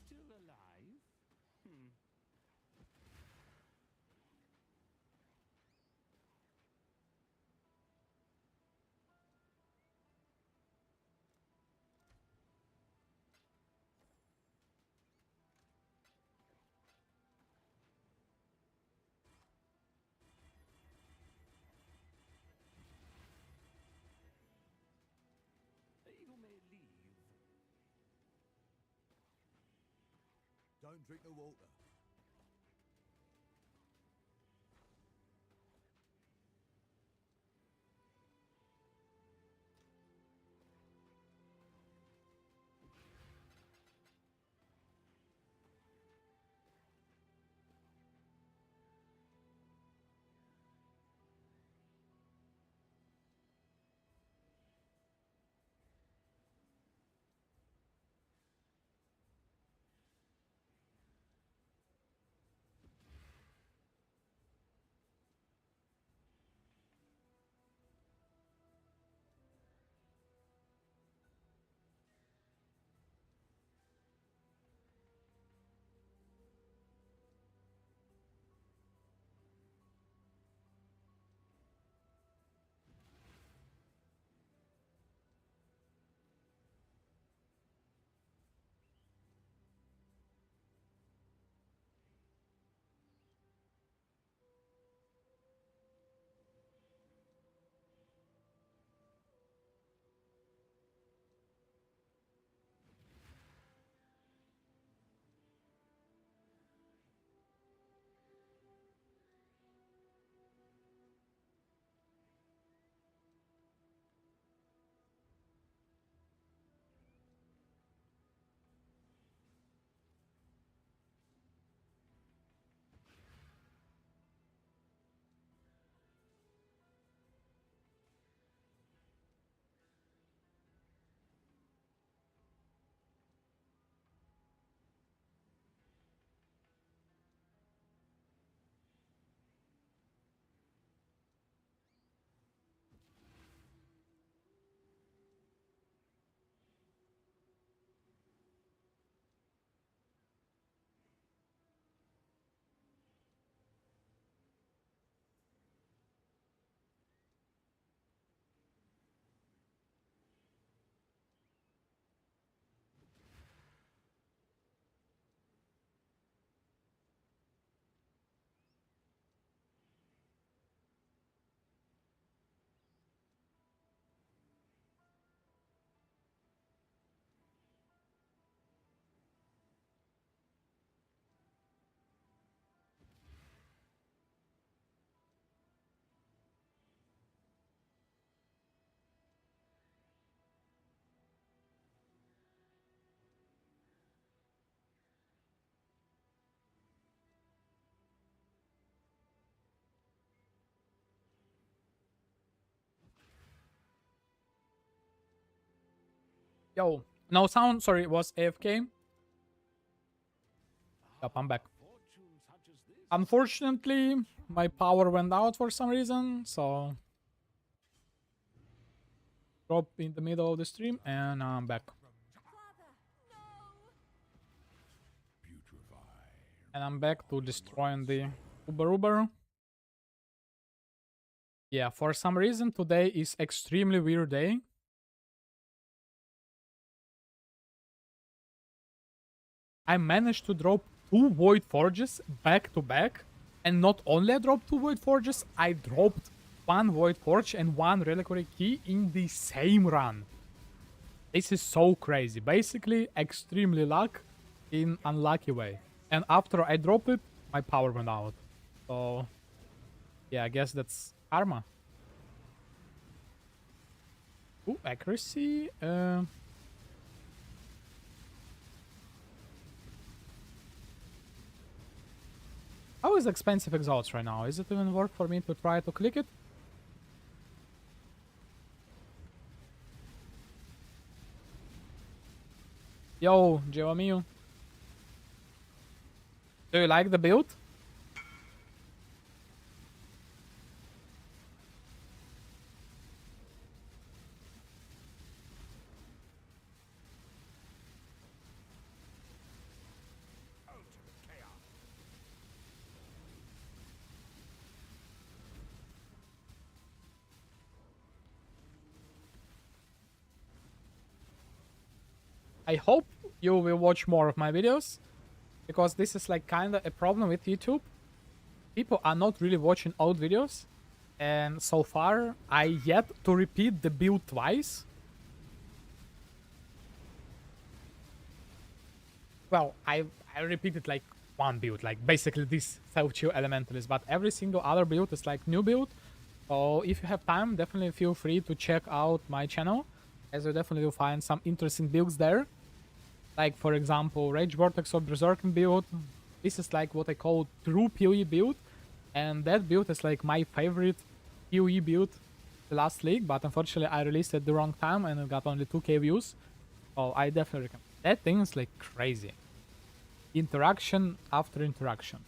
still alive? Hmm. You may leave. Don't drink the water. Yo, no sound. Sorry, it was AFK. Yep, I'm back. Fortune such as this. Unfortunately, my power went out for some reason, so drop in the middle of the stream, and now I'm back. And I'm back to destroying the Uber Uber. Yeah, for some reason today is extremely weird day. I managed to drop 2 Void Forges back to back. And not only I dropped 2 Void Forges, I dropped 1 Void Forge and 1 Reliquary Key in the same run. This is so crazy. Basically, extremely luck in unlucky way. And after I dropped it, my power went out. So, yeah, I guess that's karma. Ooh, accuracy. How is expensive exalts right now? Is it even worth for me to try to click it? Yo, Giovanni. Do you like the build? I hope you will watch more of my videos, because this is like kind of a problem with YouTube. People are not really watching old videos, and so far I yet to repeat the build twice. Well, I repeated like one build, like basically this self-chill elementalist, but every single other build is like new build. So if you have time, definitely feel free to check out my channel, as you definitely will find some interesting builds there. Like for example, Rage Vortex or Berserker build. This is like what I call true PoE build, and that build is like my favorite PoE build the last league, but unfortunately I released it at the wrong time and it got only 2k views. So I definitely recommend. That thing is like crazy. Interaction after interaction.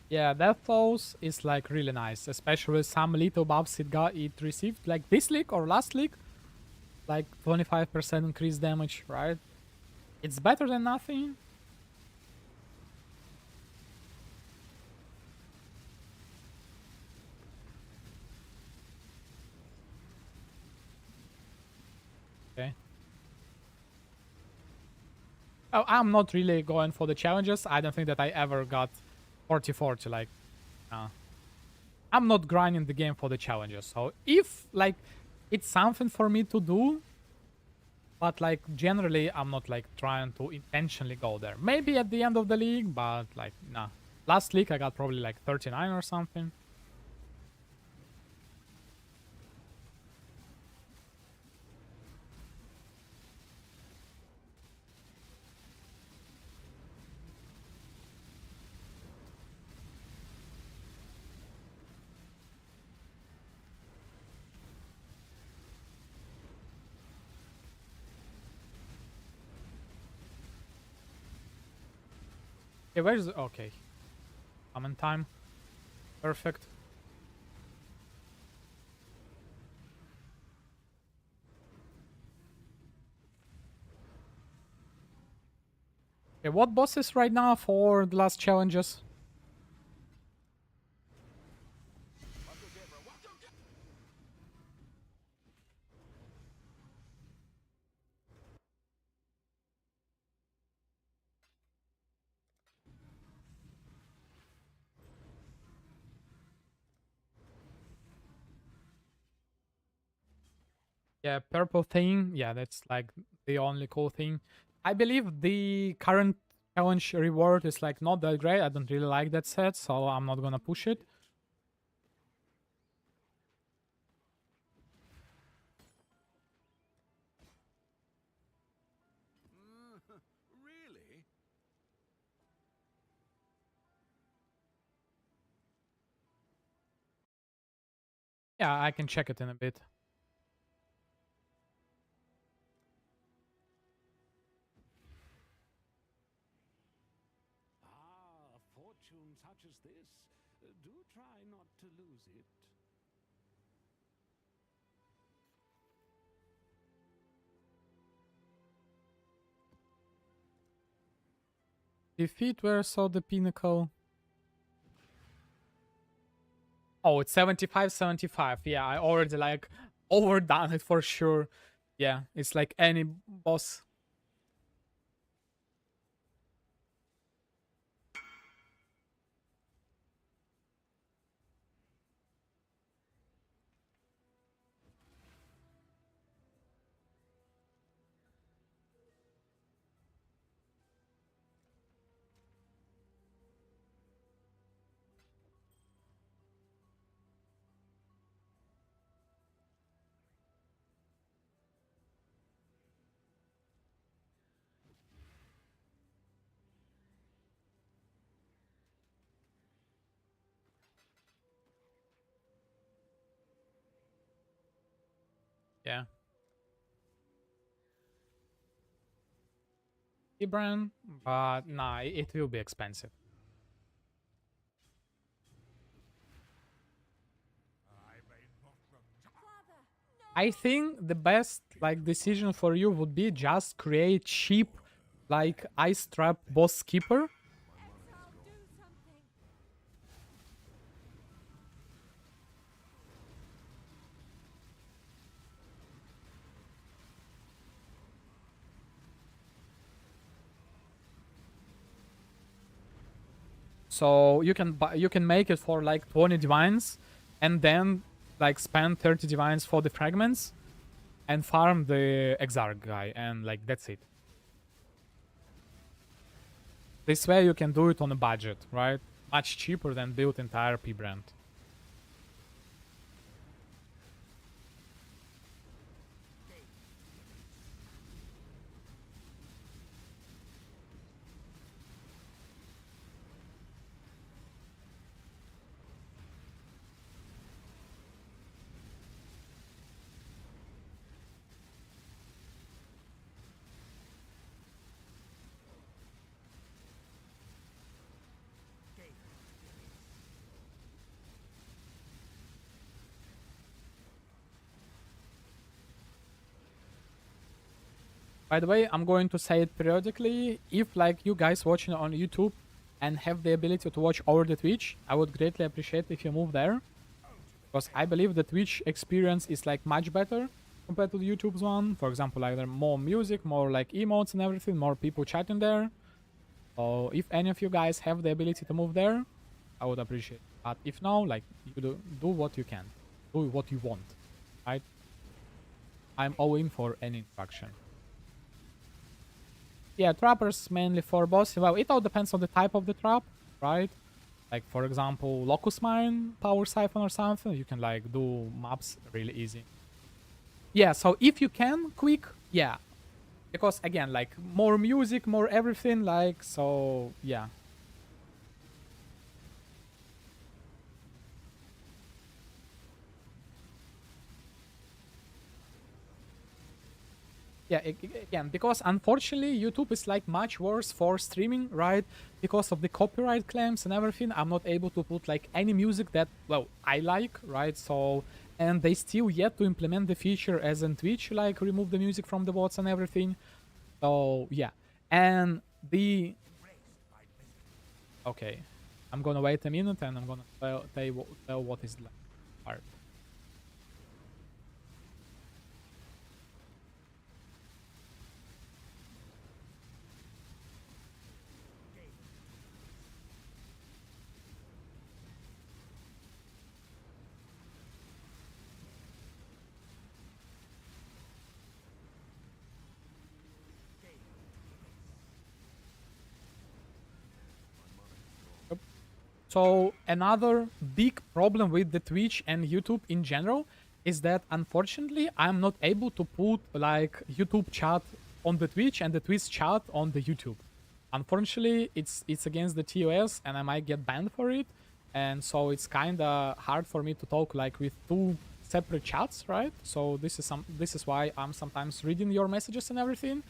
Yeah, that falls is like really nice, especially some little buffs it received, like this league or last league, like 25% increased damage, right? It's better than nothing. Okay. Oh, I'm not really going for the challenges. I don't think that I ever got 40-40, like, I'm not grinding the game for the challenges. So if like it's something for me to do, but like generally I'm not like trying to intentionally go there. Maybe at the end of the league, but like nah. Last league I got probably like 39 or something. Okay, where's the... Okay. I'm in time. Perfect. Okay, what bosses right now for the last challenges? Yeah, purple thing. Yeah, that's like the only cool thing. I believe the current challenge reward is like not that great. I don't really like that set, so I'm not gonna push it. Really? Yeah, I can check it in a bit. Ah, fortune such as this. Do try not to lose it. Defeat where saw the pinnacle. Oh, it's 75-75. Yeah, I already like overdone it for sure. Yeah, it's like any boss. Yeah. Brand, but nah, it will be expensive. I think the best like decision for you would be just create cheap like ice trap boss skipper. So you can make it for like 20 divines and then like spend 30 divines for the fragments and farm the Exarch guy and like that's it. This way you can do it on a budget, right? Much cheaper than build entire P brand. By the way, I'm going to say it periodically. If like you guys watching on YouTube and have the ability to watch over the Twitch, I would greatly appreciate if you move there. Because I believe the Twitch experience is like much better compared to the YouTube's one. For example, like there are more music, more like emotes and everything, more people chatting there. So if any of you guys have the ability to move there, I would appreciate it. But if no, like you do what you can. Do what you want. Right? I'm all in for any instruction. Yeah, trappers mainly for boss. Well, it all depends on the type of the trap, right? Like, for example, Locust Mine, Power Siphon or something, you can, like, do maps really easy. Yeah, so if you can, quick, yeah. Because, again, like, more music, more everything, like, so, yeah. Yeah, again, because unfortunately YouTube is like much worse for streaming, right? Because of the copyright claims and everything, I'm not able to put like any music that, well, I like, right? So, and they still yet to implement the feature as in Twitch, like remove the music from the bots and everything. So, yeah. And the... Okay. I'm gonna wait a minute and I'm gonna tell what is the part. So another big problem with the Twitch and YouTube in general is that unfortunately I'm not able to put like YouTube chat on the Twitch and the Twitch chat on the YouTube. Unfortunately, it's against the TOS and I might get banned for it, and so it's kind of hard for me to talk like with two separate chats, right? So this is why I'm sometimes reading your messages and everything.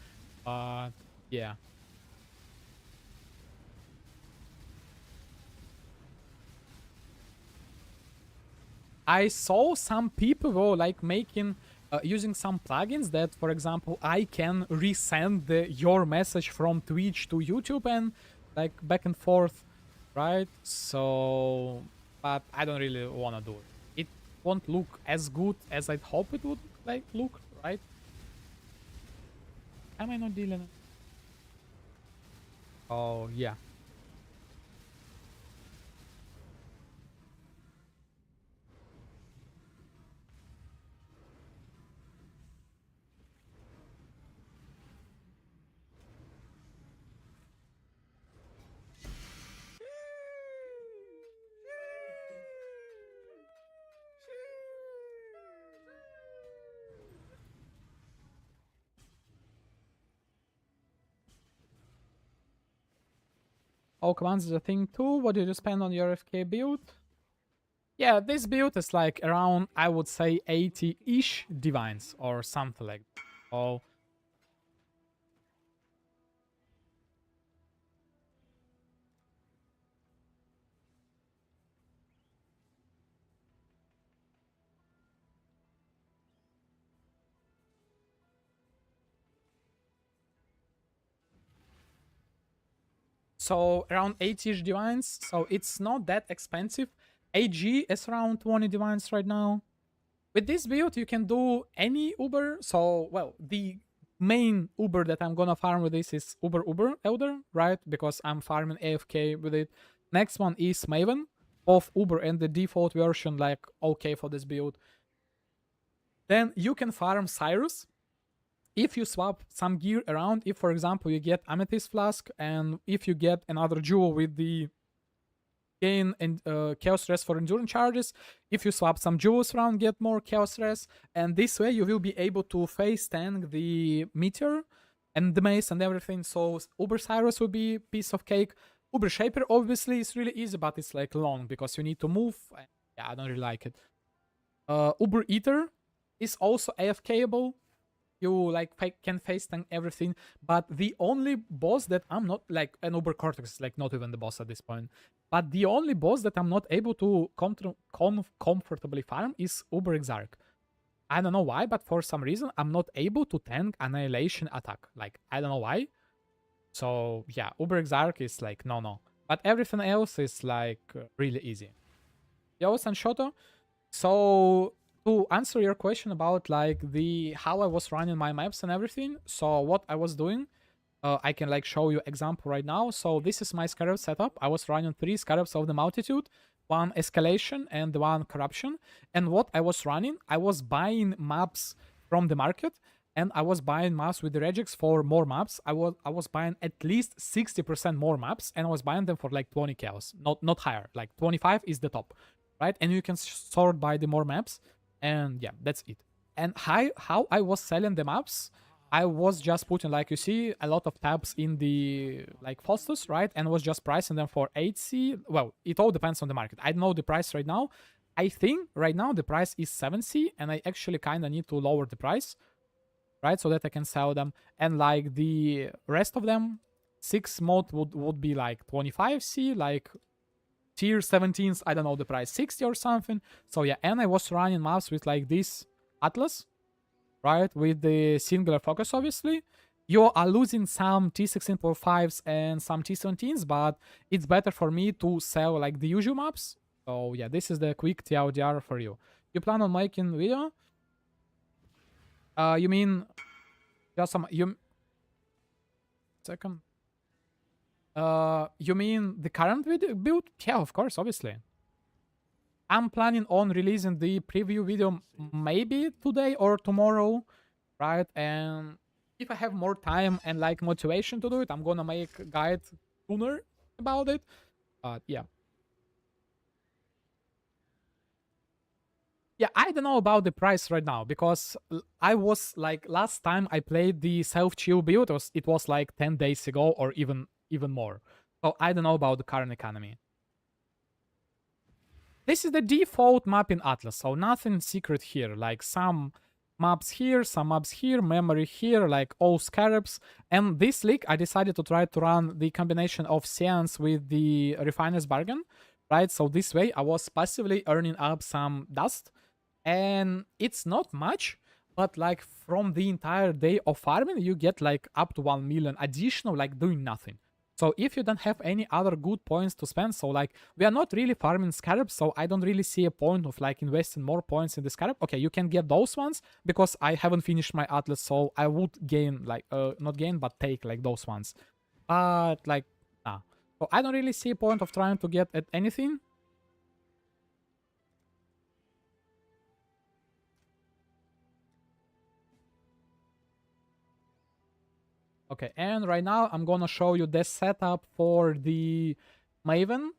But yeah. I saw some people were like making using some plugins that, for example, I can resend your message from Twitch to YouTube and like back and forth, right? So, but I don't really want to do it. It won't look as good as I'd hope it would like look, right? Am I not dealing? Oh yeah. All commands is a thing too. What did you spend on your FK build? Yeah, this build is like around, I would say, 80-ish divines or something like that. Oh, So around 80-ish divines. So it's not that expensive. AG is around 20 divines right now. With this build, you can do any Uber. So, well, the main Uber that I'm gonna farm with this is Uber Elder, right? Because I'm farming AFK with it. Next one is Maven, both Uber and the default version, like, okay for this build. Then you can farm Cyrus. If you swap some gear around, if, for example, you get Amethyst Flask, and if you get another jewel with the gain and chaos rest for endurance charges, if you swap some jewels around, get more chaos rest, and this way you will be able to face tank the meteor and the mace and everything. So Uber Cyrus will be piece of cake. Uber Shaper obviously is really easy, but it's like long because you need to move. Yeah, I don't really like it. Uber Eater is also AFKable. You like can face tank everything, but the only boss that I'm not like, an Uber Cortex is like not even the boss at this point, but the only boss that I'm not able to comfortably farm is Uber Exarch. I don't know why, but for some reason I'm not able to tank Annihilation attack. Like, I don't know why. So yeah, Uber Exarch is like no, but everything else is like really easy. Yo, Sanshoto. So to answer your question about like the how I was running my maps and everything, so what I was doing, I can like show you example right now. So this is my scarab setup. I was running 3 scarabs of the multitude, 1 escalation and 1 corruption. And what I was running, I was buying maps from the market, and I was buying maps with the regex for more maps. I was buying at least 60% more maps, and I was buying them for like 20 chaos, not higher. Like 25 is the top, right? And you can sort by the more maps. And yeah, that's it. And how I was selling the maps, I was just putting, like you see, a lot of tabs in the like Faustus, right? And was just pricing them for 8C. Well, it all depends on the market. I don't know the price right now. I think right now the price is 7C, and I actually kind of need to lower the price, right? So that I can sell them. And like the rest of them, 6 mod would be like 25C, like tier 17s, I don't know the price, 60 or something. So yeah, and I was running maps with like this Atlas, right, with the singular focus, obviously. You are losing some T16.5s and some T17s, but it's better for me to sell like the usual maps. So yeah, this is the quick TLDR for you. You plan on making video? You mean just some second? You mean the current video build? Yeah, of course, obviously. I'm planning on releasing the preview video maybe today or tomorrow, right? And if I have more time and like motivation to do it, I'm gonna make a guide sooner about it. Yeah. Yeah, I don't know about the price right now because I was like, last time I played the self-chill build, it was like 10 days ago or even more. So I don't know about the current economy. This is the default map in Atlas, so nothing secret here. Like some maps here, some maps here, memory here, like all scarabs. And this league, I decided to try to run the combination of Seance with the Refiner's Bargain, right? So this way I was passively earning up some dust. And it's not much, but like from the entire day of farming, you get like up to 1 million additional, like doing nothing. So if you don't have any other good points to spend, so like we are not really farming scarabs, so I don't really see a point of like investing more points in the scarab. Okay, you can get those ones because I haven't finished my atlas, so I would gain like not gain but take like those ones. But like nah. So I don't really see a point of trying to get at anything. Okay, and right now I'm gonna show you the setup for the Maven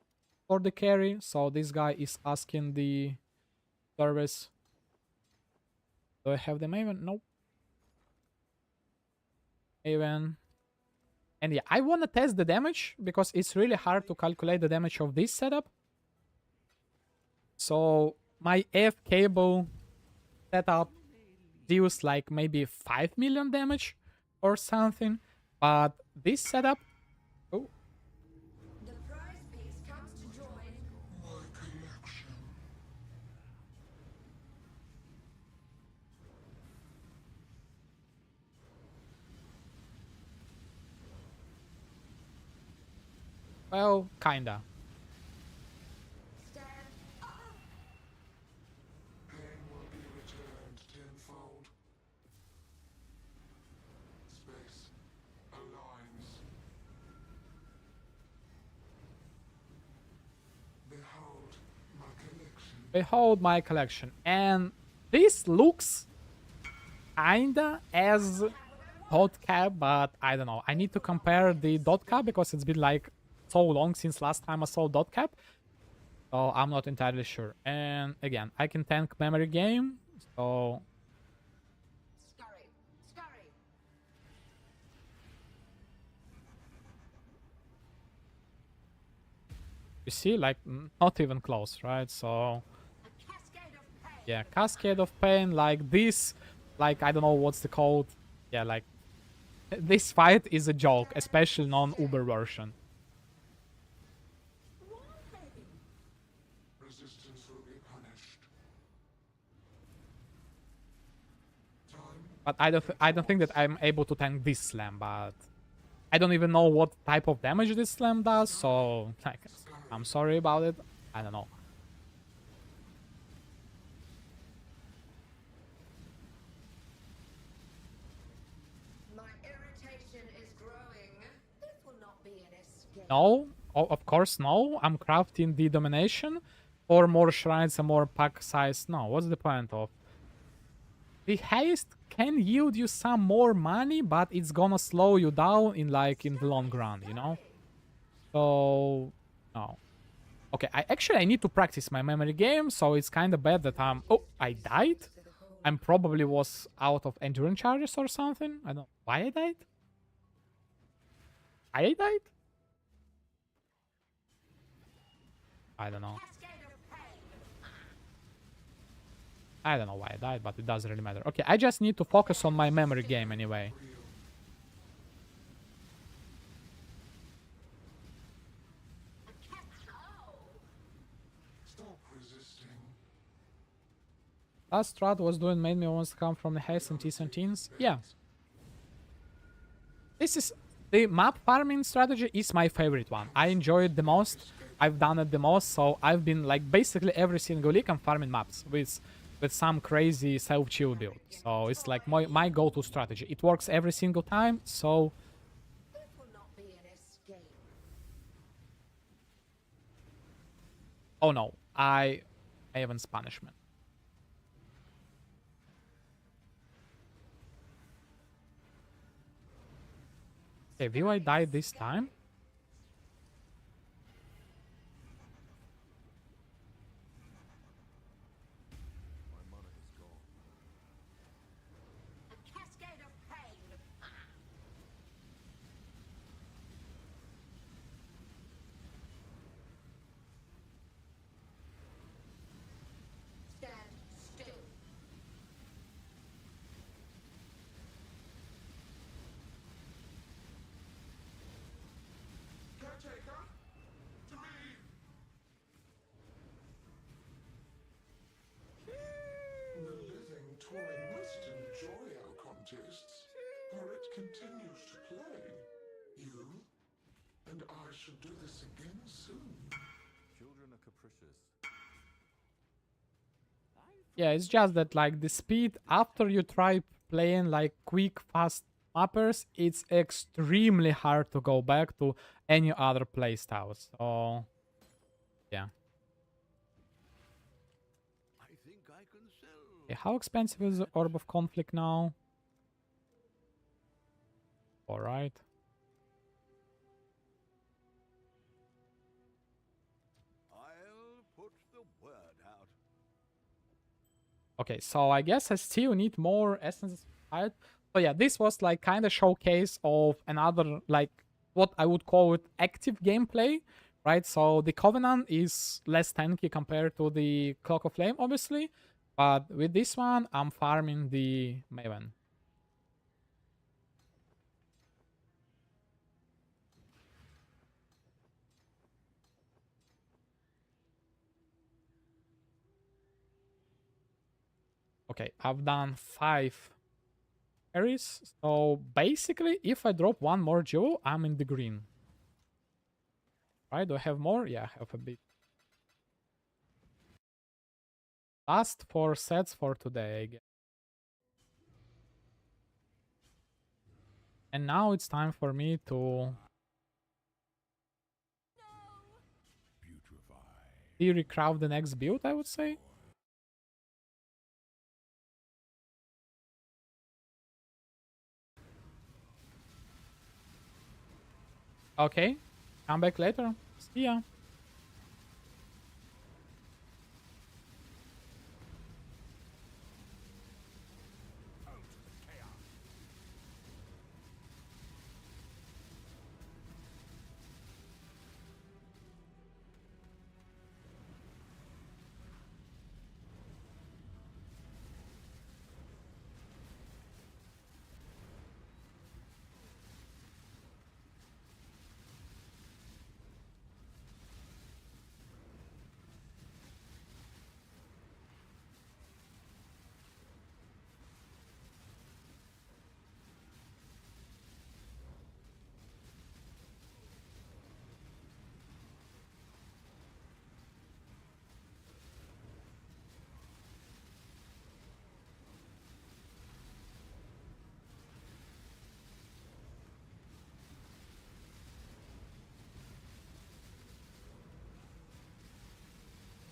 for the carry. So this guy is asking the service. Do I have the Maven? Nope. Maven. And yeah, I wanna test the damage because it's really hard to calculate the damage of this setup. So my AFK setup deals like maybe 5 million damage or something, but this setup, oh, The prize piece comes to join. Well, kinda. Stand up. Pain will be returned tenfold. Space aligns. Behold my collection. Behold my collection. And this looks kinda as dot cap, but I don't know. I need to compare the dot cap because it's been like so long since last time I saw dot cap. So I'm not entirely sure. And again, I can tank memory game. So Scurry. Scurry. you see, like not even close, right? So A cascade of pain. yeah, cascade of pain like this, like I don't know what's the code. Yeah, like this fight is a joke, especially non-Uber version. Resistance will be punished. Time But I don't think that I'm able to tank this slam, but I don't even know what type of damage this slam does, so like I'm sorry about it. I don't know. My irritation is growing. This will not be an escape. No, of course no. I'm crafting the domination or more shrines and more pack size. No, what's the point of? The haste can yield you some more money, but it's gonna slow you down in the long run, you know? So no. Okay, I need to practice my memory game, so it's kinda bad that I died? I'm probably was out of endurance charges or something. I don't know why I died. I died? I don't know. Cascade of pain. I don't know why I died, but it doesn't really matter. Okay, I just need to focus on my memory game anyway. stop resisting. Last strat was doing made me want to come from the haste and T17s. Yeah. This is the map farming strategy is my favorite one. I enjoy it the most. I've done it the most, so I've been like basically every single league I'm farming maps with some crazy self-chill build. So it's like my go-to strategy. It works every single time, so This will not be an escape. oh no, I haven't punishment. Okay, will I die this time? My mana is gone. A cascade of pain. Stand still. Caretaker, to me. The living toy must enjoy our contests, for it continues to play. You and I should do this again soon. Children are capricious. Yeah, it's just that like the speed after you try playing like quick, fast mappers, it's extremely hard to go back to any other playstyle. So yeah. I think I can sell. Okay, how expensive is the Orb of Conflict now? Alright. I'll put the word out. Okay, so I guess I still need more essences. Right? So yeah, this was like kind of showcase of another like what I would call it active gameplay, right? So the Covenant is less tanky compared to the Clock of Flame, obviously, but with this one, I'm farming the Maven. Okay, I've done 5 carries. So basically, if I drop one more jewel, I'm in the green. right? Do I have more? Yeah, I have a bit. Last 4 sets for today, I guess. And now it's time for me to Theorycraft the next build, I would say. Okay, come back later. See ya.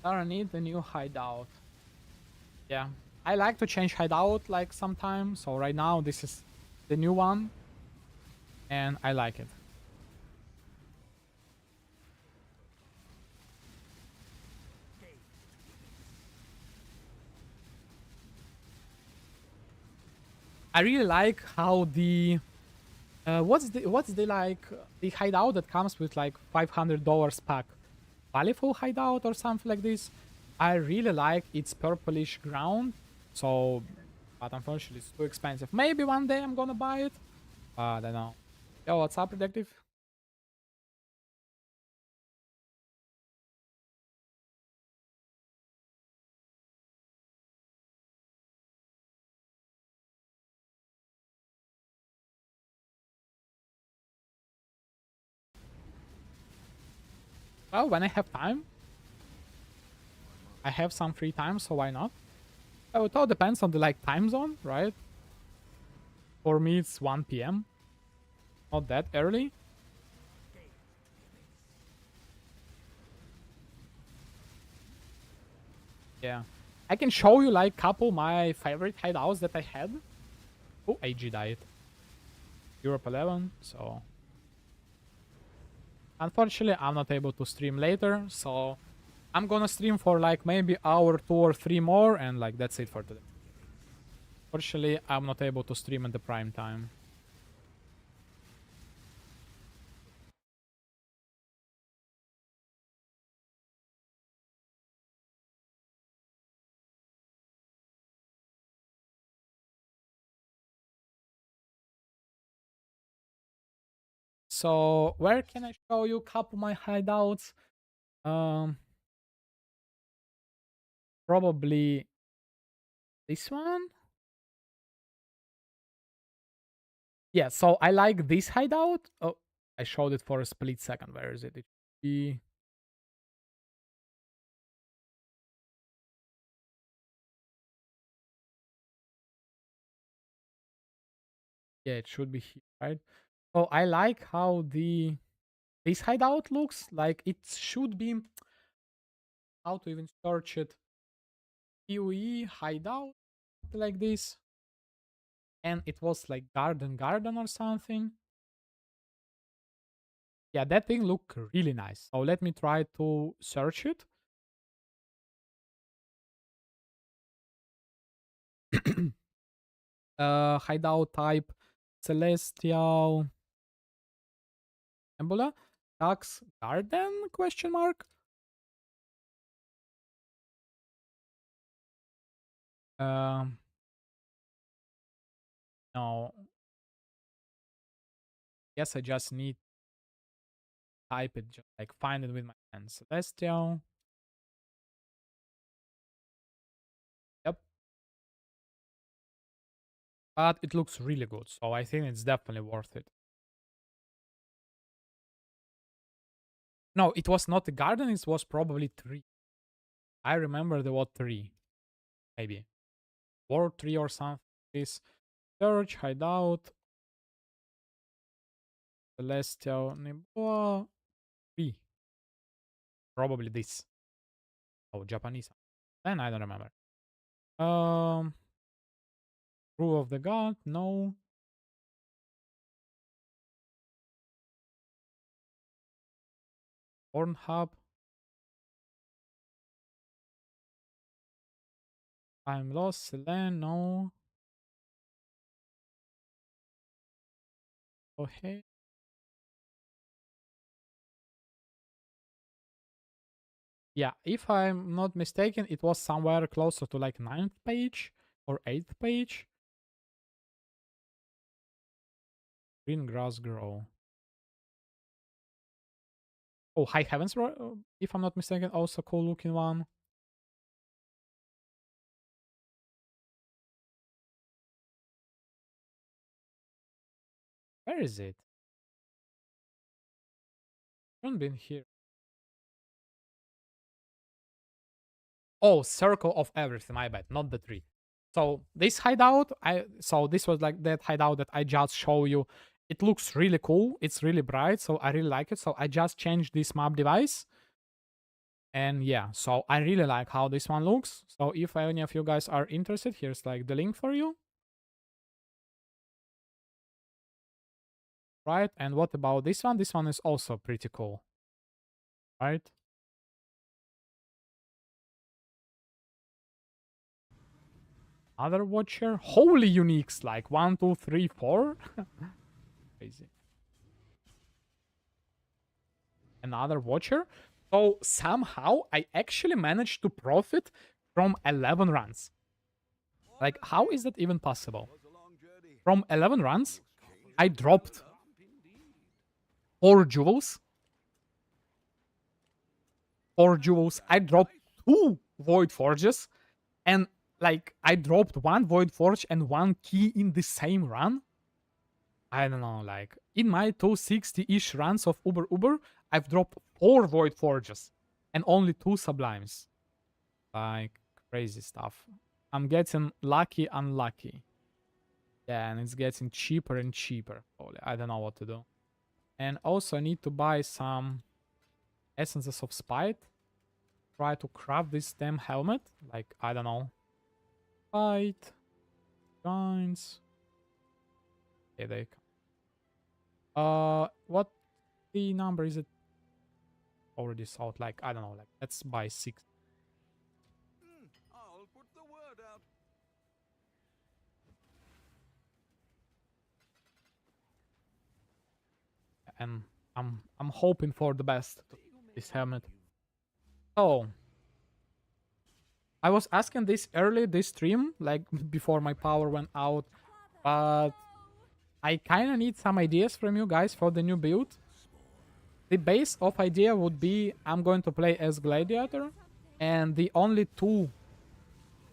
I need a new hideout. Yeah, I like to change hideout like sometimes. So right now this is the new one, and I like it. I really like how the what's the like the hideout that comes with like $500 pack, Valiful hideout or something like this. I really like its purplish ground. So, but unfortunately it's too expensive. Maybe one day I'm gonna buy it. I don't know. Yo, what's up, Predictive? Well, when I have time, I have some free time, so why not? Oh, it all depends on the like time zone, right? For me, it's 1 p.m. Not that early. Yeah, I can show you like couple my favorite hideouts that I had. Oh, AG died. Europe 11. So unfortunately, I'm not able to stream later. So I'm gonna stream for like maybe hour, 2 or 3 more, and like that's it for today. Fortunately, I'm not able to stream at the prime time. So where can I show you a couple my hideouts? Probably this one. Yeah, so I like this hideout. Oh, I showed it for a split second. Where is it? It should be... Yeah, it should be here, right? So I like how this hideout looks. Like it should be... How to even search it? PoE hideout like this. And it was like garden or something. Yeah, that thing looked really nice. So let me try to search it. Hideout type Celestial Embula Tax Garden question mark. Um no. Guess I just need type it, just like find it with my hands. Celestial. Yep. But it looks really good, so I think it's definitely worth it. No, it was not a garden, it was probably 3. I remember the word 3. Maybe. Word 3 or something. This search, hideout, celestial Nebula 3. Probably this. Oh, Japanese. Then I don't remember. Rule of the God, no. Pornhub. I'm lost, Selene, no. Okay. Yeah, if I'm not mistaken, it was somewhere closer to like 9th page or 8th page. Green grass grow. Oh, High Heavens, if I'm not mistaken, also cool looking one. Where is it? Haven't been here. Oh, circle of everything, my bad, not the tree. So this hideout, so this was like that hideout that I just show you. It looks really cool. It's really bright, so I really like it. So I just changed this map device. And yeah, so I really like how this one looks. So if any of you guys are interested, here's like the link for you. Right, and what about this one? This one is also pretty cool. Right? Other watcher? Holy uniques, like 1, 2, 3, 4. Crazy. Another watcher. So somehow I actually managed to profit from 11 runs. Like, how is that even possible? From 11 runs, I dropped 4 jewels. 4 jewels. I dropped 2 void forges. And like, I dropped 1 void forge and 1 key in the same run. I don't know, like, in my 260-ish runs of Uber Uber, I've dropped 4 void forges and only 2 sublimes. Like, crazy stuff. I'm getting lucky, unlucky. Yeah, and it's getting cheaper and cheaper. Holy, I don't know what to do. And also I need to buy some essences of spite. Try to craft this damn helmet. Like, I don't know. Spite. Joints. Okay, they come. What the number is it? Already sold. Like, I don't know. Like, let's buy 6. I'll put the word out. And I'm hoping for the best. This helmet. So I was asking this early this stream, like before my power went out, but I kind of need some ideas from you guys for the new build. The base of idea would be I'm going to play as Gladiator, and the only 2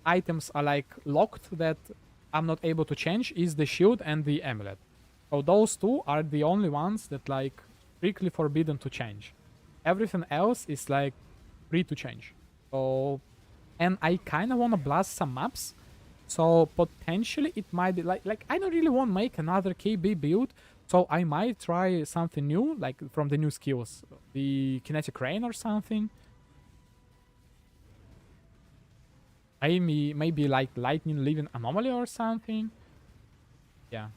items are like locked that I'm not able to change is the shield and the amulet. So those 2 are the only ones that like strictly forbidden to change. Everything else is like free to change. So, and I kind of want to blast some maps. So potentially it might be like I don't really want to make another KB build. So I might try something new, like from the new skills, the kinetic rain or something. Maybe like lightning living anomaly or something. Yeah.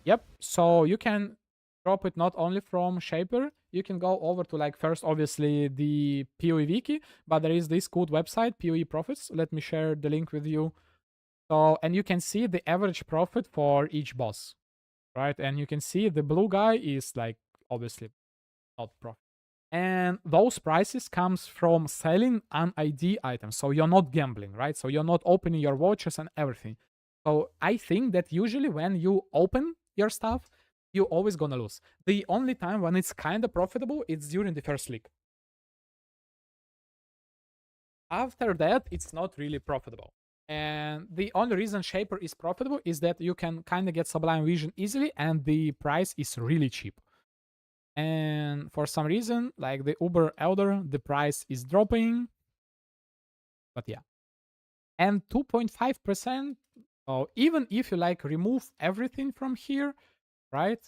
Yep. So you can drop it not only from Shaper. You can go over to like first obviously the PoE wiki, but there is this good website PoE profits. Let me share the link with you. So, and you can see the average profit for each boss, right? And you can see the blue guy is like obviously not profit. And those prices comes from selling an ID item. So you're not gambling, right? So you're not opening your watches and everything. So I think that usually when you open your stuff, you're always gonna lose. The only time when it's kind of profitable is during the first league. After that, it's not really profitable. And the only reason Shaper is profitable is that you can kind of get Sublime Vision easily and the price is really cheap. And for some reason, like the Uber Elder, the price is dropping. But yeah. And 2.5%. So even if you like remove everything from here, right?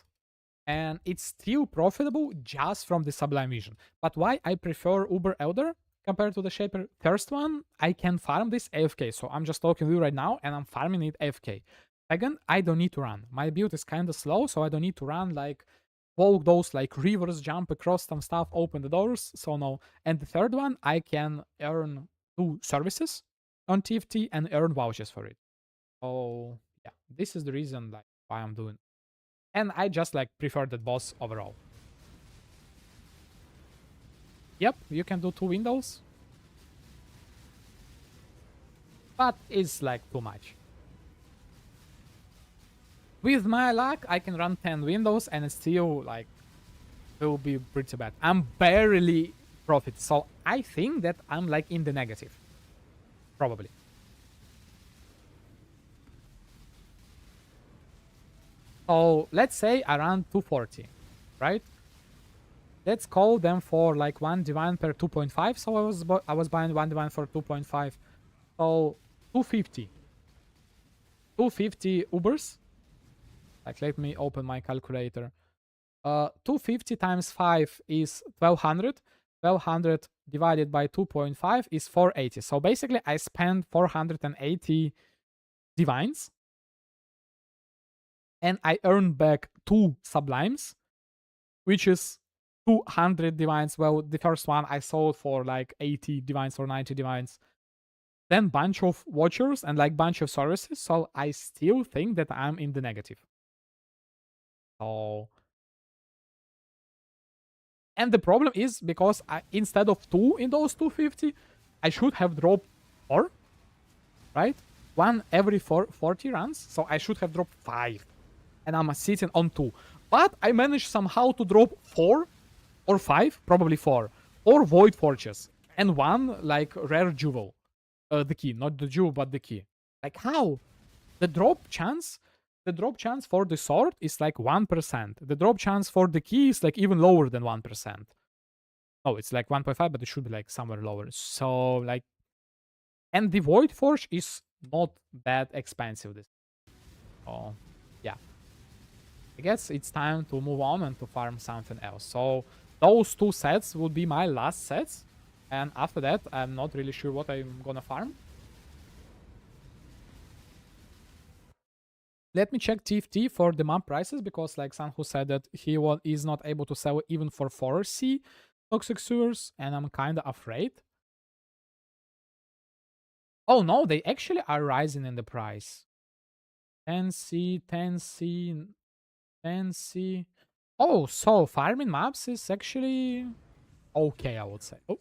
And it's still profitable just from the Sublime Vision. But why I prefer Uber Elder compared to the Shaper? First one, I can farm this AFK. So I'm just talking to you right now and I'm farming it AFK. Second, I don't need to run. My build is kind of slow, so I don't need to run like walk those like rivers, jump across some stuff, open the doors. So no. And the third one, I can earn 2 services on TFT and earn vouchers for it. So yeah, this is the reason like why I'm doing. And I just like prefer that boss overall. Yep, you can do 2 windows. But it's like too much. With my luck, I can run 10 windows and it's still like will be pretty bad. I'm barely profit, so I think that I'm like in the negative. Probably. So let's say I run 240, right? Let's call them for like 1 divine per 2.5. So I was buying 1 divine for 2.5. So 250. 250 Ubers. Like let me open my calculator. 250 times 5 is 1200. 1200 divided by 2.5 is 480. So basically I spent 480 divines. And I earned back 2 sublimes, which is 200 divines. Well, the first one I sold for like 80 divines or 90 divines. Then bunch of watchers and like bunch of services. So I still think that I'm in the negative. So, and the problem is because instead of 2 in those 250, I should have dropped 4, right? 1 every 40 runs. So I should have dropped 5. And I'm sitting on 2. But I managed somehow to drop 4 or 5, probably 4, or Void Forges, and 1 like rare jewel. The key, not the jewel, but the key. Like how? The drop chance for the sword is like 1%. The drop chance for the key is like even lower than 1%. Oh, it's like 1.5, but it should be like somewhere lower. So like, and the Void Forge is not that expensive. Oh, yeah. I guess it's time to move on and to farm something else. So those 2 sets will be my last sets. And after that, I'm not really sure what I'm gonna farm. Let me check TFT for the map prices, because like Sanhu said that he is not able to sell even for 4C toxic sewers, and I'm kind of afraid. Oh no, they actually are rising in the price. 10C, 10C, 10C. Oh, so farming maps is actually okay, I would say. Oh.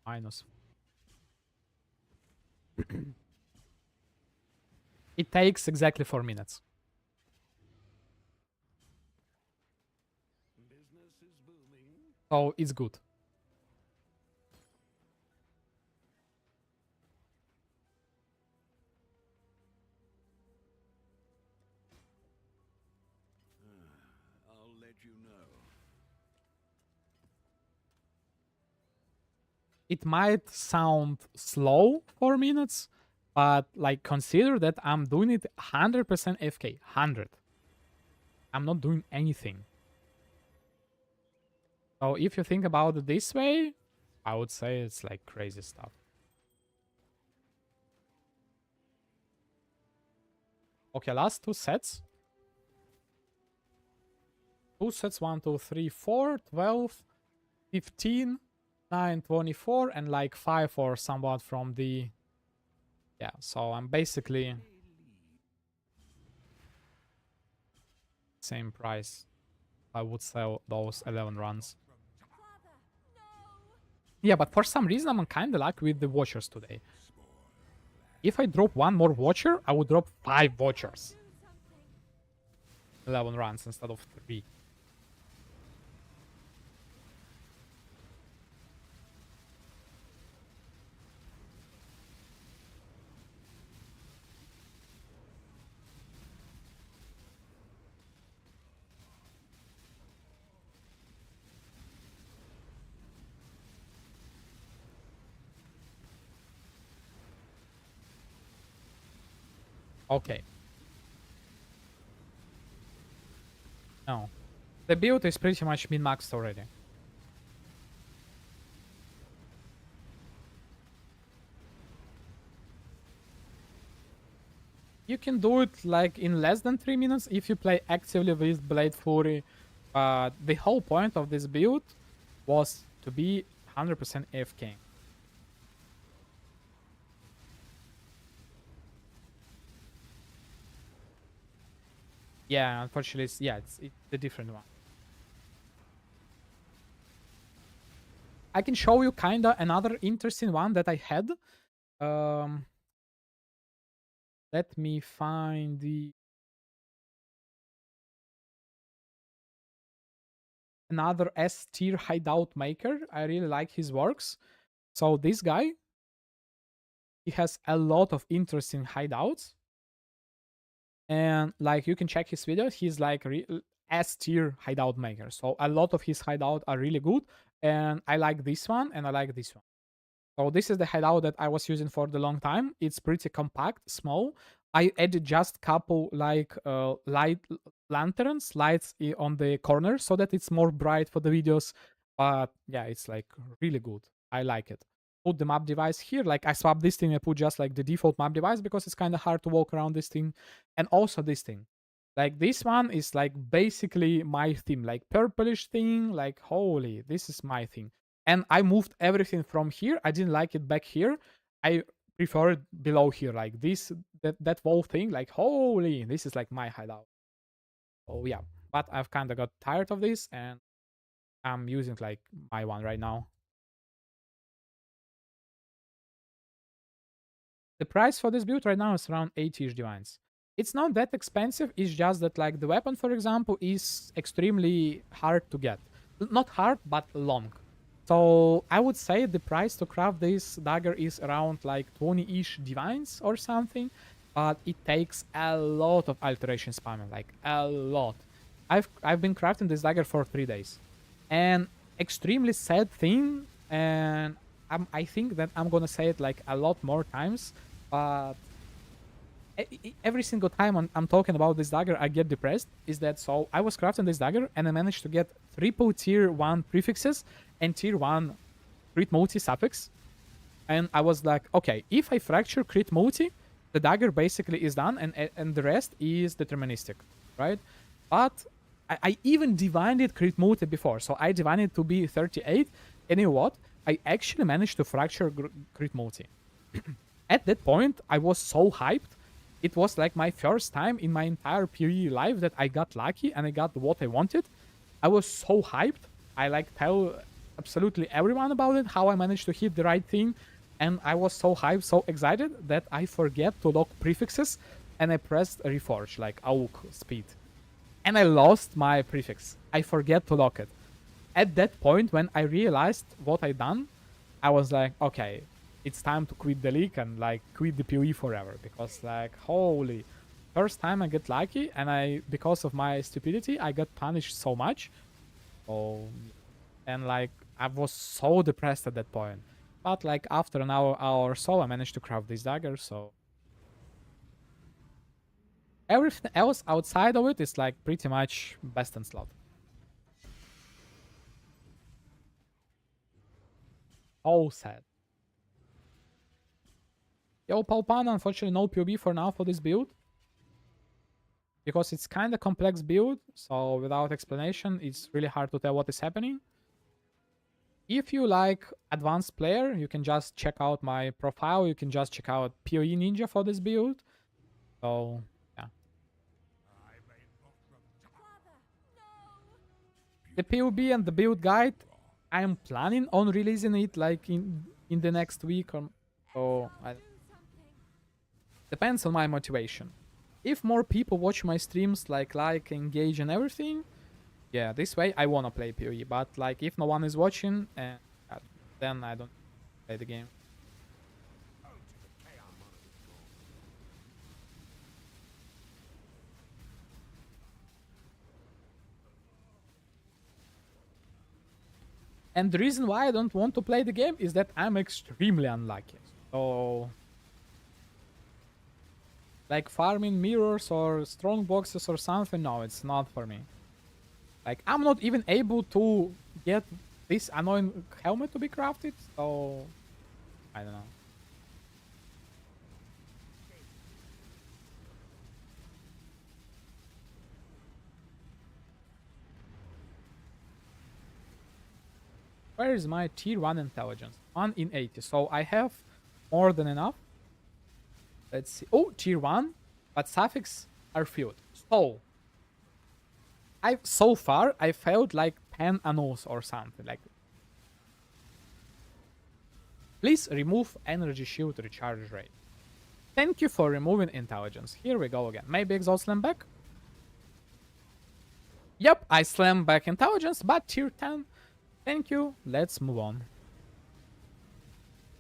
Minus. It takes exactly 4 minutes. Business is booming. So it's good. I'll let you know. It might sound slow 4 minutes, but like consider that I'm doing it 100% FK. 100. I'm not doing anything. So if you think about it this way, I would say it's like crazy stuff. Okay, last 2 sets. 2 sets, 1, 2, 3, 4, 12, 15, 9, 24, and like 5 or somewhat from the... Yeah, so I'm basically... Same price. I would sell those 11 runs. Yeah, but for some reason I'm kind of lucky with the watchers today. If I drop 1 more watcher, I would drop 5 watchers. 11 runs instead of 3. Okay. No. The build is pretty much min-maxed already. You can do it like in less than 3 minutes if you play actively with Blade Fury. But the whole point of this build was to be 100% AFK. Yeah, unfortunately, it's a different one. I can show you kinda another interesting one that I had. Let me find the another S tier hideout maker. I really like his works. So this guy, he has a lot of interesting hideouts. And like you can check his videos, he's like S tier hideout maker. So a lot of his hideout are really good. And I like this one and I like this one. So this is the hideout that I was using for the long time. It's pretty compact, small. I added just couple like lights on the corner so that it's more bright for the videos. But yeah, it's like really good. I like it. Put the map device here. Like I swapped this thing. I put just like the default map device because it's kind of hard to walk around this thing. And also this thing. Like this one is like basically my theme. Like purplish thing. Like holy, this is my thing. And I moved everything from here. I didn't like it back here. I prefer it below here, like this, that whole thing. Like holy, this is like my hideout. Oh yeah, but I've kind of got tired of this, and I'm using like my one right now. The price for this build right now is around 80-ish divines. It's not that expensive. It's just that like the weapon, for example, is extremely hard to get. Not hard, but long. So I would say the price to craft this dagger is around like 20-ish divines or something, but it takes a lot of alteration spamming, like a lot. I've been crafting this dagger for 3 days, and extremely sad thing, and I think that I'm gonna say it like a lot more times, but every single time I'm talking about this dagger, I get depressed. Is that so? I was crafting this dagger and I managed to get triple tier 1 prefixes and tier 1 crit multi suffix. And I was like, okay, if I fracture crit multi, the dagger basically is done, and the rest is deterministic, right? But I even divined it crit multi before, so I divined it to be 38. And you know what? I actually managed to fracture crit multi. At that point, I was so hyped. It was like my first time in my entire PoE life that I got lucky and I got what I wanted. I was so hyped. I like tell absolutely everyone about it, how I managed to hit the right thing. And I was so hyped, so excited that I forget to lock prefixes and I pressed reforge, like AUK speed. And I lost my prefix. I forget to lock it. At that point, when I realized what I done, I was like, okay, it's time to quit the league and like quit the PoE forever, because like holy, first time I get lucky and because of my stupidity I got punished so much. Oh, and like I was so depressed at that point. But like after an hour or so I managed to craft this dagger, so everything else outside of it is like pretty much best in slot. Oh sad. Yo, Palpan, unfortunately no PoB for now for this build. Because it's kind of complex build, so without explanation, it's really hard to tell what is happening. If you like advanced player, you can just check out my profile. You can just check out PoE Ninja for this build. So, yeah. The PoB and the build guide, I am planning on releasing it like in the next week or so. Depends on my motivation. If more people watch my streams, like, engage and everything, yeah, this way I wanna play PoE. But like, if no one is watching, then I don't play the game. And the reason why I don't want to play the game is that I'm extremely unlucky. So like farming mirrors or strong boxes or something, no, it's not for me. Like, I'm not even able to get this annoying helmet to be crafted, so I don't know. Where is my tier 1 intelligence? 1 in 80. So I have more than enough. Let's see. Oh, tier 1. But suffix are filled. So far I failed like 10 annals or something like. Please remove energy shield recharge rate. Thank you for removing intelligence. Here we go again. Maybe exhaust slam back. Yep, I slam back intelligence, but tier 10. Thank you. Let's move on.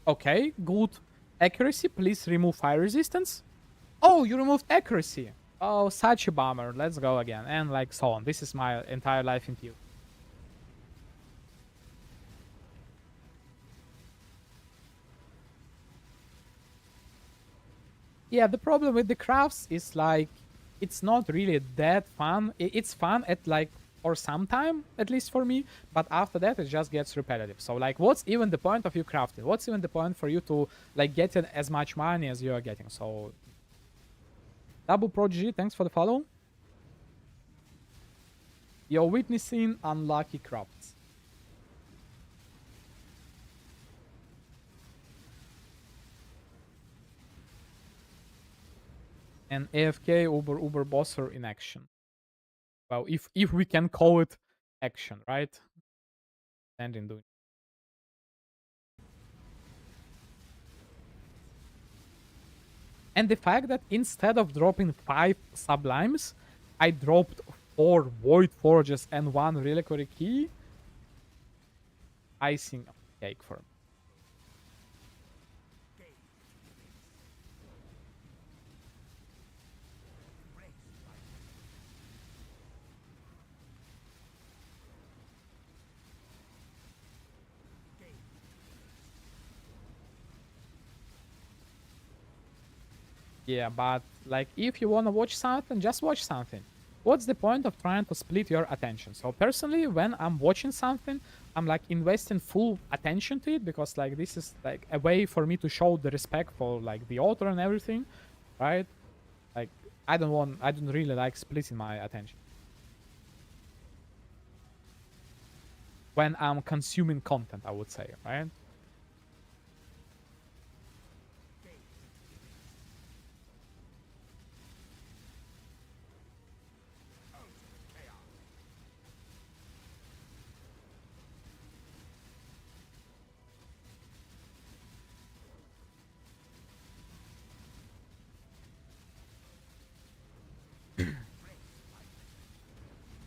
Okay, good. Accuracy, please remove fire resistance. Oh, you removed accuracy. Oh, such a bummer. Let's go again. And like so on. This is my entire life in PU. Yeah, the problem with the crafts is like it's not really that fun. It's fun at like for some time, at least for me, but after that it just gets repetitive. So like, what's even the point of you crafting? What's even the point for you to like get in as much money as you are getting? So Double Prodigy, thanks for the follow. You're witnessing unlucky crafts. And AFK Uber bosser in action. Well, if we can call it action, right? And in doing. And the fact that instead of dropping 5 sublimes, I dropped 4 void forges and 1 reliquary key. Icing on the cake for me. Yeah, but like if you want to watch something, just watch something. What's the point of trying to split your attention? So personally, when I'm watching something, I'm like investing full attention to it because like this is like a way for me to show the respect for like the author and everything, right? Like I don't really like splitting my attention when I'm consuming content, I would say, right?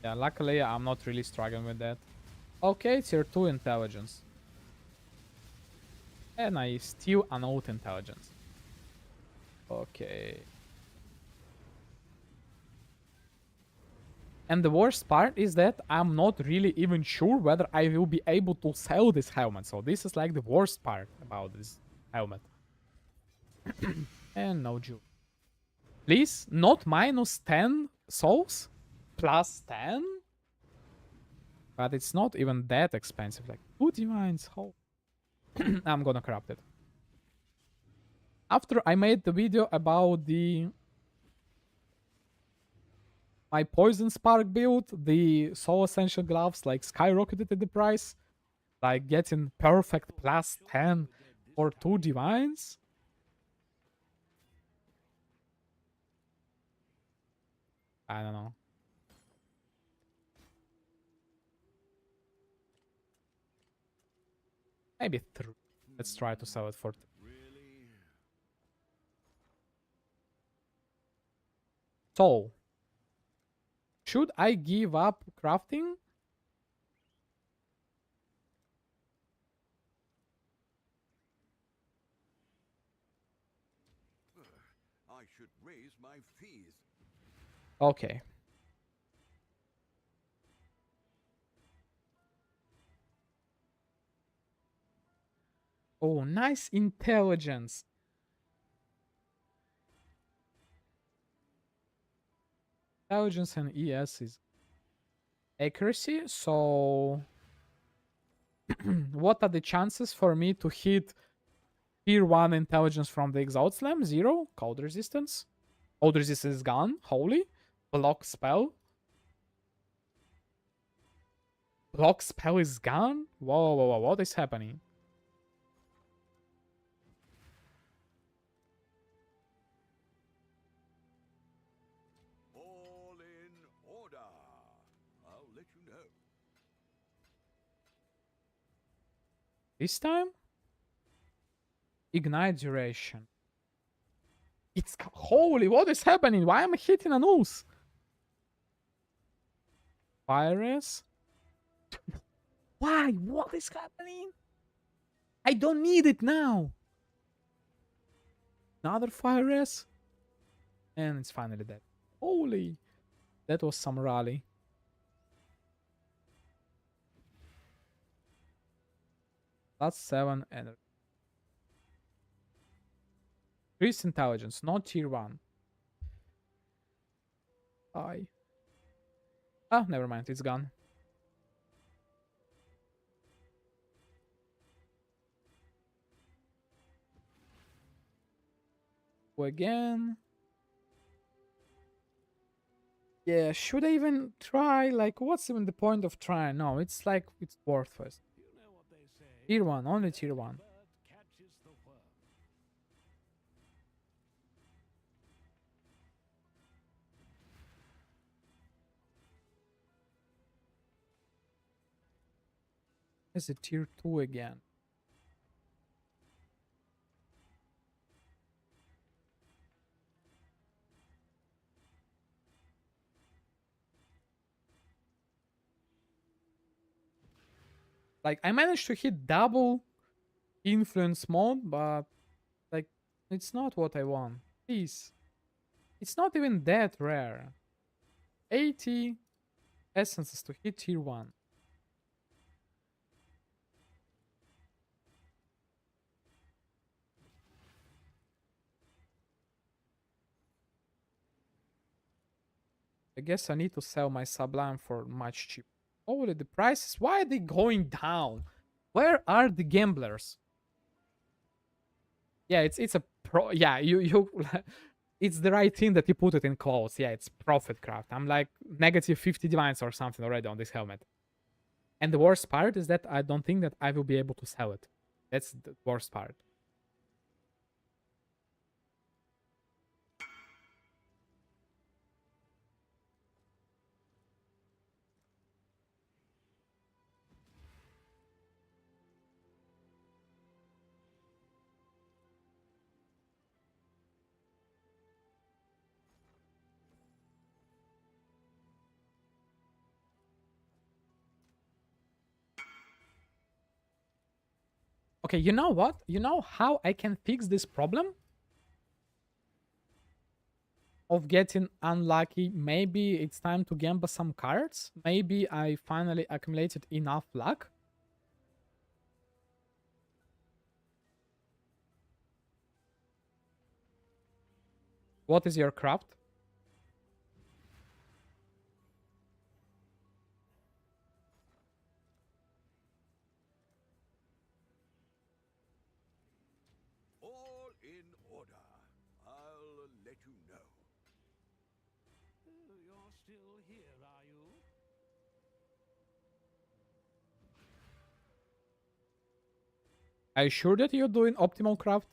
Yeah, luckily I'm not really struggling with that. Okay, tier 2 intelligence. And I steal an old intelligence. Okay. And the worst part is that I'm not really even sure whether I will be able to sell this helmet. So this is like the worst part about this helmet. And no jewel. Please, not minus 10 souls? Plus 10? But it's not even that expensive. Like 2 divines. How? I'm gonna craft it. After I made the video about my poison spark build, the soul essential gloves like skyrocketed in the price, like getting perfect plus 10 for 2 divines. I don't know. Maybe 3. Let's try to sell it for. So, should I give up crafting? I should raise my fees. Okay. Oh, nice intelligence. intelligence and ES is accuracy. So what are the chances for me to hit tier 1 intelligence from the Exalt Slam? 0. Cold resistance. Cold resistance is gone. Holy. Block spell. Block spell is gone? Whoa, whoa, whoa, what is happening? All in order. I'll let you know. This time? Ignite duration. It's holy, what is happening? Why am I hitting a noose? Fire race? Why? What is happening? I don't need it now. Another fire race? And it's finally dead. Holy. That was some rally. That's 7 energy. Increased intelligence, not tier 1. Ah, never mind, it's gone. Go again. Yeah, should I even try? Like, what's even the point of trying? No, it's like, it's worthless. You know what they say. Tier 1, only tier 1. Bird catches the worm. Is it tier 2 again? Like, I managed to hit double influence mode, but like, it's not what I want. Please. It's not even that rare. 80 essences to hit tier 1. I guess I need to sell my sublime for much cheaper. Holy, the prices, why are they going down? Where are the gamblers? Yeah, it's a pro. Yeah, you it's the right thing that you put it in quotes. Yeah, it's profit craft. I'm like negative 50 divines or something already on this helmet. And the worst part is that I don't think that I will be able to sell it. That's the worst part. Okay, you know what? You know how I can fix this problem? Of getting unlucky. Maybe it's time to gamble some cards. Maybe I finally accumulated enough luck. What is your craft? All in order. I'll let you know. You're still here, are you? Are you sure that you're doing optimal craft?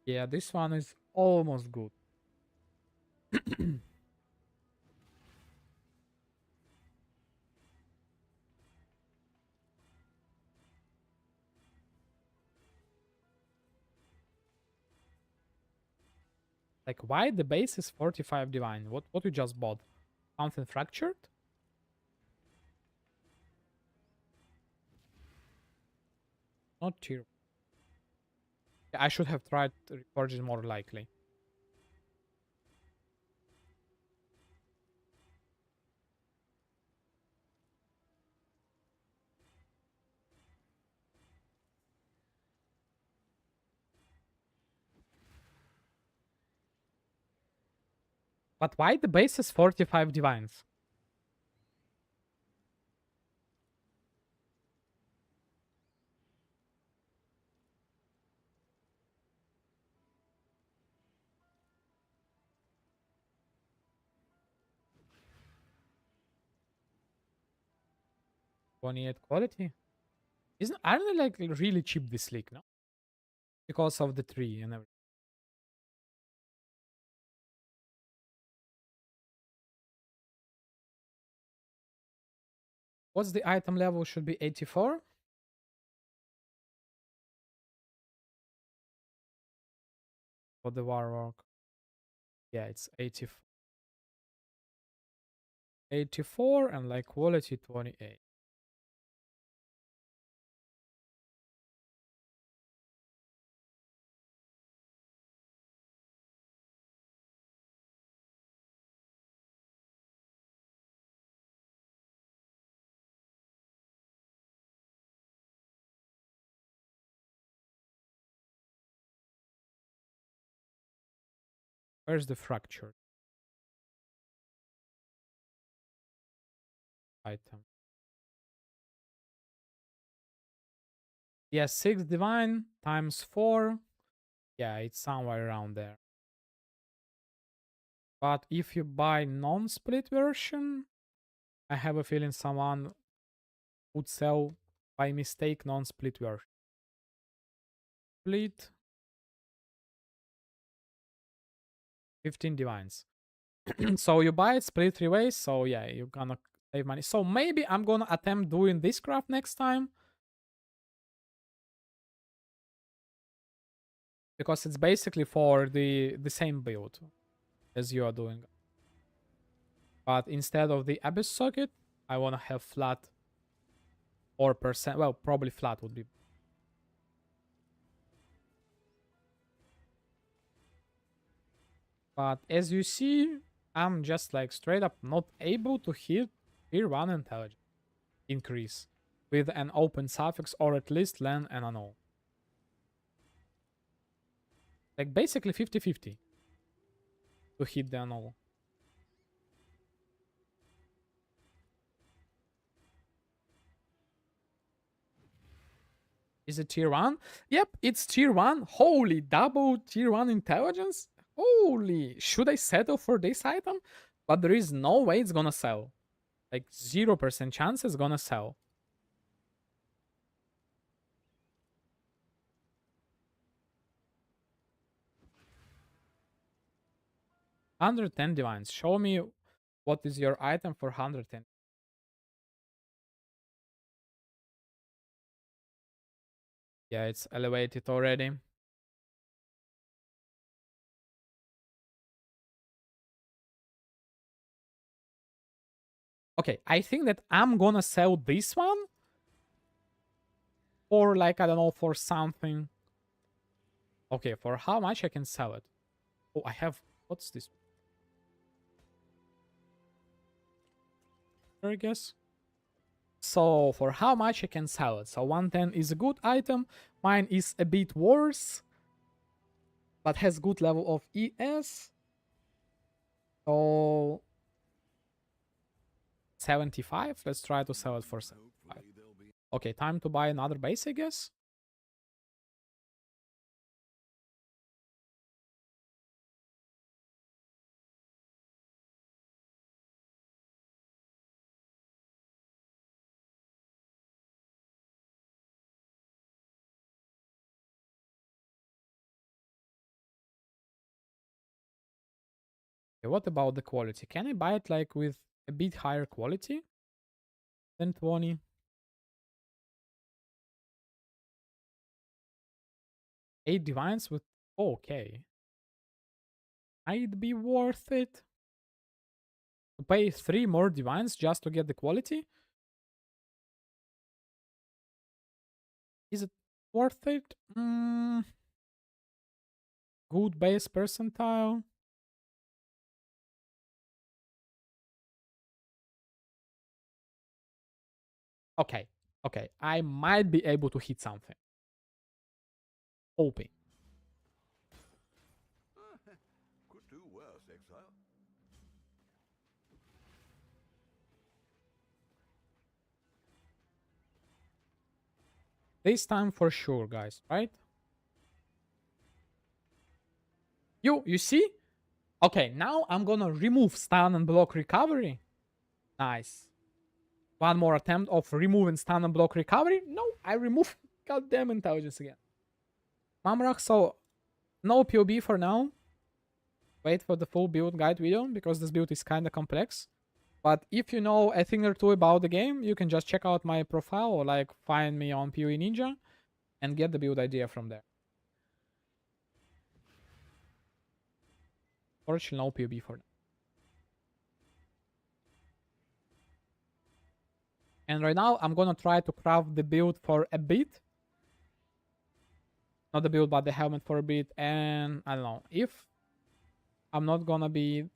Yeah, this one is almost good. Like, why the base is 45 divine? What you just bought? Something fractured? Not tier. Yeah, I should have tried Reforged more likely. But why the base is 45 divines? $28 quality? Aren't they like really cheap this league, no? Because of the tree and everything. What's the item level? Should be 84? For the warlock. Yeah, it's 84. 84 and like quality 28. Where's the fracture item? Yeah, 6 divine times 4. Yeah, it's somewhere around there. But if you buy non-split version, I have a feeling someone would sell by mistake non-split version. Split 15 divines. So you buy it split 3 ways, so yeah, you're gonna save money. So maybe I'm gonna attempt doing this craft next time. Because it's basically for the same build as you are doing. But instead of the abyss socket, I wanna have flat or percent. Well, probably flat would be. But as you see, I'm just like straight up not able to hit tier 1 intelligence increase with an open suffix or at least land and annul. Like basically 50-50 to hit the annul. Is it tier 1? Yep, it's tier 1. Holy, double tier 1 intelligence? Holy, should I settle for this item? But there is no way it's gonna sell. Like 0% chance it's gonna sell. $110 divines. Show me what is your item for 110. Yeah, it's elevated already. Okay, I think that I'm gonna sell this one for like, I don't know, for something. Okay, for how much I can sell it? Oh, I have, what's this? I guess. So for how much I can sell it? So 110 is a good item. Mine is a bit worse, but has good level of ES. So 75. Let's try to sell it for 75. Okay, time to buy another base, I guess. Okay, what about the quality? Can I buy it like with a bit higher quality than 20? 8 divines with, oh, okay. Might be worth it to pay 3 more divines just to get the quality. Is it worth it? Good base percentile. Okay, okay. I might be able to hit something. Hoping. Could do worse, Exile. This time for sure, guys, right? You see? Okay, now I'm gonna remove stun and block recovery. Nice. One more attempt of removing stun and block recovery. No, I remove goddamn intelligence again. Mamrak, so no POB for now. Wait for the full build guide video because this build is kinda complex. But if you know a thing or two about the game, you can just check out my profile or like find me on PoE Ninja and get the build idea from there. Fortunately, no POB for now. And right now, I'm gonna try to craft the build for a bit. Not the build, but the helmet for a bit. And I don't know, if I'm not gonna be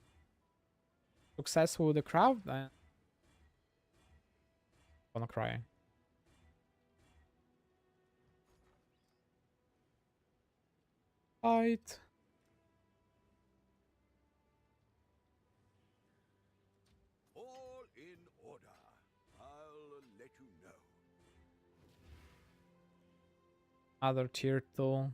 successful with the craft, then I'm gonna cry. Fight. All in order. I'll let you know. Other tier 2.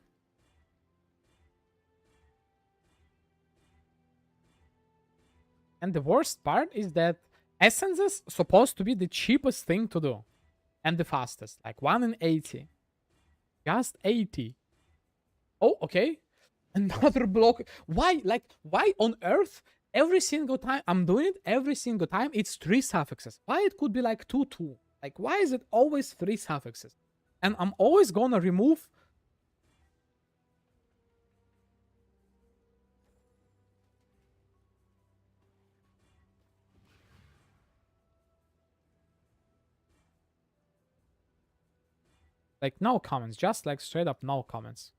And the worst part is that Essence is supposed to be the cheapest thing to do. And the fastest. Like 1 in 80. Just 80. Oh, okay. Another block. Why? Like, why on earth? Every single time I'm doing it, every single time it's 3 suffixes. Why it could be like 2-2? Like, why is it always 3 suffixes? And I'm always gonna remove. Like, no comments. Just like straight up no comments.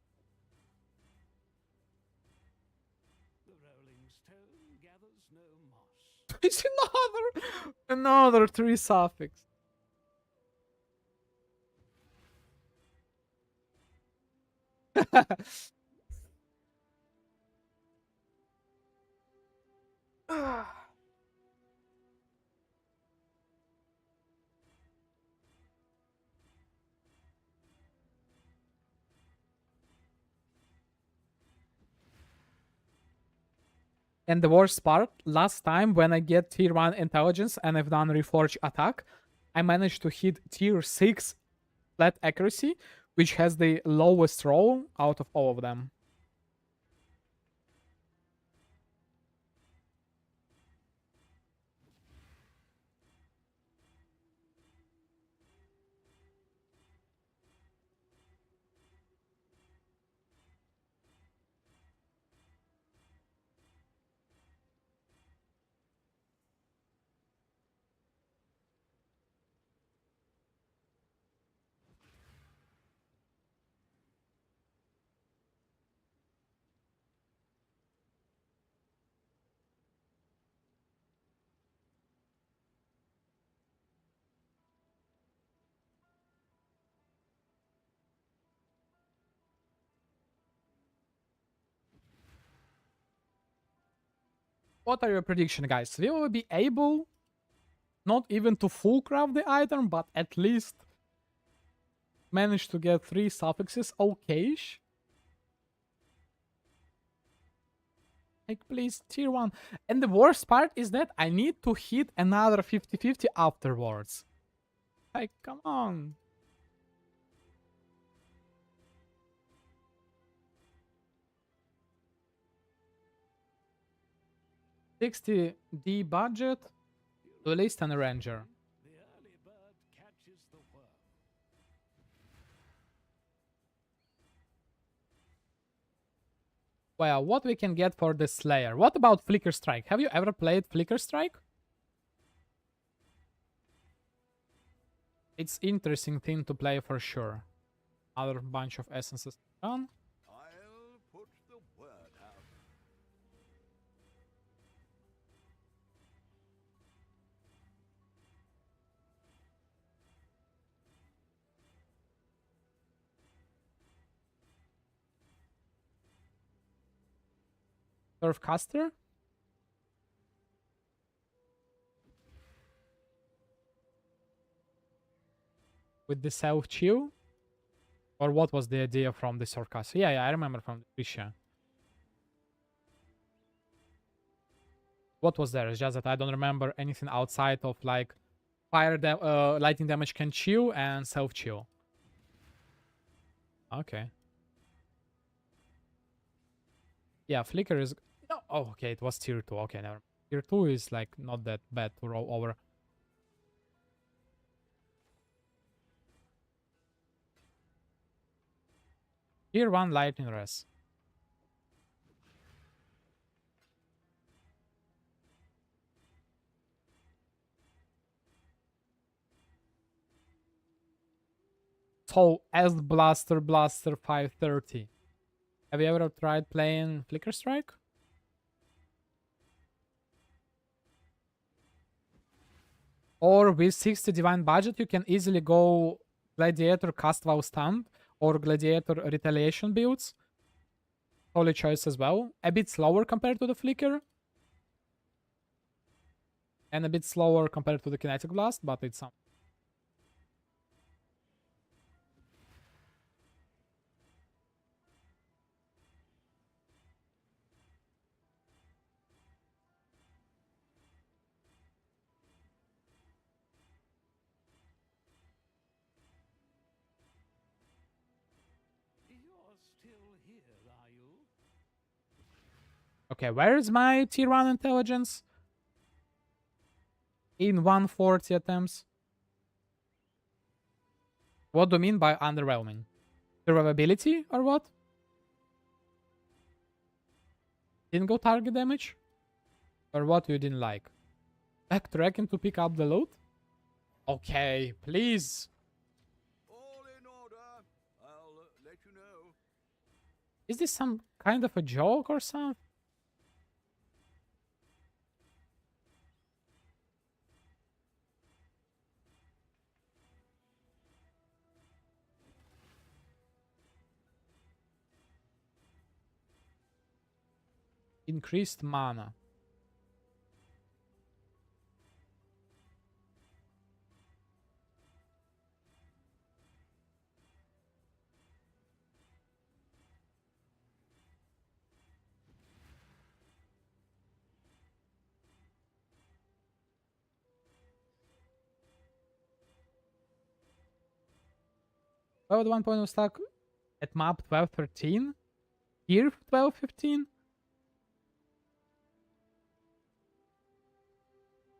The rolling stone gathers no moss. It's another 3 suffix. And the worst part, last time when I get tier 1 intelligence and I've done reforge attack, I managed to hit tier 6 flat accuracy, which has the lowest roll out of all of them. What are your predictions, guys? We will be able not even to full craft the item, but at least manage to get 3 suffixes. Okay-ish. Like, please, tier 1. And the worst part is that I need to hit another 50-50 afterwards. Like, come on. $60 budget, duelist and a ranger. The early bird catches the worm. Well, what we can get for the Slayer? What about Flicker Strike? Have you ever played Flicker Strike? It's interesting thing to play for sure. Other bunch of essences done. I'll put the word out. Surfcaster. With the self chill. Or what was the idea from the sarcasm? Yeah, yeah, I remember from Prisha. What was there? It's just that I don't remember anything outside of like lightning damage can chill and self chill. Okay. Yeah, flicker is. No, oh, okay, it was tier 2. Okay, never. Tier 2 is like not that bad to roll over. Tier 1 lightning res. So, as Blaster 530. Have you ever tried playing Flicker Strike? Or with 60 divine budget, you can easily go Gladiator Cast Vow Stand or Gladiator Retaliation builds. Holy choice as well. A bit slower compared to the Flicker. And a bit slower compared to the Kinetic Blast, but it's some. You're still here, are you? Okay, where is my tier 1 intelligence? In 140 attempts. What do you mean by underwhelming? Survivability or what? Didn't go target damage? Or what you didn't like? Backtracking to pick up the loot? Okay, please. All in order. I'll let you know. Is this some kind of a joke or something? Increased mana. Oh, the 1 point was stuck at map 1213? Here 1215?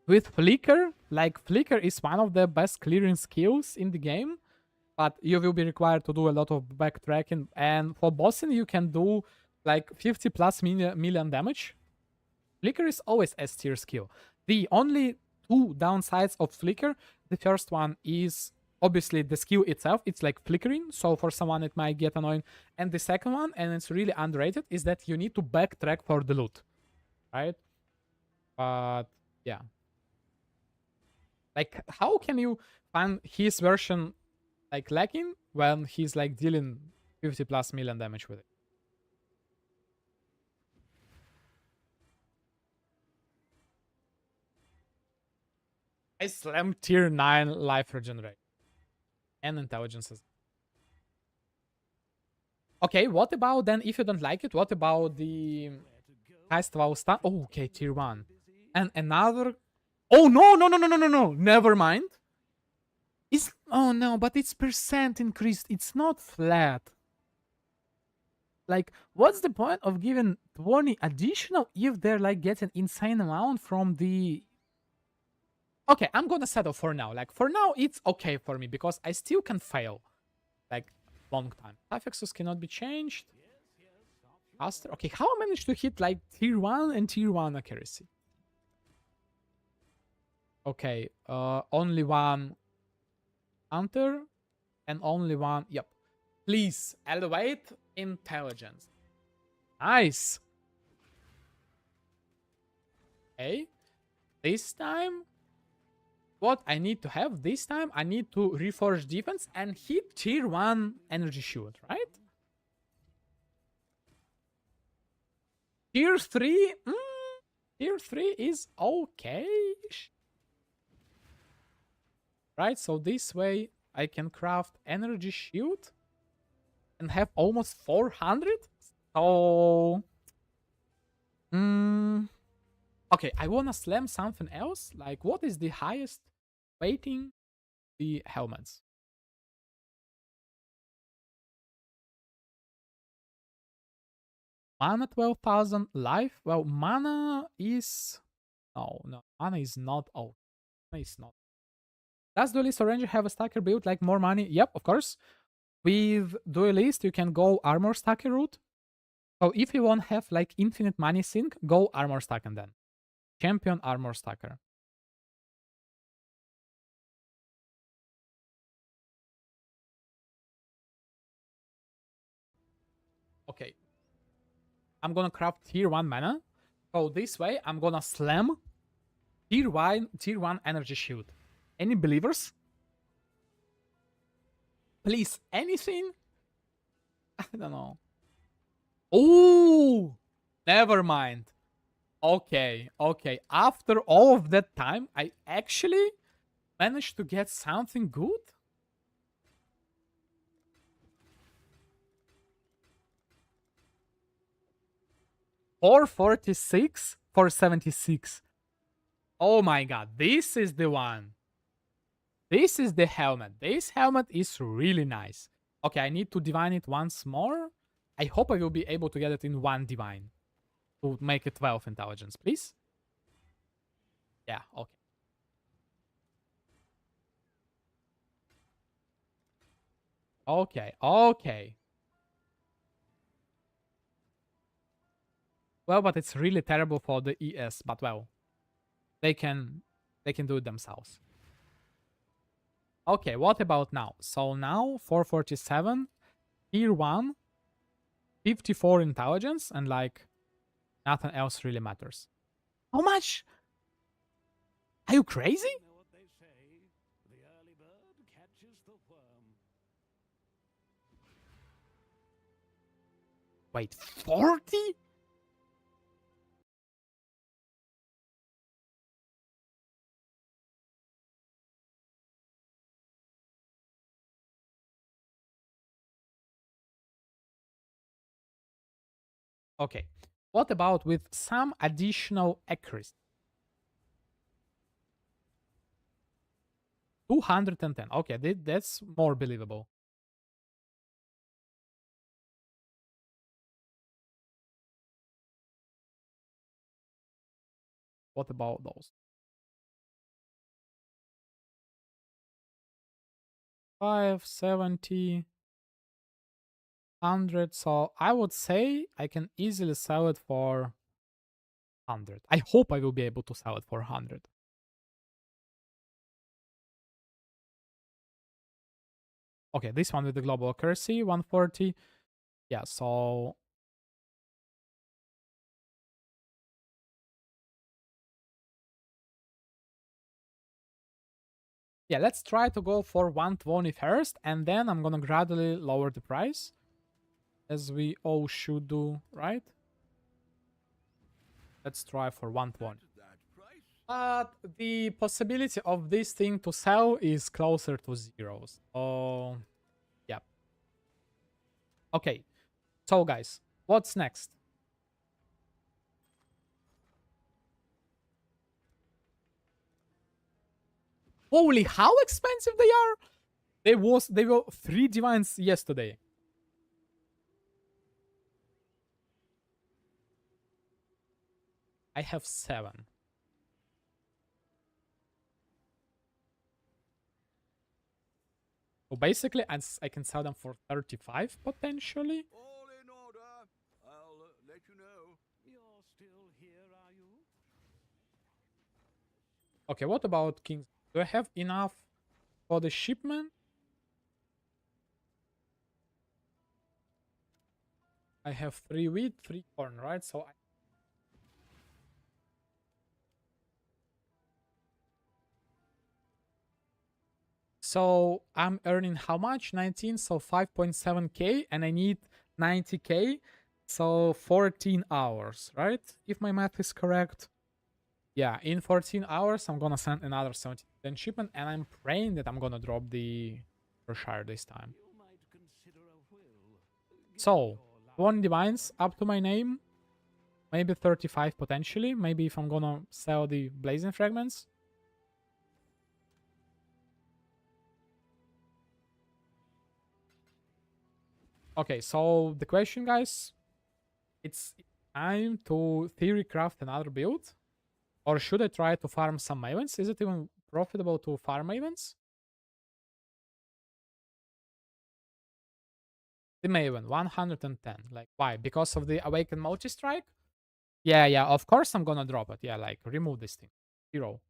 With Flicker, like Flicker is one of the best clearing skills in the game, but you will be required to do a lot of backtracking, and for bossing you can do like 50 plus million damage. Flicker is always S tier skill. The only two downsides of Flicker, the first one is obviously the skill itself, it's like flickering, so for someone it might get annoying, and the second one, and it's really underrated, is that you need to backtrack for the loot, right? But yeah. Like, how can you find his version like lacking when he's like dealing 50 plus million damage with it? I slammed tier 9 life regenerate and intelligences. Okay, what about then if you don't like it? What about the Heist Vow Stand? Oh, okay, tier 1. And another. Oh no! Never mind. It's oh no, but it's percent increased. It's not flat. Like, what's the point of giving 20 additional if they're like getting insane amount from the. Okay, I'm gonna settle for now. Like, for now, it's okay for me because I still can fail. Like, long time. Affixes cannot be changed. Faster. Okay, how I managed to hit like tier 1 and tier 1 accuracy? Okay, only one hunter and only one. Yep. Please elevate intelligence. Nice. Okay. This time, what I need to have this time, I need to reforge defense and hit tier 1 energy shield, right? Tier 3? Tier 3 is okay. Right, so this way I can craft energy shield and have almost 400. So, okay, I wanna slam something else. Like, what is the highest rating? The helmets. Mana 12,000 life. Well, mana is no, mana is not. Oh, mana is not. Does Duelist or Ranger have a stacker build like more money? Yep, of course. With Duelist, you can go armor stacker route. So if you won't have like infinite money sink, go armor stacker then. Champion armor stacker. Okay. I'm gonna craft tier 1 mana. So this way, I'm gonna slam tier 1 energy shield. Any believers? Please, anything? I don't know. Oh, never mind. Okay. After all of that time, I actually managed to get something good? $446 for 76. Oh my god, this is the one. This is the helmet. This helmet is really nice. Okay, I need to divine it once more. I hope I will be able to get it in one divine. To make it 12 intelligence, please. Yeah, okay. Okay. Well, but it's really terrible for the ES, but well. They can do it themselves. Okay, what about now? So now 447, tier 1, 54 intelligence, and like nothing else really matters. How much? Are you crazy? You know what they say, the early bird catches the worm. Wait, 40? Okay, what about with some additional accuracy? 210. Okay, that's more believable. What about those? 570, 100. So I would say I can easily sell it for 100. I hope I will be able to sell it for 100. Okay, this one with the global accuracy, 140. Yeah, so yeah, let's try to go for 120 first, and then I'm gonna gradually lower the price, as we all should do, right? Let's try for 120. But the possibility of this thing to sell is closer to zeros. Oh, yeah. Okay, so guys, what's next? Holy, how expensive they are! They were 3 divines yesterday. I have 7. So basically, I can sell them for 35 potentially. All in order. I'll let you know. You're still here, are you? Okay, what about Kings? Do I have enough for the shipment? I have 3 wheat, 3 corn, right? So I'm earning how much? 19, so 5.7k, and I need 90k, so 14 hours, right? If my math is correct. Yeah, in 14 hours, I'm gonna send another 70% shipment, and I'm praying that I'm gonna drop the Berkshire this time. You might consider a will. So, 20 divines up to my name. Maybe 35 potentially. Maybe if I'm gonna sell the blazing fragments. Okay, so the question, guys, it's time to theory craft another build, or should I try to farm some mavens? Is it even profitable to farm mavens? The maven 110. Like, why? Because of the awakened multi-strike? Yeah, of course I'm gonna drop it. Yeah, like remove this thing. 0.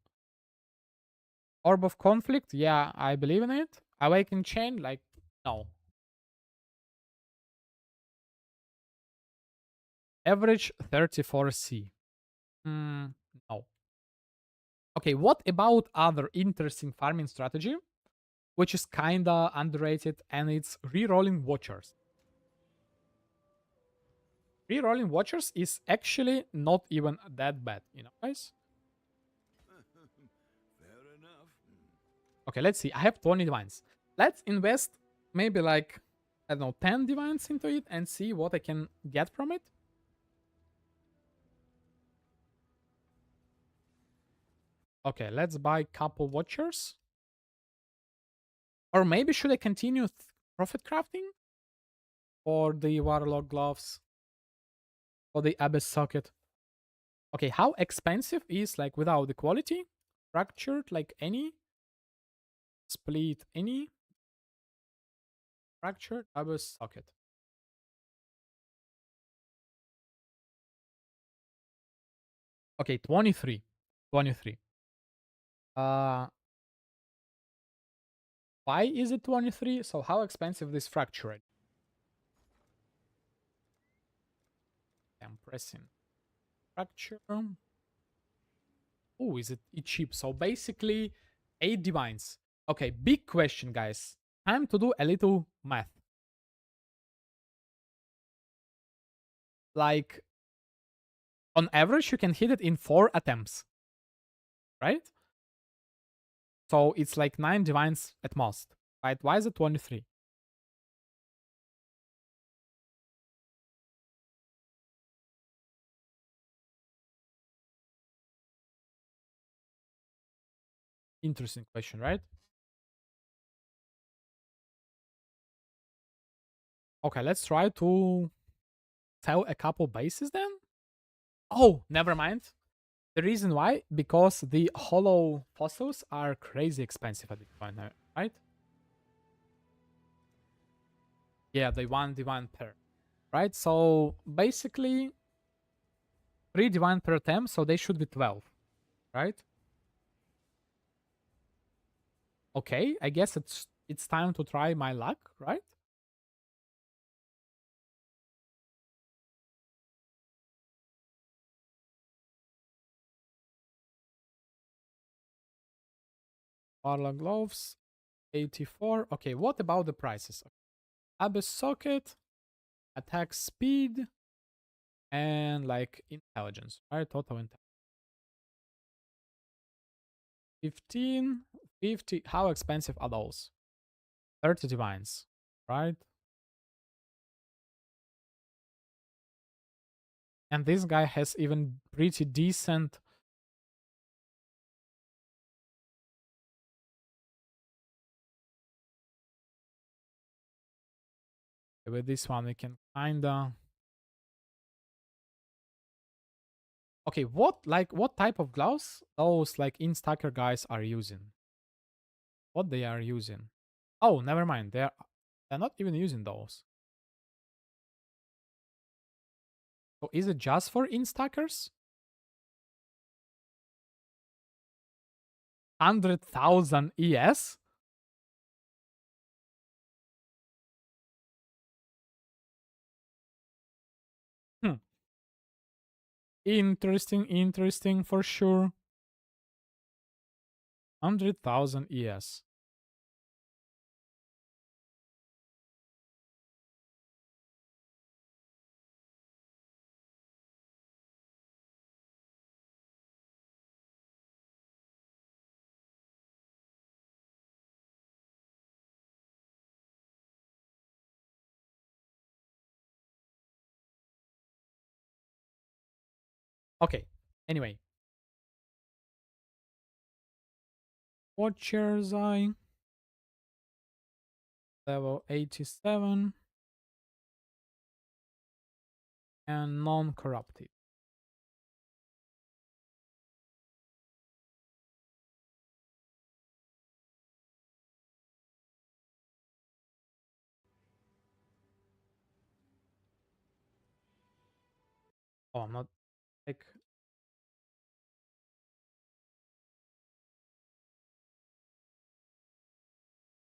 Orb of conflict, yeah, I believe in it. Awakened chain, like, no. Average 34C. No. Okay, what about other interesting farming strategy, which is kinda underrated, and it's rerolling watchers. Rerolling watchers is actually not even that bad, you know, guys? Fair enough. Okay, let's see. I have 20 divines. Let's invest maybe like, I don't know, 10 divines into it and see what I can get from it. Okay, let's buy couple watchers. Or maybe should I continue profit crafting? Or the warlock gloves? Or the abyss socket? Okay, how expensive is like without the quality? Fractured like any? Split any? Fractured abyss socket. Okay, 23. 23. Why is it 23? So how expensive this fractured? I'm pressing fracture. Oh, is it cheap? So basically 8 divines. Okay, big question, guys. Time to do a little math. Like, on average, you can hit it in 4 attempts. Right? So it's like 9 divines at most. Right? Why is it 23? Interesting question, right? Okay, let's try to sell a couple bases then. Oh, never mind. The reason why? Because the hollow fossils are crazy expensive at this point, right? Yeah, they one divine per. Right? So basically 3 divine per attempt, so they should be 12. Right? Okay, I guess it's time to try my luck, right? Warlock gloves, 84. Okay, what about the prices? Abyss socket, attack speed, and like intelligence, right? Total intelligence. 15, 50. How expensive are those? 30 divines, right? And this guy has even pretty decent. With this one, we can kinda. Okay, what type of gloves those like instacker guys are using? What they are using? Oh, never mind. They're not even using those. So is it just for instackers? 100,000 ES? Hmm. Interesting for sure. 100,000 ES. Okay, anyway. Watcher's Eye. Level 87. And non-corrupted. Oh, I'm not like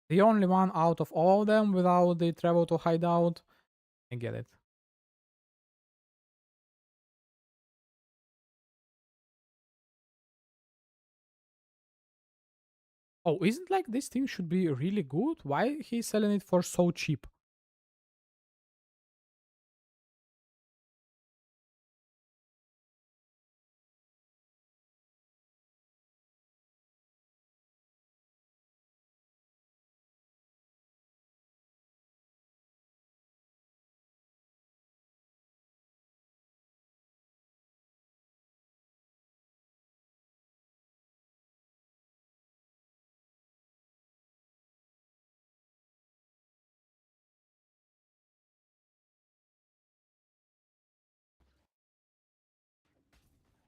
the only one out of all of them without the travel to hideout. I get it. Oh, isn't like this thing should be really good? Why he's selling it for so cheap?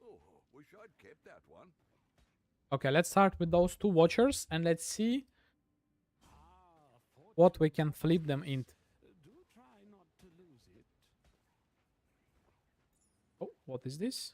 Oh, wish I'd kept that one. Okay, let's start with those two watchers and let's see what we can flip them into. Do try not to lose it. Oh, what is this?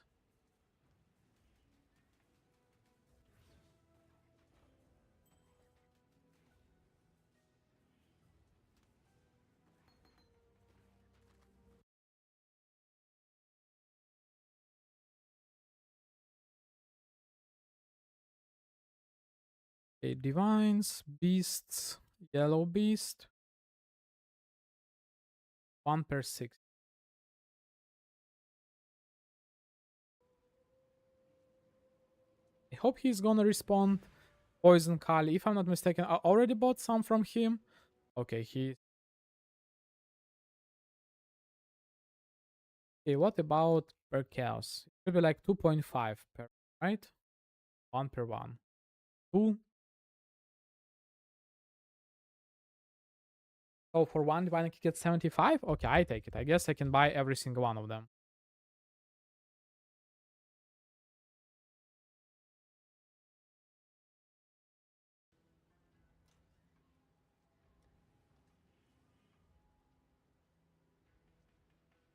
Okay, divines, beasts, yellow beast. 1 per 6. I hope he's gonna respond Poison Kali. If I'm not mistaken, I already bought some from him. Okay, he... Okay, what about per chaos? It should be like 2.5 per, right? 1 per 1. 2. So for 1 divine I can get 75? Okay, I take it. I guess I can buy every single one of them.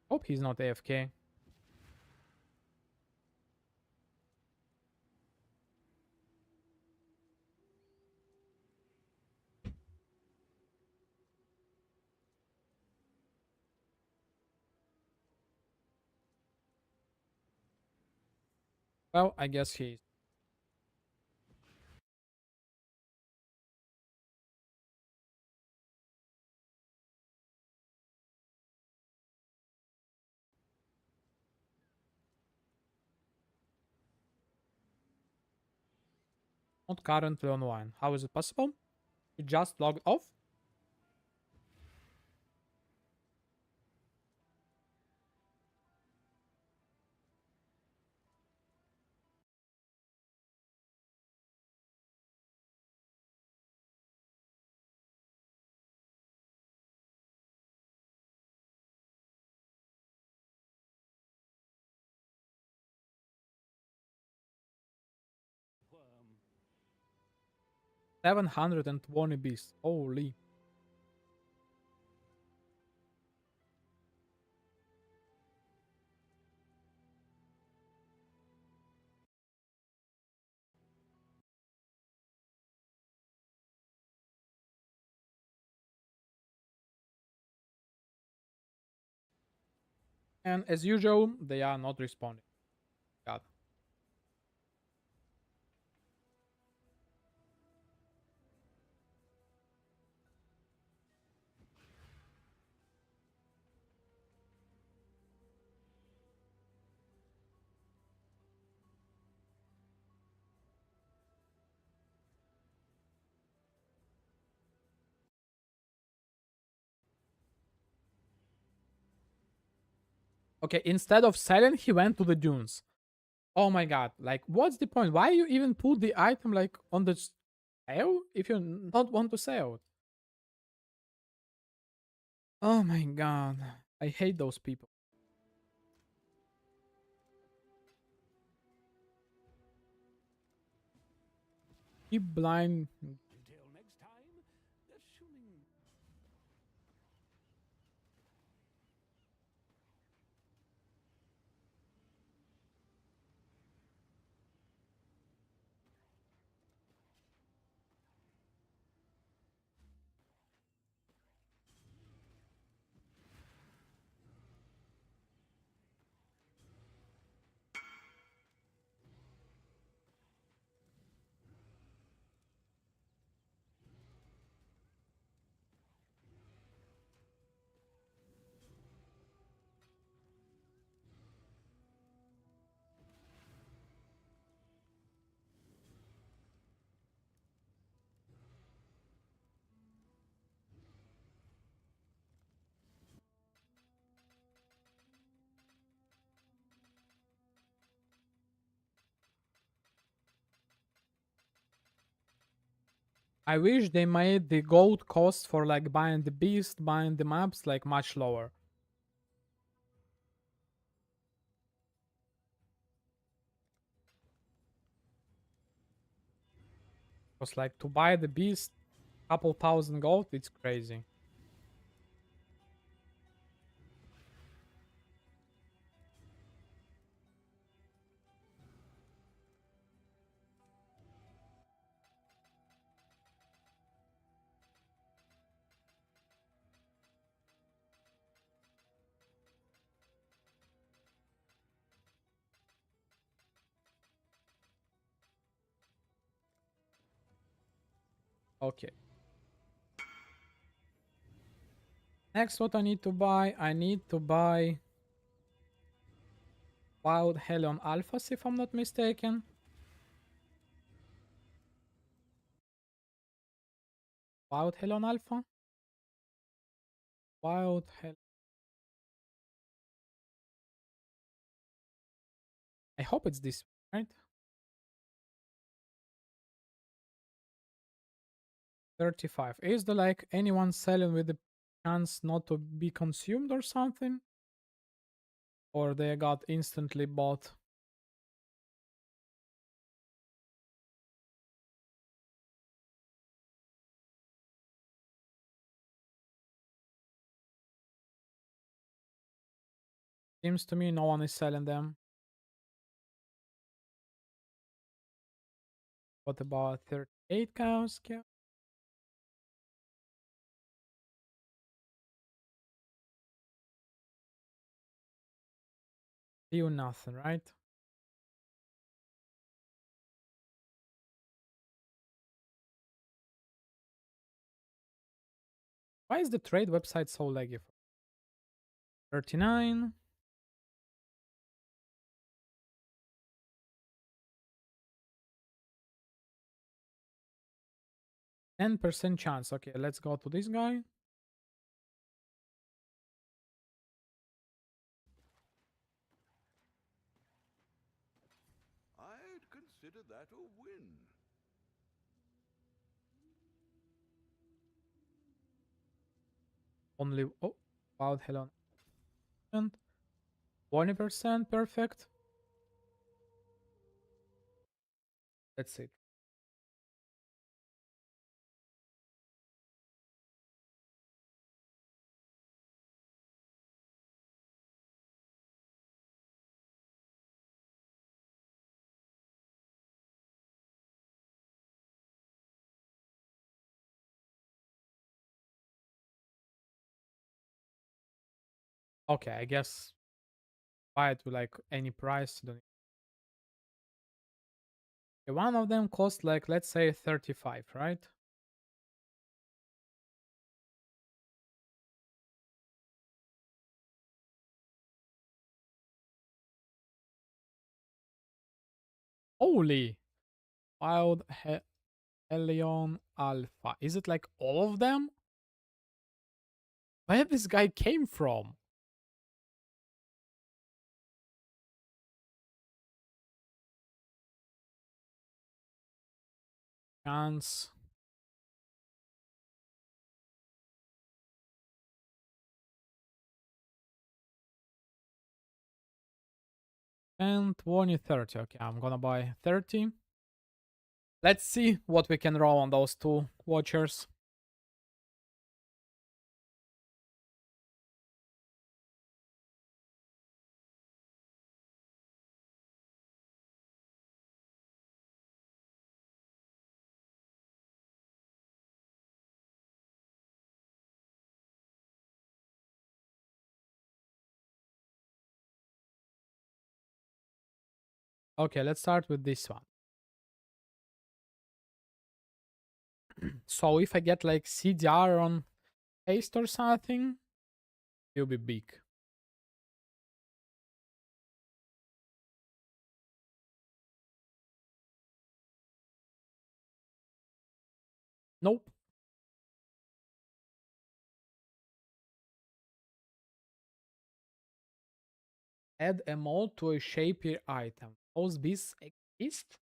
Hope he's not AFK. Well, I guess he's... not currently online. How is it possible? You just logged off? Worm. 720 beasts. Holy. And as usual, they are not responding. God. Okay, instead of selling, he went to the dunes. Oh my god, like what's the point? Why you even put the item like on the sale if you not want to sell it? Oh my god. I hate those people. Keep blind. Until next time, assuming I wish they made the gold cost for like buying the beast, buying the maps like much lower. Because like to buy the beast, couple thousand gold, it's crazy. Okay. Next, what I need to buy? I need to buy Wild Helion Alphas, if I'm not mistaken. Wild Helion Alpha? Wild Hell. I hope it's this, right? 35. Is there like anyone selling with the chance not to be consumed or something? Or they got instantly bought? Seems to me no one is selling them. What about 38 cows? You nothing, right? Why is the trade website so laggy? 39. 10% chance. Okay, let's go to this guy. I'd consider that a win. Only Wild Helen. 20%, perfect. That's it. Okay, I guess buy it with like any price. Okay, one of them cost like, let's say 35, right? Holy! Wild Helion Alpha. Is it like all of them? Where this guy came from? chance. And 20, 30. Okay, I'm gonna buy 30. Let's see what we can roll on those two watchers. Okay, let's start with this one. So if I get like CDR on haste or something, it'll be big. Nope. Add a mold to a shapier item. Those beasts exist?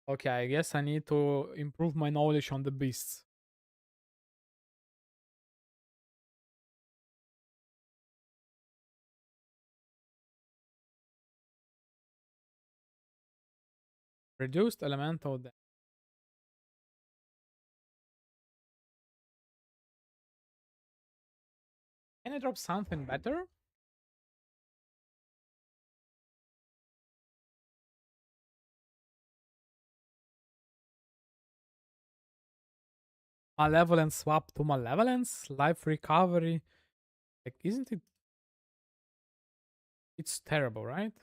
Okay, I guess I need to improve my knowledge on the beasts. Reduced elemental damage. Can I drop something better? Malevolence swap to malevolence? Life recovery? Like, isn't it? It's terrible, right?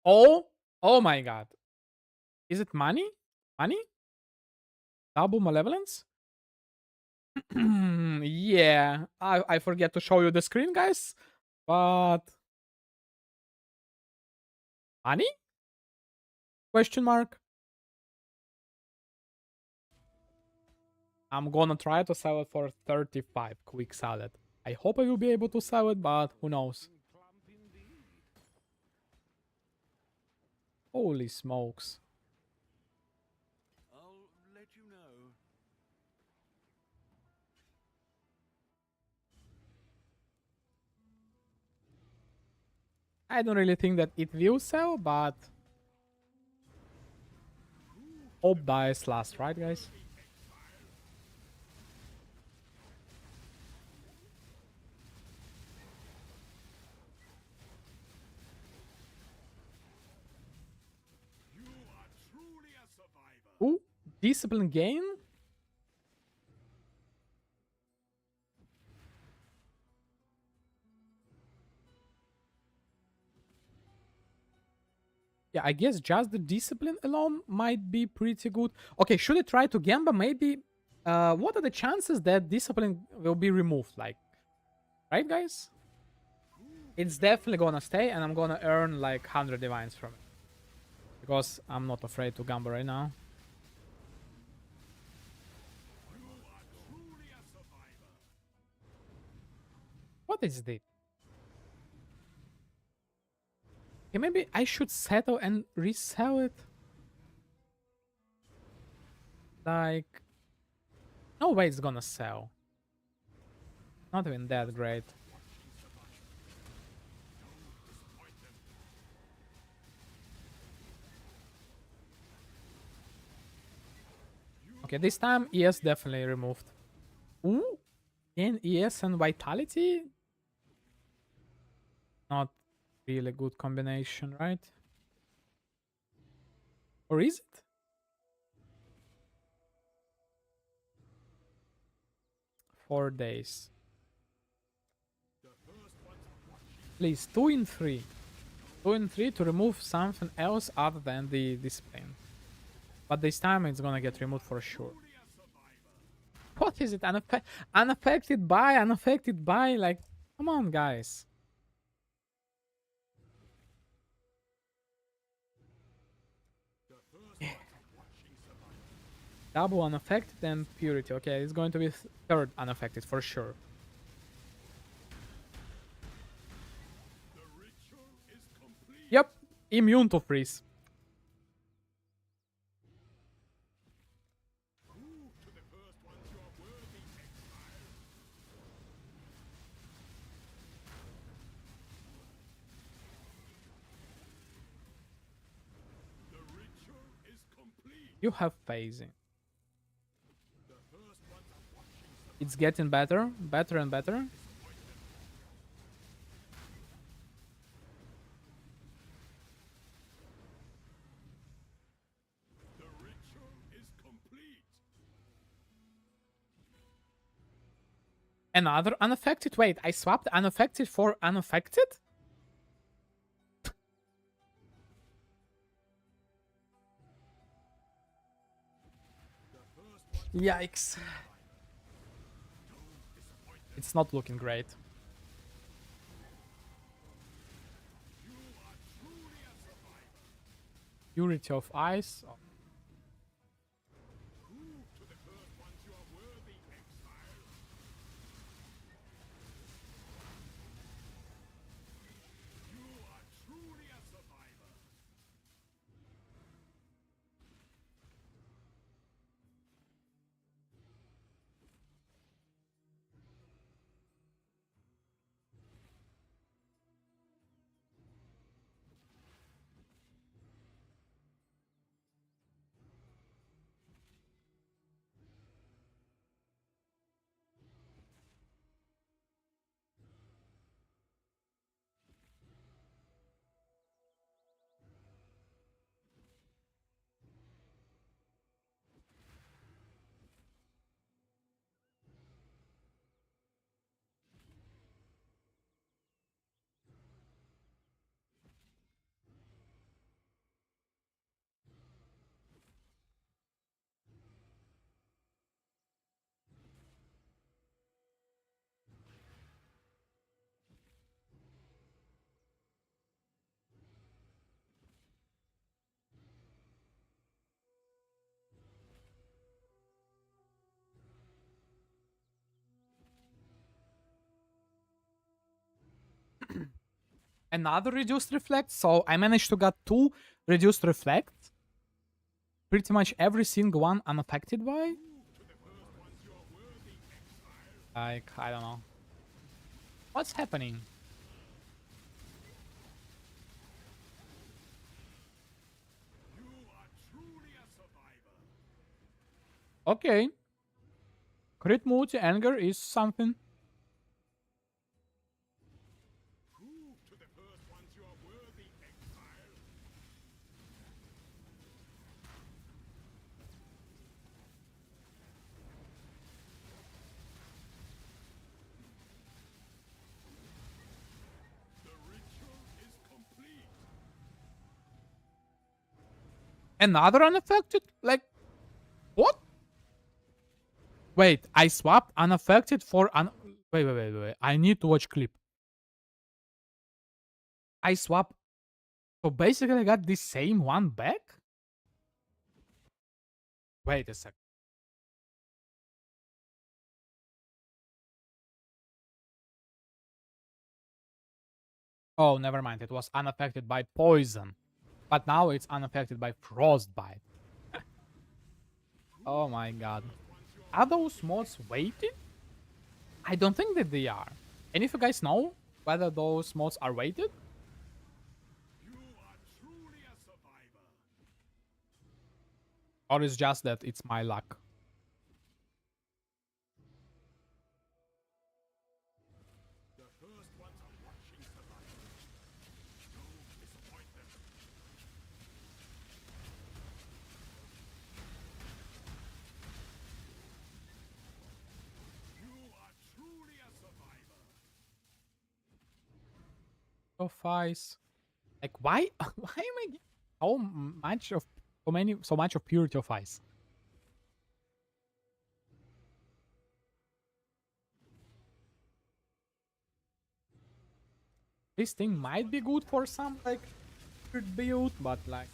Oh, oh my god. Is it money? Money? Double malevolence? Yeah, I forget to show you the screen, guys. But money? Question mark. I'm gonna try to sell it for 35 quick salad. I hope I will be able to sell it, but who knows. Holy smokes. I'll let you know. I don't really think that it will sell, but hope dies last, right, guys? Ooh, discipline gain? Yeah, I guess just the discipline alone might be pretty good. Okay, should I try to Gamba? Maybe. What are the chances that discipline will be removed? Like, right, guys? It's definitely gonna stay, and I'm gonna earn like 100 divines from it. Because I'm not afraid to Gamba right now. What is this? Okay, maybe I should settle and resell it. Like, no way it's gonna sell. Not even that great. Okay, this time ES definitely removed. Ooh, in ES and Vitality? Not really good combination, right? Or is it? Four days. Please, 2 in 3. 2 in 3 to remove something else other than the discipline. But this time it's gonna get removed for sure. What is it? Unaffected by? Unaffected by? Like, come on, guys. Double unaffected and purity. Okay, it's going to be third unaffected for sure. Yep, immune to freeze. You have phasing. It's getting better, better and better. Another unaffected? Wait, I swapped unaffected for unaffected? Yikes. It's not looking great. Purity of ice. Oh. Another reduced reflect. So I managed to get 2 reduced reflects. Pretty much every single one unaffected by. Like, I don't know. What's happening? Okay. Crit multi anger is something. Another unaffected? Like, what? Wait, I swapped unaffected for wait. I need to watch clip. I swapped. So basically I got the same one back? Wait a sec. Oh, never mind. It was unaffected by poison. But now it's unaffected by frostbite. Oh my god. Are those mods weighted? I don't think that they are. And if you guys know whether those mods are weighted? Or it's just that it's my luck? Of ice. Like why why am I getting so much of purity of ice? This thing might be good for some like build, but like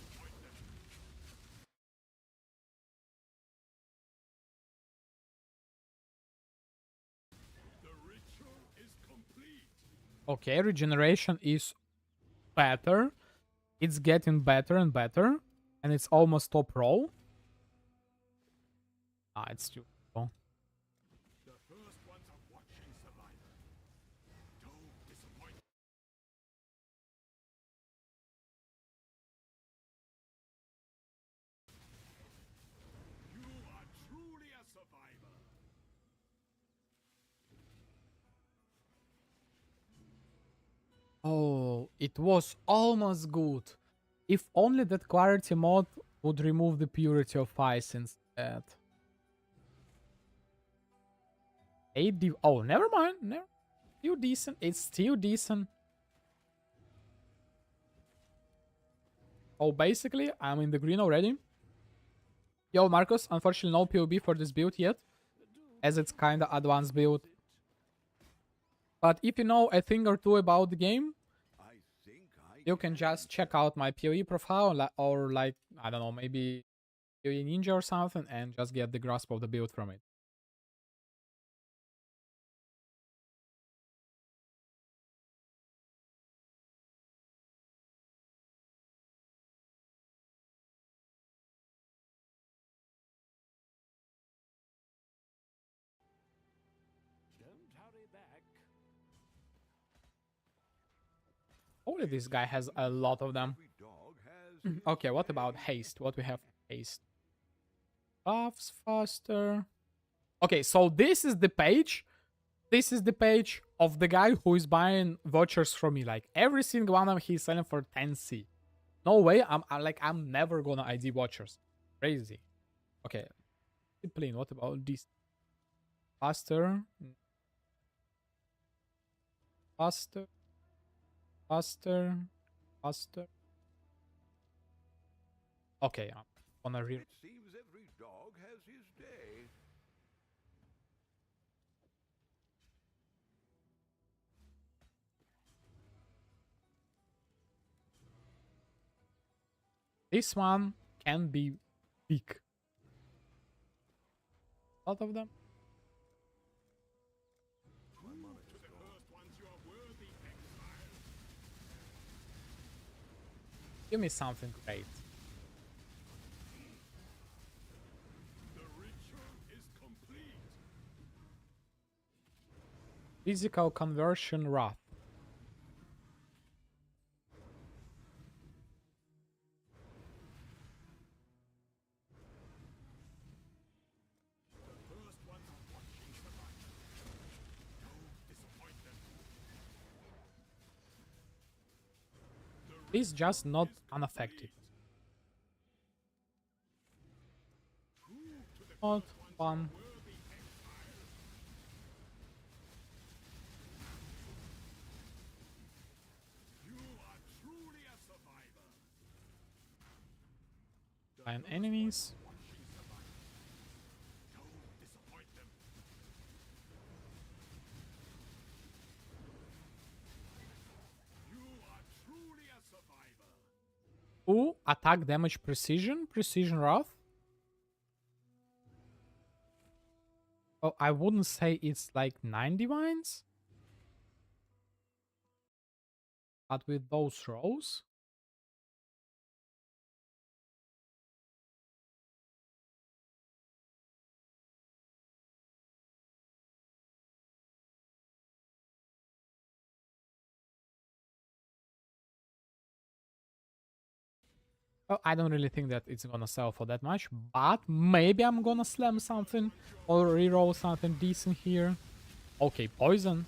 Okay, regeneration is better. It's getting better and better. And it's almost top row. Ah, it's too low. The first ones are watching Survivor. Don't disappoint. You are truly a survivor. Oh, it was almost good. If only that clarity mod would remove the purity of ice instead. 8 oh, never mind. Never. Still decent. It's still decent. Oh, basically, I'm in the green already. Yo, Marcus, unfortunately no POB for this build yet, as it's kinda advanced build. But if you know a thing or two about the game, I think I you can just check out my PoE profile, or like, I don't know, maybe PoE Ninja or something, and just get the grasp of the build from it. Don't hurry back. Only this guy has a lot of them. every dog has his Okay, what day. about haste? What we have haste? Buffs faster. Okay, so this is the page. This is the page of the guy who is buying vouchers from me. Like every single one of them he's selling for 10C. No way. I'm never gonna ID vouchers. Crazy. Okay. Discipline. What about this? Faster. Faster. Faster. Faster. Okay, I'm gonna re It seems every dog has his day. this one can be big. A lot of them. To the first ones, you are worthy exile. Give me something great. The ritual is complete. Physical conversion wrath. The first ones are watching Survivor. Don't disappoint them. It's just not unaffected. Not fun. You are truly a survivor. And enemies. Watching Survivor. Don't disappoint them. You are truly a survivor. Ooh, attack damage precision. Precision wrath. Oh, I wouldn't say it's like 9 divines. But with those rolls. Oh, I don't really think that it's gonna sell for that much, but maybe I'm gonna slam something or reroll something decent here. Okay, poison.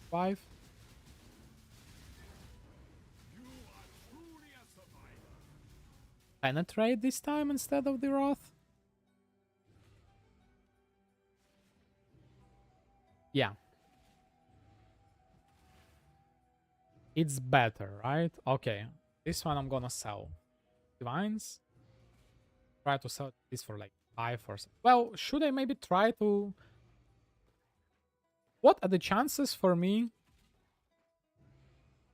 5. You are truly a survivor. Penetrate this time instead of the wrath. Yeah. It's better, right? Okay. This one I'm gonna sell. Divines. Try to sell this for like 5 or so. Well, should I maybe try to... What are the chances for me?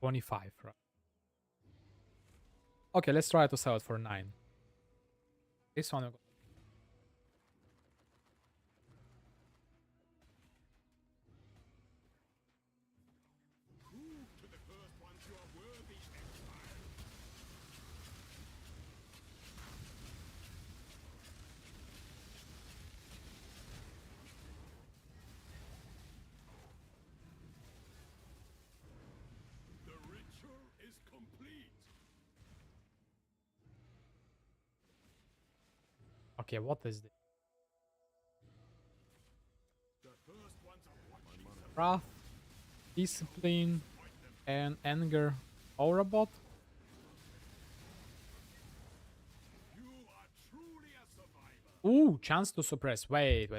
25, right? Okay, let's try to sell it for 9. This one... Okay, what is this? Wrath, discipline, and anger. Aurabot. Ooh, chance to suppress. Wait.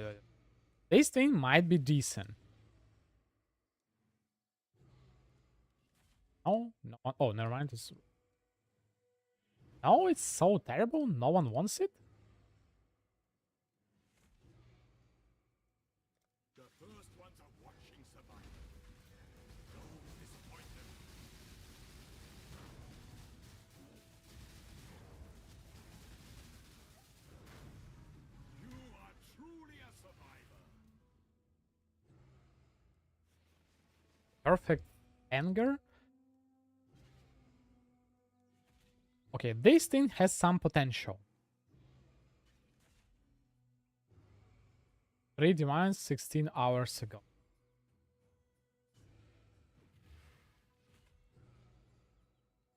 This thing might be decent. No. Oh, never mind. No, it's so terrible. No one wants it. Perfect anger. Okay, this thing has some potential. 3 divines 16 hours ago.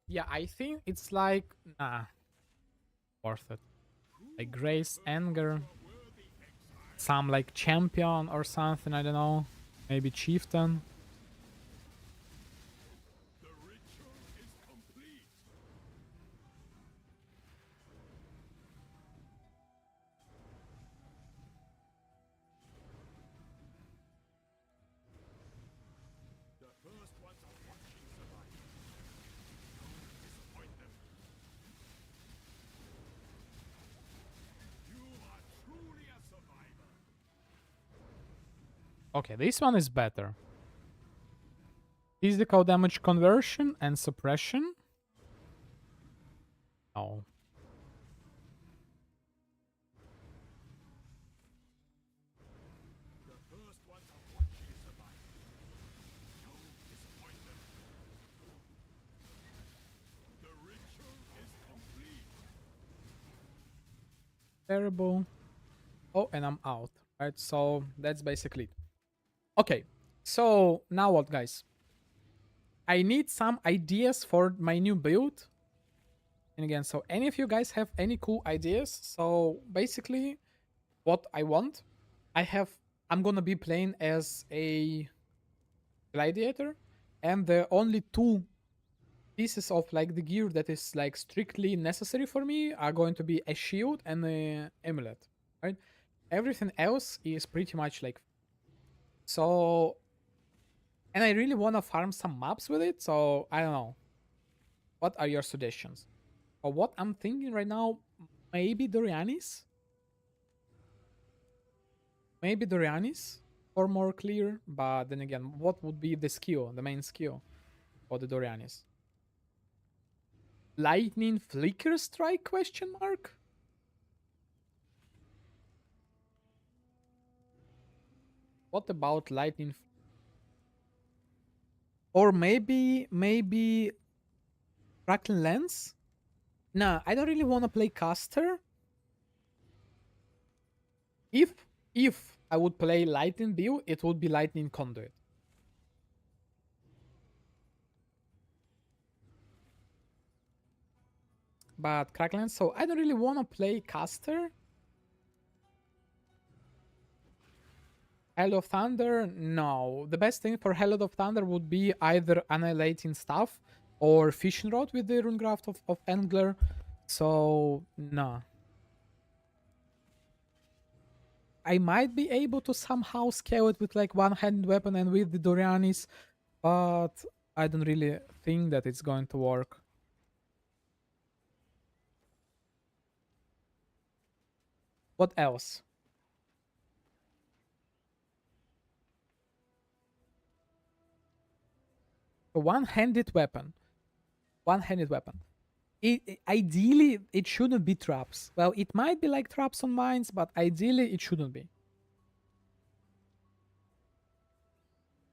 Yeah, I think it's like, nah, worth it. Like grace, anger, some like champion or something, I don't know. Maybe chieftain. Okay, this one is better. Physical damage conversion and suppression. No. Terrible. Oh, and I'm out. Right, so that's basically it. Okay, so now what, guys? I need some ideas for my new build. And again, so any of you guys have any cool ideas? So basically, what I want, I'm gonna be playing as a gladiator, and the only two pieces of like the gear that is like strictly necessary for me are going to be a shield and an amulet, right? Everything else is pretty much like, so, and I really want to farm some maps with it, so I don't know. What are your suggestions? Or what I'm thinking right now, maybe Dorianis? Maybe Dorianis or more clear, but then again, what would be the skill, the main skill for the Dorianis? Lightning flicker strike question mark? What about lightning? Or maybe crackling lens? Nah, I don't really want to play caster. If I would play lightning build, it would be lightning conduit. But crackling, so I don't really want to play caster. Hell of Thunder, no. The best thing for Hell of Thunder would be either Annihilating Staff or Fishing Rod with the Runegraft of Angler. So, no. I might be able to somehow scale it with like one-handed weapon and with the Dorianis, but I don't really think that it's going to work. What else? A one-handed weapon. One-handed weapon. Ideally, it shouldn't be traps. Well, it might be like traps on mines, but ideally, it shouldn't be.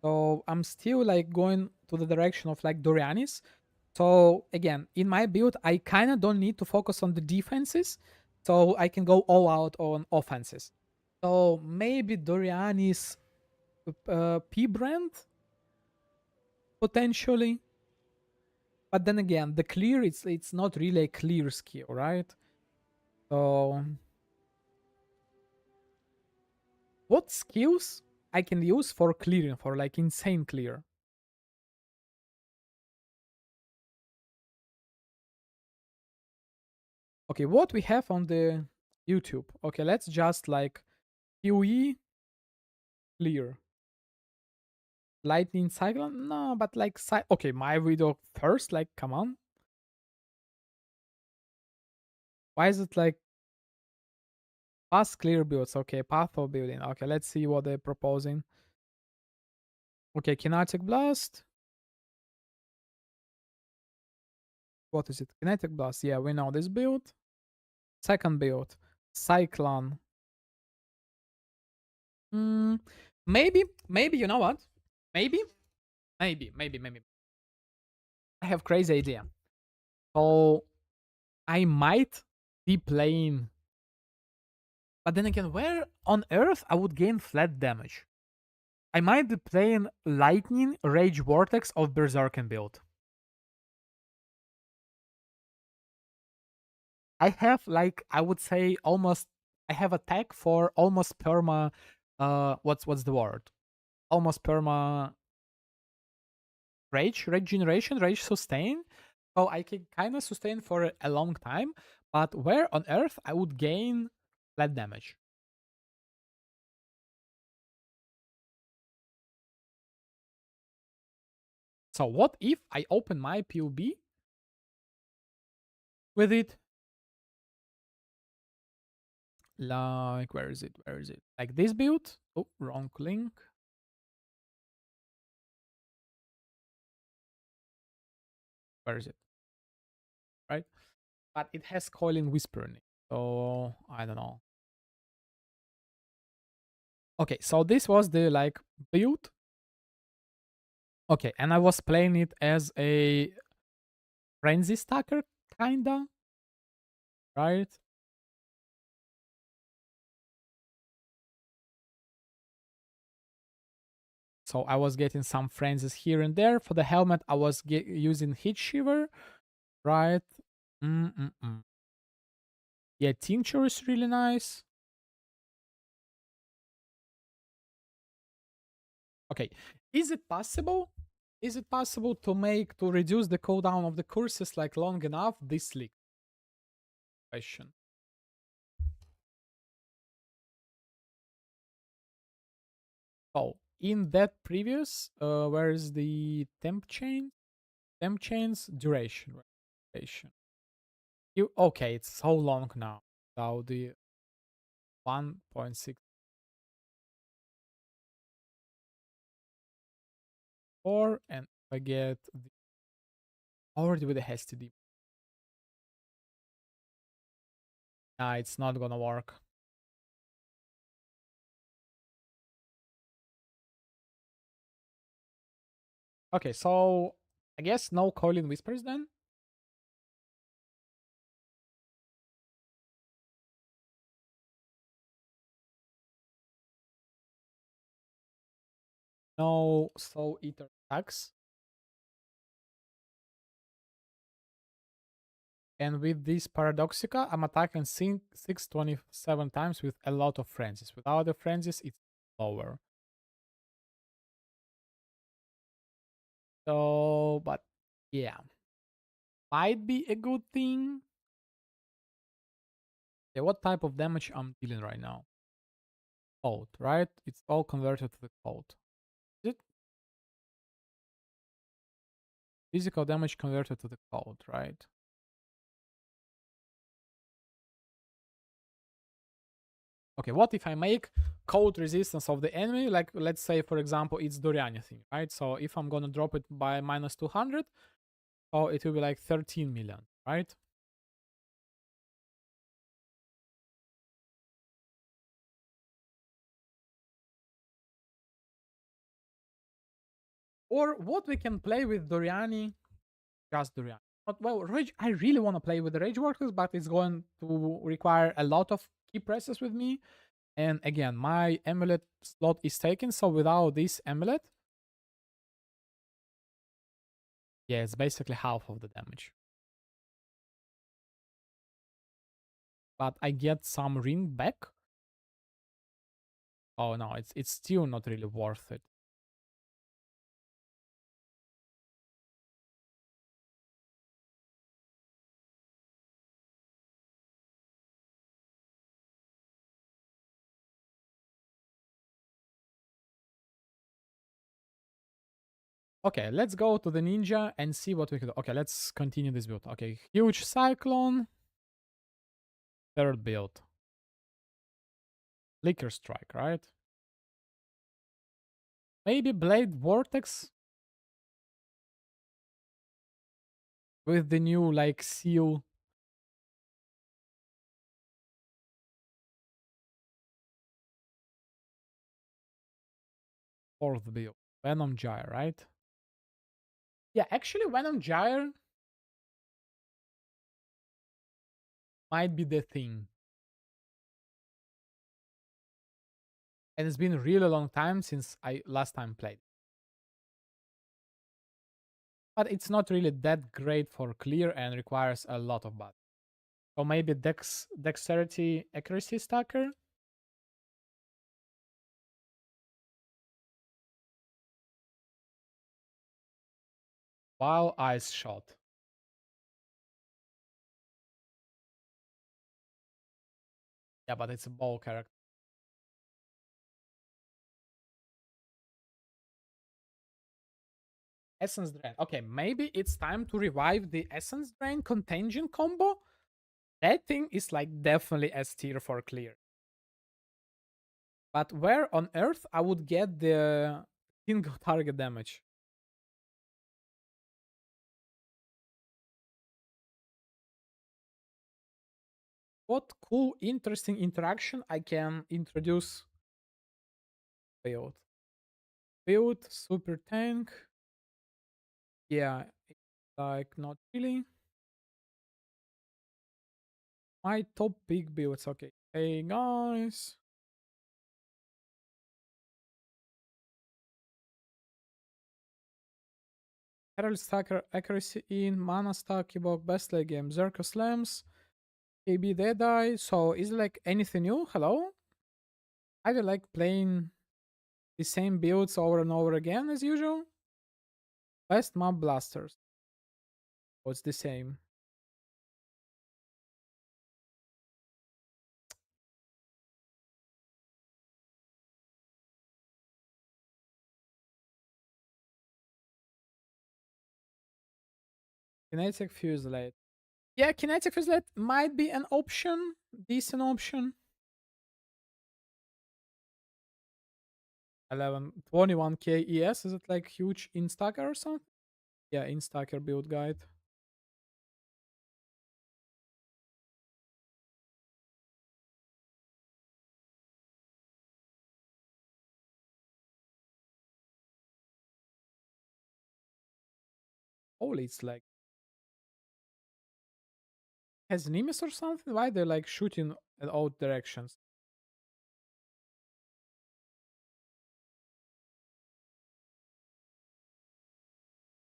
So I'm still like going to the direction of like Dorianis. So again, in my build, I kind of don't need to focus on the defenses, so I can go all out on offenses. So maybe Dorianis P brand potentially. But then again, the clear, it's not really a clear skill, right? So What skills I can use for clearing, for like insane clear? Okay, what we have on the YouTube? Okay, let's just like QE clear. Lightning cyclone? No, but like okay, my video first, like come on. Why is it like fast clear builds? Okay, path of building. Okay, let's see what they're proposing. Okay, kinetic blast. What is it? Kinetic blast. Yeah, we know this build. Second build, cyclone. Maybe you know what? Maybe. I have crazy idea. So I might be playing, but then again, where on earth I would gain flat damage? I might be playing Lightning Rage Vortex of Berserken build. I have like I would say almost I have attack for almost perma what's the word? Almost perma rage generation, rage sustain. So I can kind of sustain for a long time, but where on earth I would gain flat damage? So what if I open my PUB with it? Like, where is it? Where is it? Like this build? Oh, wrong link. Where is it? Right? But it has Coiling Whisper in it. So, I don't know. Okay, so this was the like build. Okay, and I was playing it as a frenzy stacker, kinda. Right? So I was getting some frenzies here and there. For the helmet, I was using Heat Shiver, right? Yeah, Tincture is really nice. Okay, is it possible? Is it possible to reduce the cooldown of the curses like long enough? This leak question. Oh, in that previous, where is the temp chain? Temp chains duration. Duration. Okay, it's so long now. So the 1.64, and if I get already with the hasty deep. Nah, it's not gonna work. Okay, so I guess no Coiling Whispers then. No Soul Eater attacks. And with this Paradoxica, I'm attacking 627 times with a lot of frenzies. Without the frenzies, it's lower. So, but yeah. Might be a good thing. Yeah, what type of damage I'm dealing right now? Cold, right? It's all converted to the cold. Is it? Physical damage converted to the cold, right? Okay, what if I make cold resistance of the enemy? Like, let's say, for example, it's Doriani thing, right? So if I'm gonna drop it by minus 200, oh, it will be like 13 million, right? Or what we can play with Doriani, just Doriani. But well, Rage, I really want to play with the Rage Workers, but it's going to require a lot of key presses with me. And again, my amulet slot is taken, so without this amulet, yeah, it's basically half of the damage. But I get some ring back. Oh no, it's still not really worth it. Okay, let's go to the ninja and see what we can do. Okay, let's continue this build. Okay, huge cyclone. Third build. Liquor strike, right? Maybe blade vortex with the new like seal. Fourth build. Venom gyre, right? Yeah, actually Venom gyre might be the thing. And it's been a really long time since I last time played. But it's not really that great for clear and requires a lot of buttons. So maybe dexterity accuracy stacker. While ice shot. Yeah, but it's a ball character. Essence Drain. Okay, maybe it's time to revive the Essence Drain Contagion combo. That thing is like definitely S tier for clear. But where on earth I would get the single target damage? What cool, interesting interaction I can introduce? Build. Build, super tank. Yeah, like not really. My top big builds. Okay. Hey guys. Herald Stacker accuracy in, mana stack, Kibok, best late game, Zerka slams, KB Deadeye. So is it like anything new? Hello? I do like playing the same builds over and over again as usual. Best mob blasters. Oh, it's the same. Kinetic Fuselate. Yeah, Kinetic Fuselate might be an option. Decent option. 21k ES. Is it like huge instacker or something? Yeah, instacker build guide. Holy, it's like has Nimbus or something? Why they're like shooting at all directions?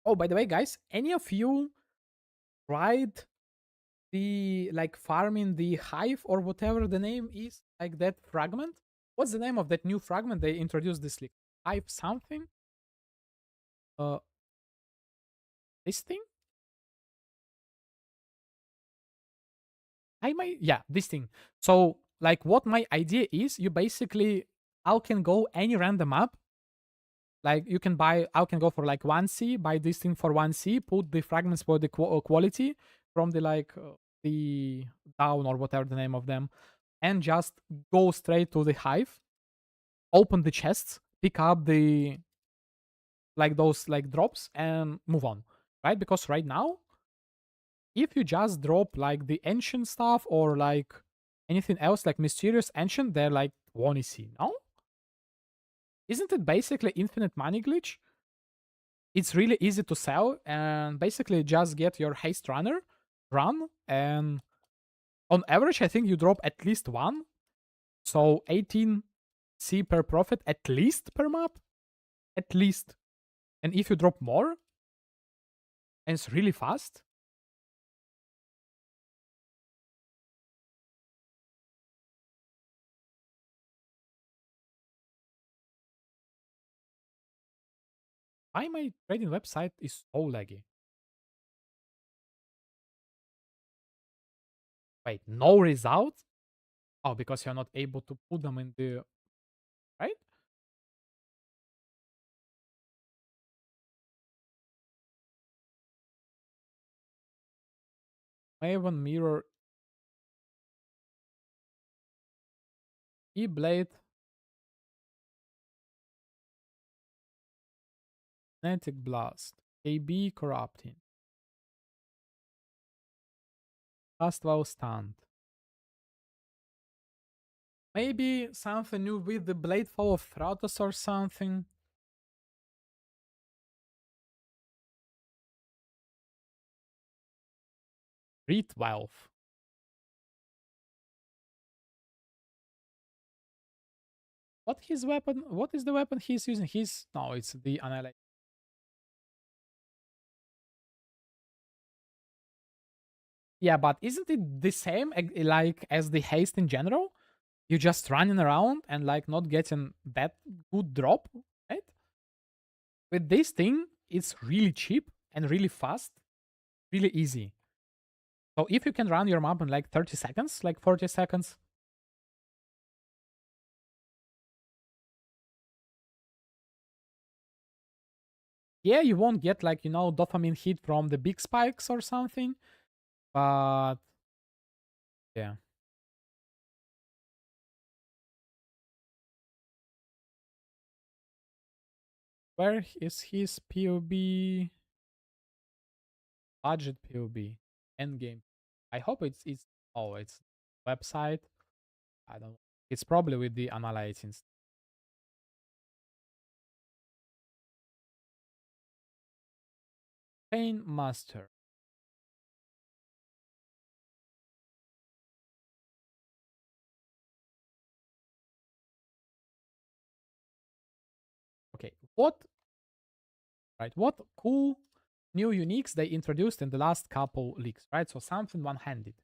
Oh, by the way, guys, any of you tried the like farming the hive or whatever the name is, like that fragment? What's the name of that new fragment they introduced this week? Hive something? Uh, this thing? I might, yeah, this thing. So, like, what my idea is, you basically, I can go any random map. Like, you can buy, I can go for like 1C, buy this thing for 1C, put the fragments for the quality from the like the down or whatever the name of them, and just go straight to the hive, open the chests, pick up the like those like drops, and move on, right? Because right now, if you just drop like the ancient stuff or like anything else like mysterious ancient, they're like 1EC, no? Isn't it basically infinite money glitch? It's really easy to sell and basically just get your haste runner, run, and on average, I think you drop at least one. So 18C per profit at least per map. At least. And if you drop more, and it's really fast. Why my trading website is so laggy? Wait, no results? Oh, because you're not able to put them in the... Right? Maven mirror E-blade kinetic blast KB corrupting cast while stunned. Maybe something new with the blade fall of Thratos or something. Re-12. What his weapon? What is the weapon he's using? He's no, it's the annihilate. Yeah, but isn't it the same like as the haste in general? You just running around and like not getting that good drop, right? With this thing, it's really cheap and really fast, really easy. So if you can run your map in like 30 seconds, like 40 seconds, yeah, you won't get like, dopamine hit from the big spikes or something, but yeah. Where is his POB? Budget POB. Endgame. I hope it's oh, it's website. I don't know. It's probably with the analyzing. Pain Master. Okay, what cool new uniques they introduced in the last couple leaks, right? So something one-handed.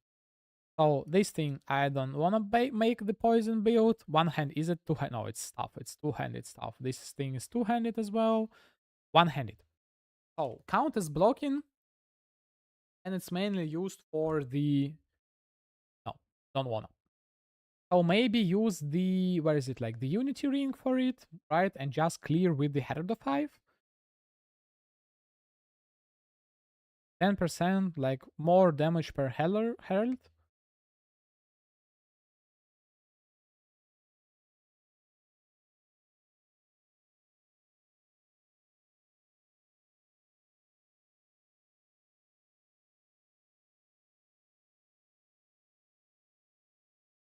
So this thing, I don't want to make the poison build. One hand, is it two-handed? No, it's stuff. It's two-handed stuff. This thing is two-handed as well. One-handed. Oh, count as blocking. And it's mainly used for the... No, don't wanna. So maybe use the... Where is it? Like the Unity ring for it, right? And just clear with the Herald of 5. 10%, like more damage per Herald.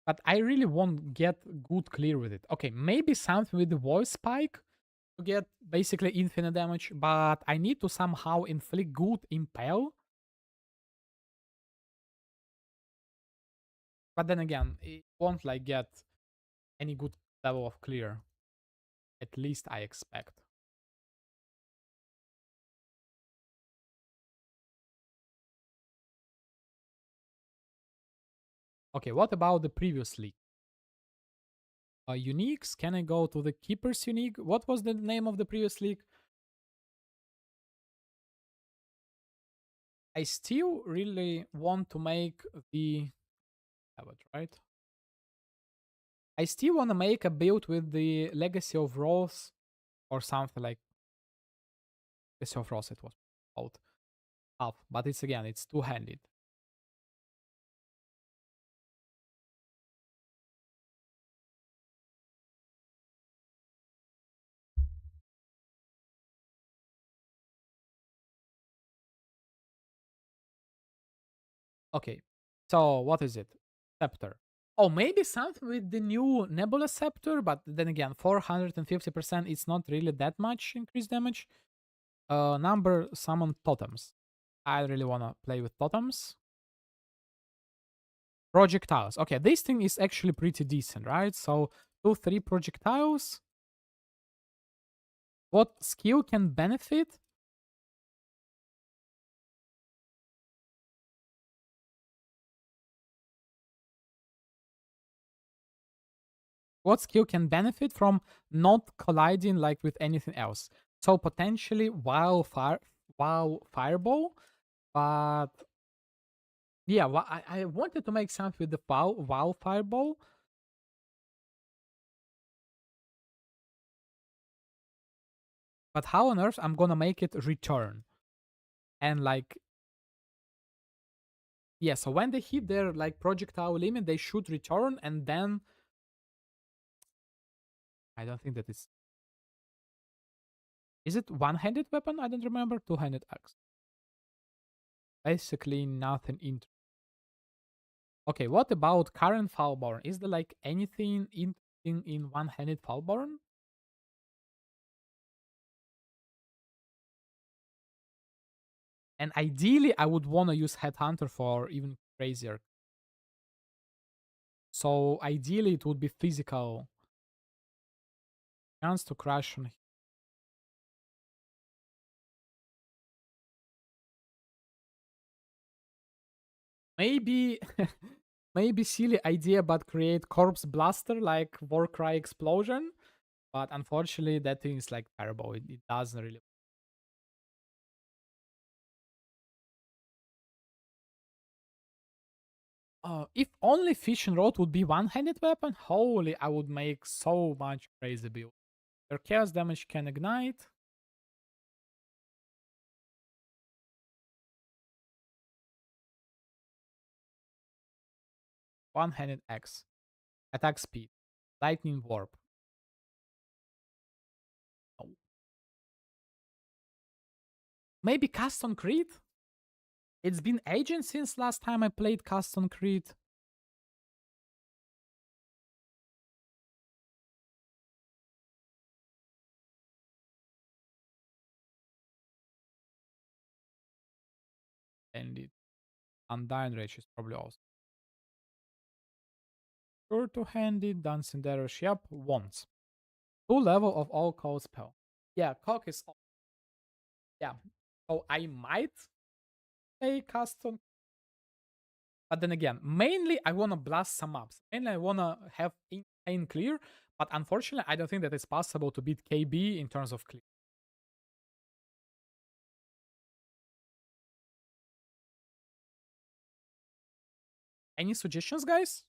But I really won't get good clear with it. Okay, maybe something with the voice spike to get basically infinite damage, but I need to somehow inflict good impale. But then again, it won't like get any good level of clear. At least I expect. Okay, what about the previous league? Uniques, can I go to the Keeper's unique? What was the name of the previous league? I still really want to make the... Have it, right? I still want to make a build with the Legacy of Rose or something like Legacy of Rose it was called. Half, but it's again, it's two-handed. Okay, so what is it? Scepter. Oh, maybe something with the new Nebula Scepter, but then again, 450%, it's not really that much increased damage. Number summon totems. I really want to play with totems. Projectiles. Okay, this thing is actually pretty decent, right? So 2-3 projectiles. What skill can benefit? What skill can benefit from not colliding like with anything else? So potentially wow fireball, but yeah, I wanted to make something with the wow fireball. But how on earth I'm gonna make it return? And like, yeah, so when they hit their like projectile limit, they should return, and then I don't think that is. Is it one-handed weapon? I don't remember. Two-handed axe. Basically nothing interesting. Okay, what about current Falborn? Is there like anything interesting in one-handed Falborn? And ideally, I would want to use Headhunter for even crazier. So ideally, it would be physical. Chance to crash on. Maybe, maybe silly idea, but create corpse blaster like Warcry explosion. But unfortunately, that thing is like terrible. It doesn't really. If only fishing rod would be one-handed weapon, holy, I would make so much crazy build. Your chaos damage can ignite. One-handed axe. Attack speed. Lightning warp. Oh. Maybe Custom Creed? It's been ages since last time I played Custom Creed. And it Undying Rage is probably awesome. Sure to handed, Dancing Darish, yep, once. 2 level of all call spell. Yeah, cock is yeah. So I might play custom. But then again, mainly I wanna blast some ups. Mainly I wanna have insane clear, but unfortunately I don't think that it's possible to beat KB in terms of clear. Any suggestions, guys?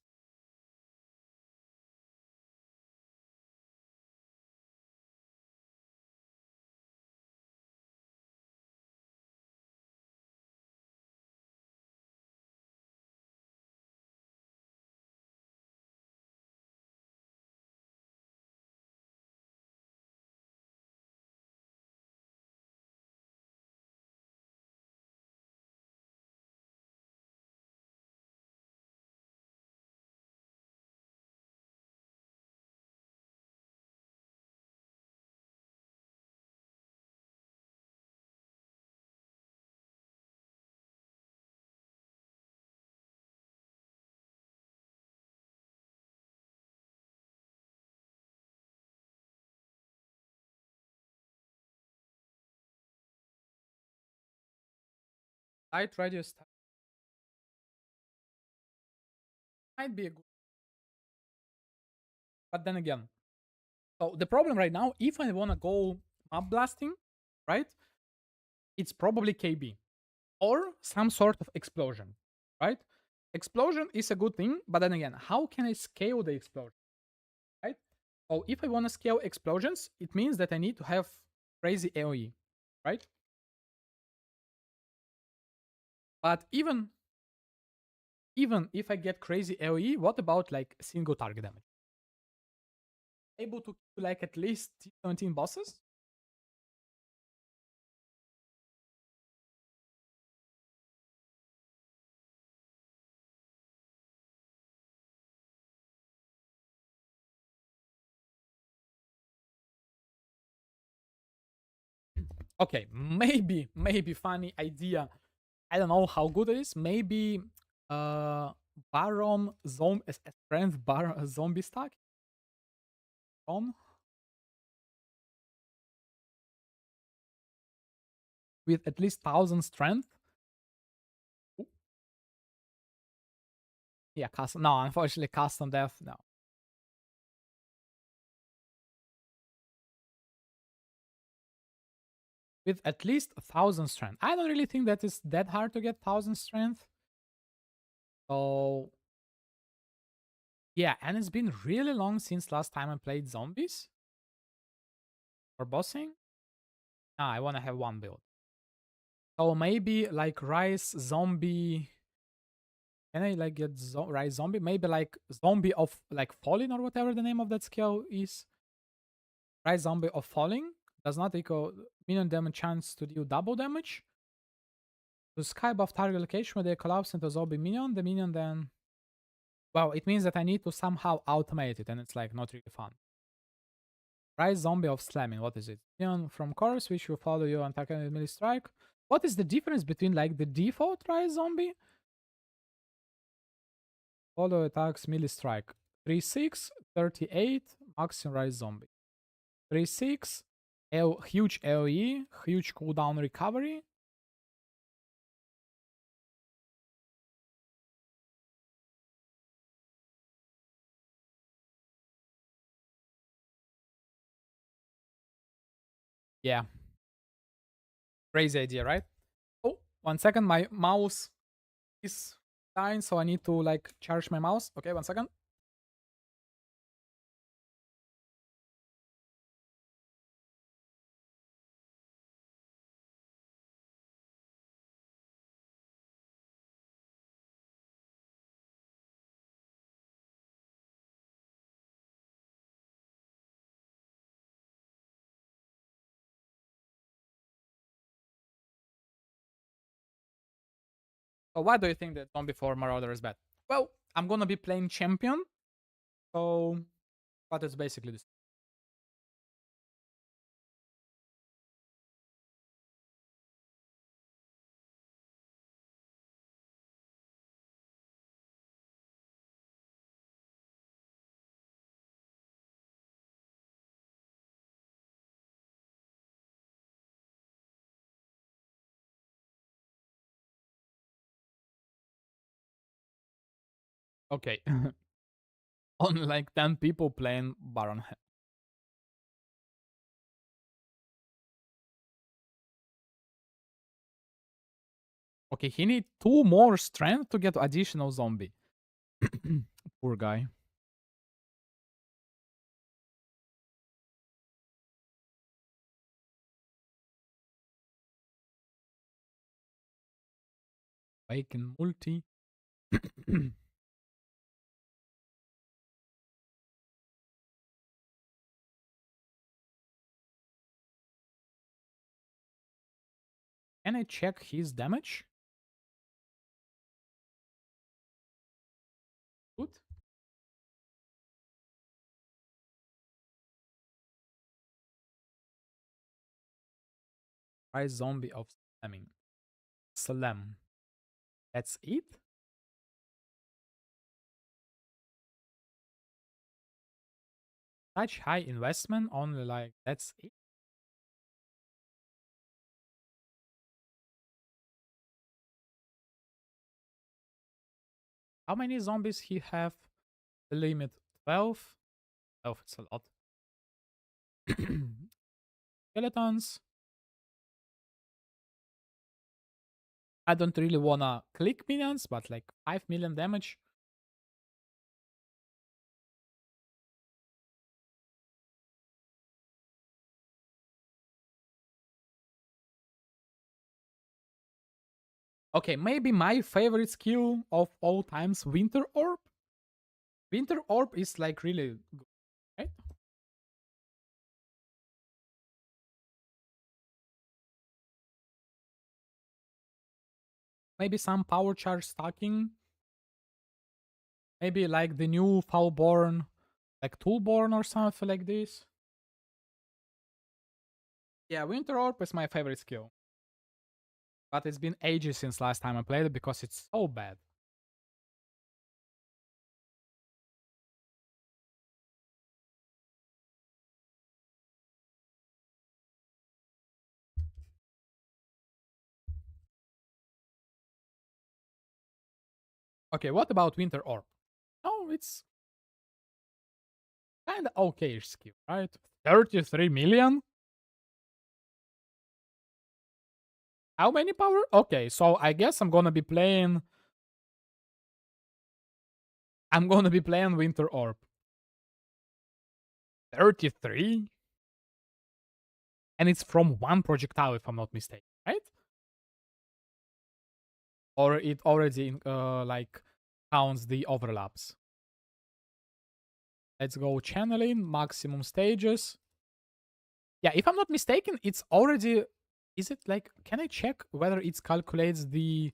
Light radius might be a good, but then again. So the problem right now, if I wanna go map blasting, right? It's probably KB or some sort of explosion, right? Explosion is a good thing, but then again, how can I scale the explosion, right? So if I want to scale explosions, it means that I need to have crazy AoE, right? But even if I get crazy AoE, what about like single target damage? Able to kill like at least 17 bosses? Okay, maybe funny idea. I don't know how good it is. Maybe Baron Zombie Strength Baron Zombie stack. On with at least 1000 strength. Ooh. Yeah, custom. No, unfortunately, custom death. No. with at least 1000 strength. I don't really think that is that hard to get 1000 strength. So yeah, and it's been really long since last time I played zombies for bossing. Ah, I want to have one build. So maybe like Rise Zombie. Can I like get Rise Zombie? Maybe like Zombie of like Falling or whatever the name of that skill is. Rise Zombie of Falling does not equal minion damage chance to deal double damage. To sky above target location where they collapse into zombie minion, the minion then. Well, it means that I need to somehow automate it, and it's like not really fun. Rise Zombie of Slamming, what is it? Minion from course, which will follow you and attack with melee strike. What is the difference between like the default Rise Zombie? Follow attacks melee strike. 3-6, 38, maximum Rise Zombie. 3-6, huge AoE, huge cooldown recovery. Yeah. Crazy idea, right? Oh, 1 second. My mouse is dying, so I need to like charge my mouse. Okay, 1 second. So why do you think that Zombie 4 Marauder is bad? Well, I'm gonna be playing champion, so but it's basically this. Okay. Only like 10 people playing Baron. Okay, he need 2 more strength to get additional zombie. Poor guy. Awaken multi. Can I check his damage? Good. Try zombie of slamming. Slam. That's it? Such high investment, only like that's it? How many zombies he have? The limit 12. 12, it's a lot. Skeletons. I don't really wanna click minions, but like 5 million damage. Okay, maybe my favorite skill of all times, Winter Orb. Winter Orb is like really good, right? Maybe some power charge stacking. Maybe like the new Foulborn, like Toolborn or something like this. Yeah, Winter Orb is my favorite skill. But it's been ages since last time I played it because it's so bad. Okay, what about Winter Orb? Oh, it's kinda okay skill, right? 33 million? How many power? Okay, so I guess I'm gonna be playing. I'm gonna be playing Winter Orb. 33? And it's from one projectile, if I'm not mistaken, right? Or it already like counts the overlaps. Let's go channeling, maximum stages. Yeah, if I'm not mistaken, it's already... Is it like... Can I check whether it calculates the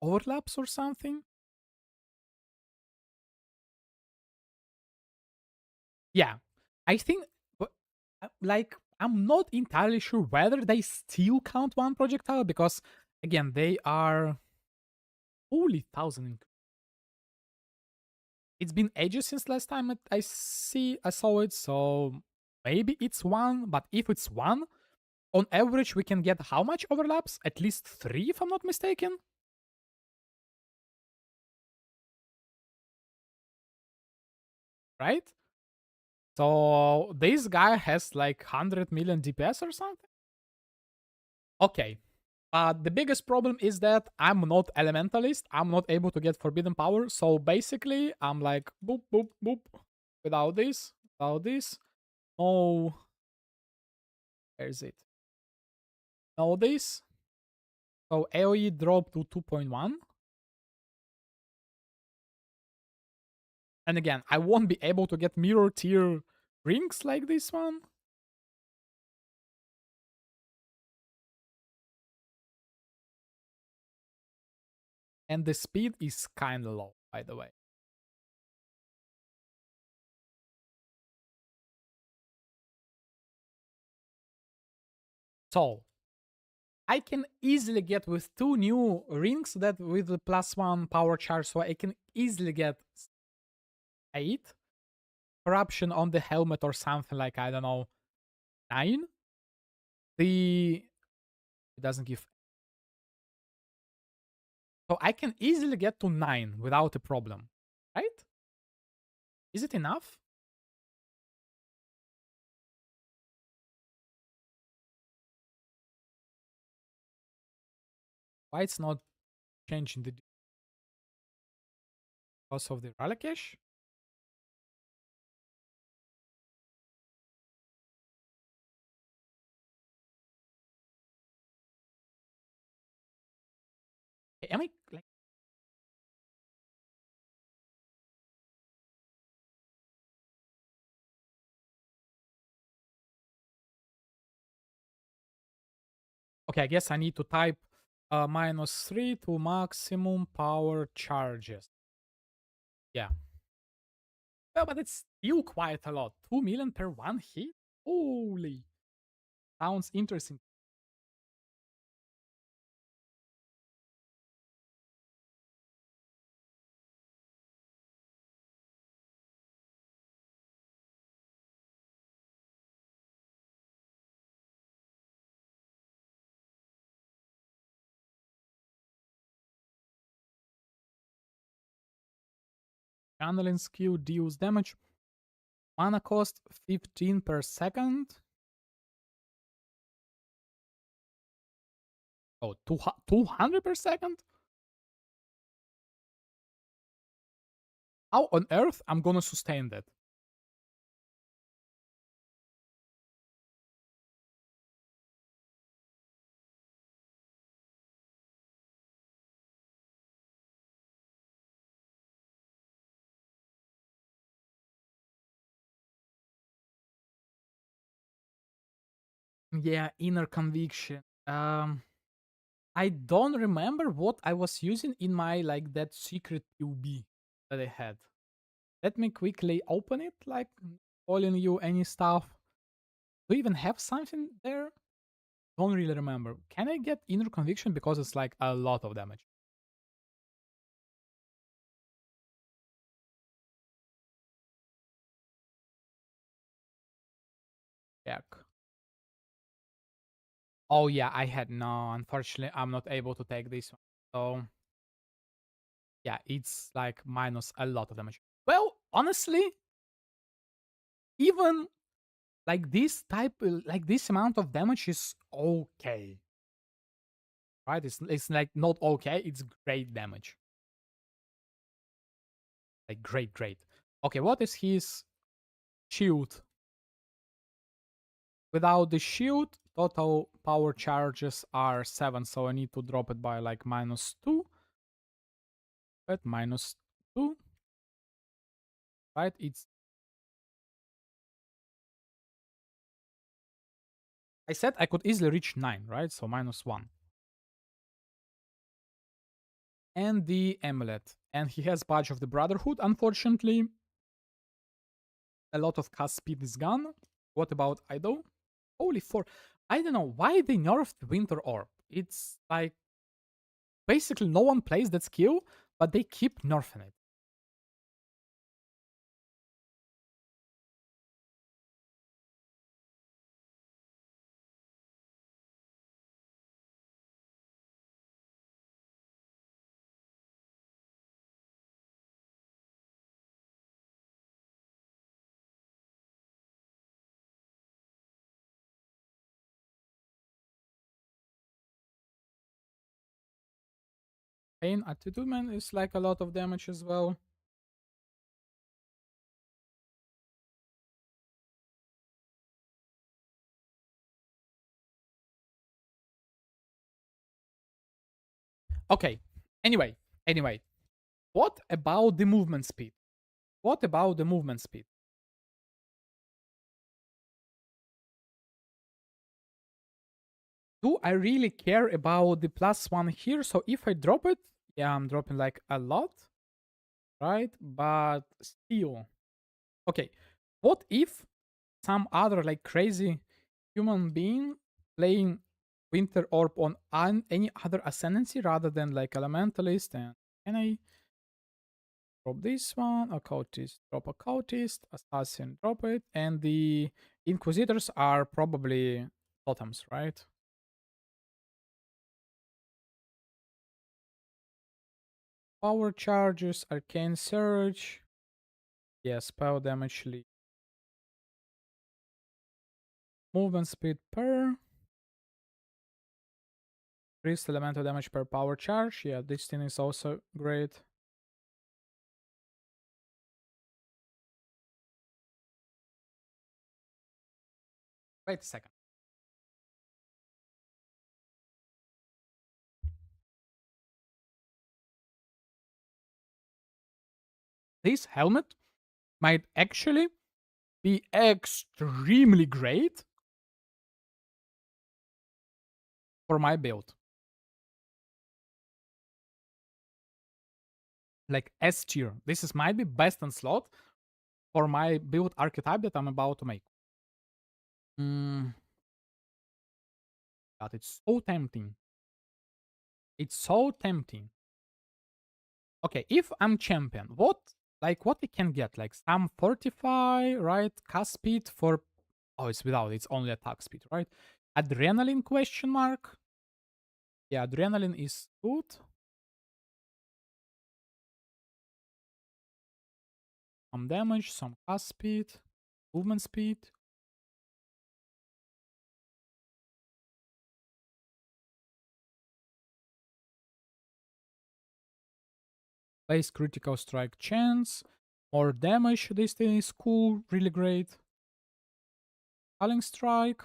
overlaps or something? Yeah, I think... Like, I'm not entirely sure whether they still count one projectile, because, again, they are... Holy thousand. It's been ages since last time I saw it, so maybe it's one, but if it's one, on average we can get how much overlaps? At least 3, if I'm not mistaken? Right? So this guy has like 100 million DPS or something? Okay. But the biggest problem is that I'm not elementalist. I'm not able to get forbidden power. So basically, I'm like boop, boop, boop. Without this. No. Where is it? No this. So AoE drop to 2.1. And again, I won't be able to get mirror tier rings like this one. And the speed is kinda low, by the way. So, I can easily get with 2 new rings that with the +1 power charge, so I can easily get 8. Corruption on the helmet or something like, I don't know, 9. It doesn't give... So I can easily get to 9 without a problem, right? Is it enough? Why it's not changing the... Because of the Ralakesh? Am I like... Okay, I guess I need to type -3 to maximum power charges. Yeah. Well, but it's still quite a lot. 2 million per one hit? Holy. Sounds interesting. Channeling skill deals damage. Mana cost 15 per second. Oh, 200 per second? How on earth I'm gonna sustain that? Yeah, inner conviction. I don't remember what I was using in my like that secret UB that I had. Let me quickly open it, like calling you any stuff. Do you even have something there? Don't really remember. Can I get inner conviction because it's like a lot of damage? Yeah. Oh yeah, I had no. Unfortunately, I'm not able to take this one. So yeah, it's like minus a lot of damage. Well, honestly, even like this type, like this amount of damage is okay. right? It's like not okay, it's great damage. Like great, great. Okay, what is his shield? Without the shield, total power charges are 7, so I need to drop it by like -2. But -2, right? It's I said I could easily reach 9, right? So -1. And the amulet. And he has Badge of the Brotherhood. Unfortunately, a lot of cast speed is gone. What about Idol? Holy four. I don't know why they nerfed Winter Orb. It's like basically no one plays that skill, but they keep nerfing it. Pain Attitude is like a lot of damage as well. Okay. Anyway. What about the movement speed? What about the movement speed? Do I really care about the +1 here? So if I drop it, yeah, I'm dropping like a lot, right? But still. Okay. What if some other like crazy human being playing Winter Orb on any other ascendancy rather than like Elementalist? And can I drop this one? Occultist, drop Occultist, Assassin, drop it, and the Inquisitors are probably totems, right? Power charges, Arcane Surge. Yeah, spell damage lead. Movement speed per. Increased elemental damage per power charge. Yeah, this thing is also great. Wait a second. This helmet might actually be extremely great for my build. Like S tier. This is might be best in slot for my build archetype that I'm about to make. But it's so tempting. It's so tempting. Okay, if I'm champion, what I can get? Like some fortify, right? Cast speed for it's without, it's only attack speed, right? Adrenaline question mark. Yeah, adrenaline is good. Some damage, some cast speed, movement speed. Base critical strike chance. More damage, this thing is cool, really great. Culling strike.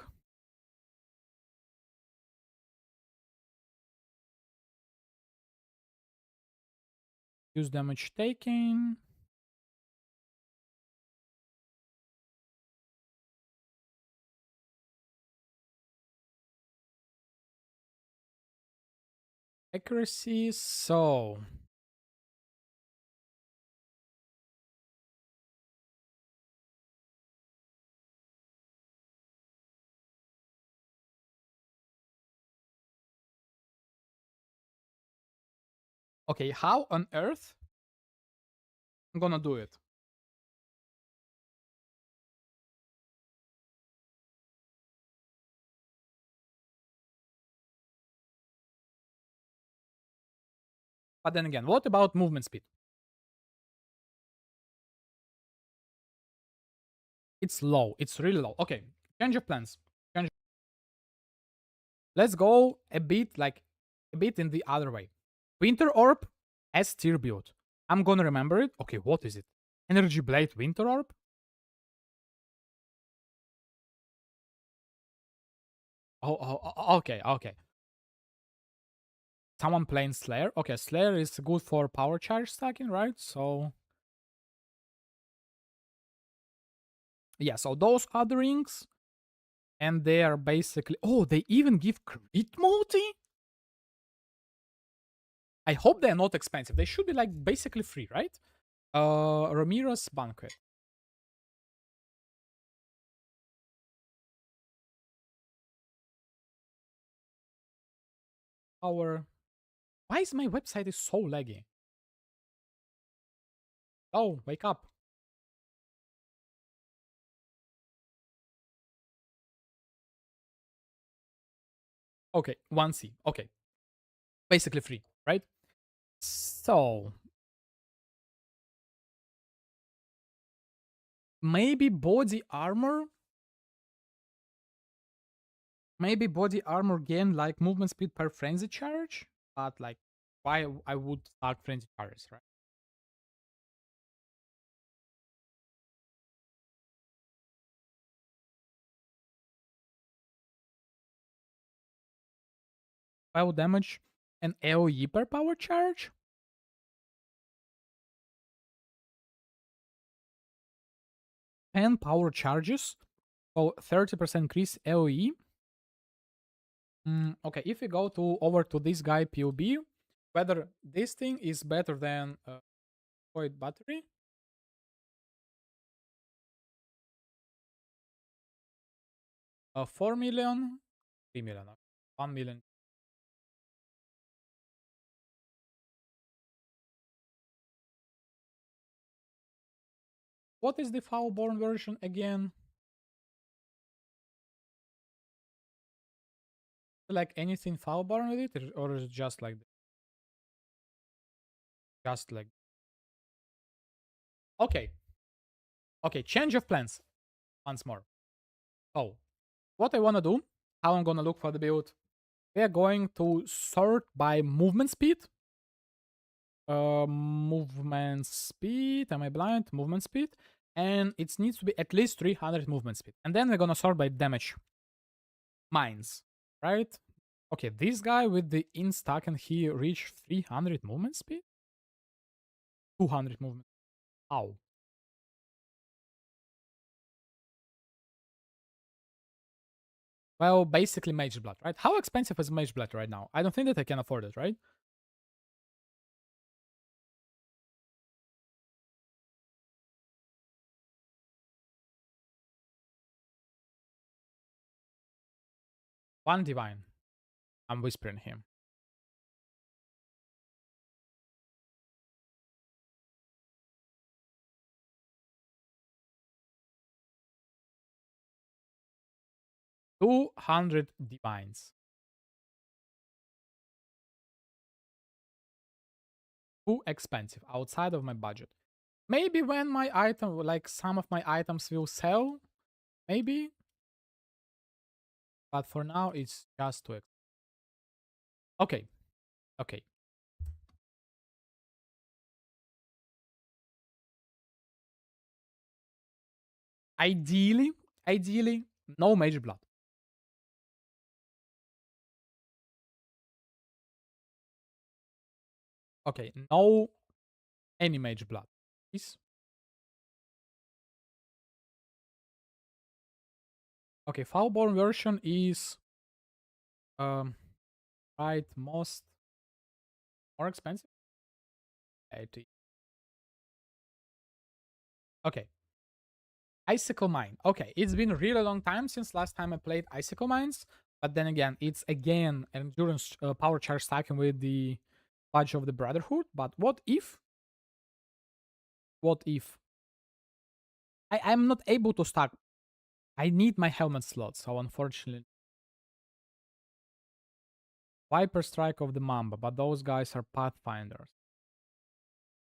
Use damage taken. Accuracy, so okay, how on earth I'm gonna do it? But then again, what about movement speed? It's low. It's really low. Okay, change of plans. Let's go a bit like a bit in the other way. Winter Orb S tier build. I'm gonna remember it. Okay, what is it? Energy Blade Winter Orb? Okay, okay. Someone playing Slayer. Okay, Slayer is good for power charge stacking, right? So yeah, so those are the rings. And they are basically... Oh, they even give crit multi? I hope they're not expensive. They should be like basically free, right? Ramirez Banquet. Our... Why is my website is so laggy? Oh, wake up. Okay, 1C. Okay. Basically free, right? So... Maybe body armor? Maybe body armor gain like movement speed per frenzy charge? But like, why I would start frenzy charges, right? File damage and AoE per power charge? 10 power charges. So 30% increase AoE. Okay, if we go to over to this guy PUB, whether this thing is better than Void Battery. 4 million, 3 million, 1 million. What is the Foulborn version again? Like anything Foulborn with it, or is it just like just like? Okay, okay. Change of plans once more. Oh, what I wanna do? How I'm gonna look for the build? We are going to sort by movement speed. Movement speed. Am I blind? Movement speed. And it needs to be at least 300 movement speed. And then we're gonna sort by damage. Mines, right? Okay, this guy with the insta, can he reach 300 movement speed? 200 movement. Ow. Well, basically Mage Blood, right? How expensive is Mage Blood right now? I don't think that I can afford it, right? One Divine. I'm whispering him. $200 divines. Too expensive, outside of my budget. Maybe when my item, like some of my items will sell, maybe. But for now, it's just too expensive. Okay, okay. Ideally, no Mage Blood. Okay, no any Mage Blood, please. Okay, Foulborn version is right most more expensive. 80. Okay. Icicle Mine. Okay, it's been a really long time since last time I played Icicle Mines, but then again, it's again endurance power charge stacking with the Badge of the Brotherhood. But what if? What if? I'm not able to stack. I need my helmet slot, so unfortunately. Viper Strike of the Mamba, but those guys are Pathfinders.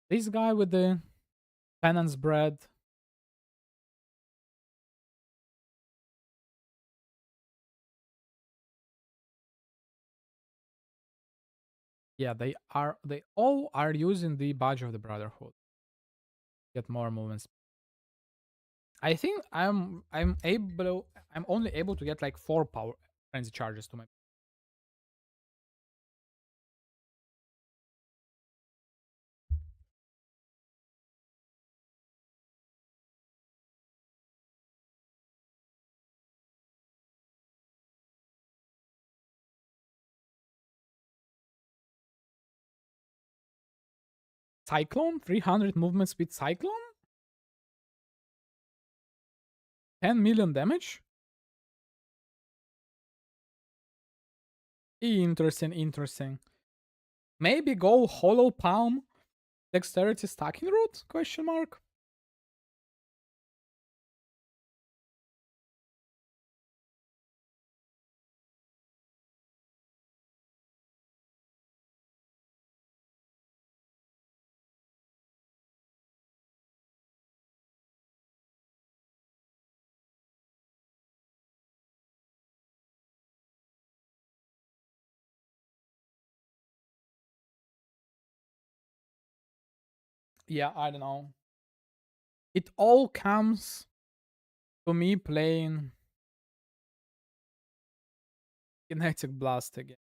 This guy with the Penance Bread. Yeah, they all are using the badge of the Brotherhood. Get more movements. I think I'm only able to get like 4 power frenzy charges to my Cyclone. 300 movement speed Cyclone. 10 million damage. Interesting, interesting. Maybe go Hollow Palm Dexterity Stacking Route? Question mark. Yeah, I don't know. It all comes to me playing Kinetic Blast again.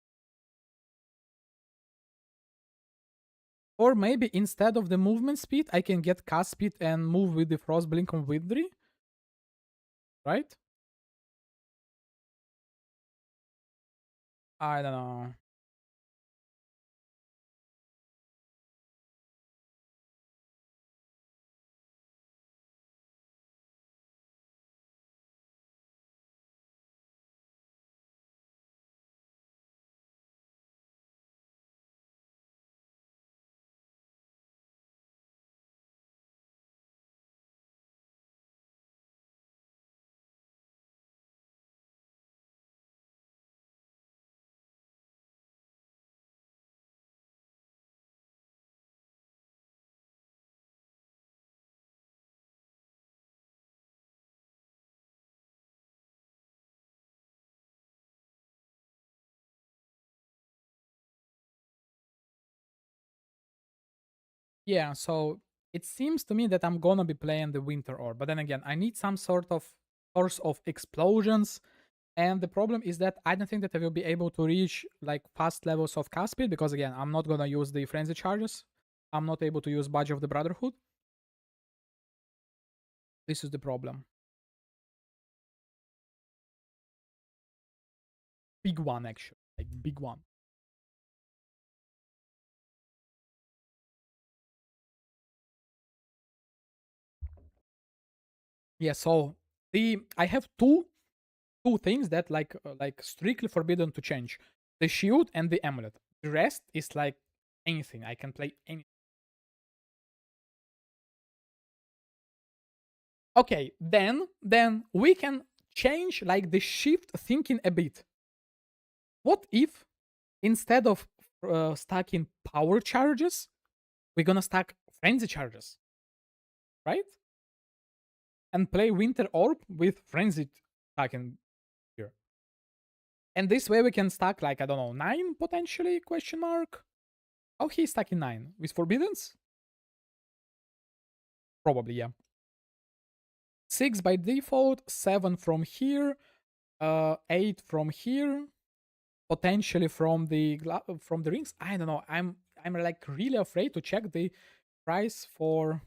Or maybe instead of the movement speed, I can get cast speed and move with the Frost Blink on Withdry. Right? I don't know. Yeah, so it seems to me that I'm gonna be playing the Winter Orb, but then again, I need some sort of source of explosions. And the problem is that I don't think that I will be able to reach like fast levels of cast speed because again, I'm not gonna use the frenzy charges. I'm not able to use Badge of the Brotherhood. This is the problem. Big one actually, like big one. Yeah, so I have two things that like strictly forbidden to change: the shield and the amulet. The rest is like anything. I can play any. Okay, then we can change like the shift thinking a bit. What if instead of stacking power charges, we're gonna stack frenzy charges, right? And play Winter Orb with frenzy stacking here. And this way we can stack like I don't know 9 potentially question mark. Oh, he's stacking 9 with Forbiddens. Probably yeah. 6 by default, 7 from here, 8 from here, potentially from the rings. I don't know. I'm like really afraid to check the price for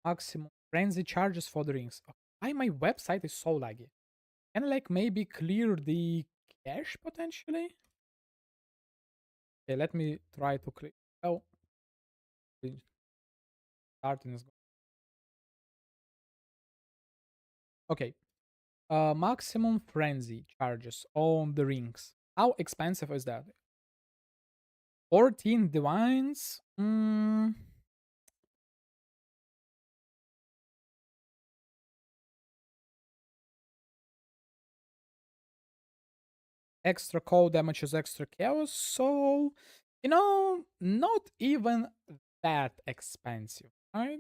maximum frenzy charges for the rings. Why my website is so laggy? Can I like maybe clear the cache potentially? Okay, let me try to clear. Oh, starting is okay. Maximum frenzy charges on the rings. How expensive is that? 14 divines. Extra cold damages extra chaos. So, not even that expensive, right?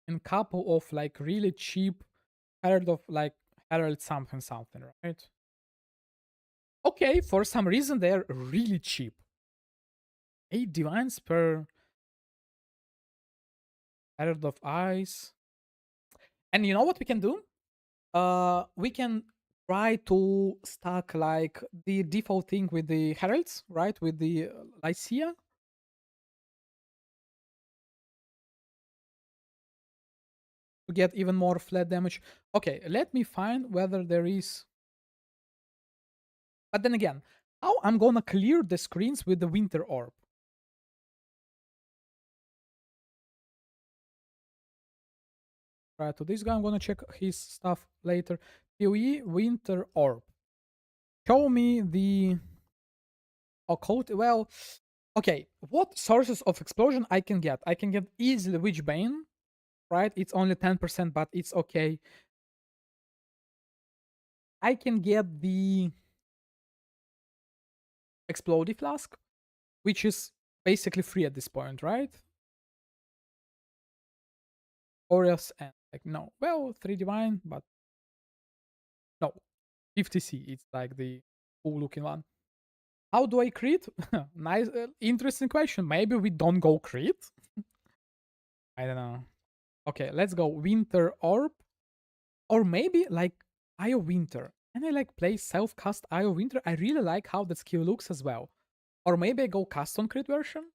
And couple of like really cheap kind of like Herald something something, right? Okay, for some reason they're really cheap. 8 divines per Herald of Ice. And you know what we can do? We can try to stack like the default thing with the heralds, right? With the Lycia. To get even more flat damage. Okay, let me find whether there is. But then again, how I'm gonna clear the screens with the Winter Orb? Right to this guy, I'm gonna check his stuff later. PoE Winter Orb. Show me the occult. Well, okay. What sources of explosion I can get? I can get easily Witchbane, right? It's only 10%, but it's okay. I can get the Explodey Flask, which is basically free at this point, right? Aureus and like no. Well, 3 divine, but no. 50C, it's like the cool looking one. How do I crit? Nice, interesting question. Maybe we don't go crit? I don't know. Okay, let's go Winter Orb. Or maybe like Eye of Winter. Can I like play self-cast Eye of Winter? I really like how that skill looks as well. Or maybe I go cast on crit version?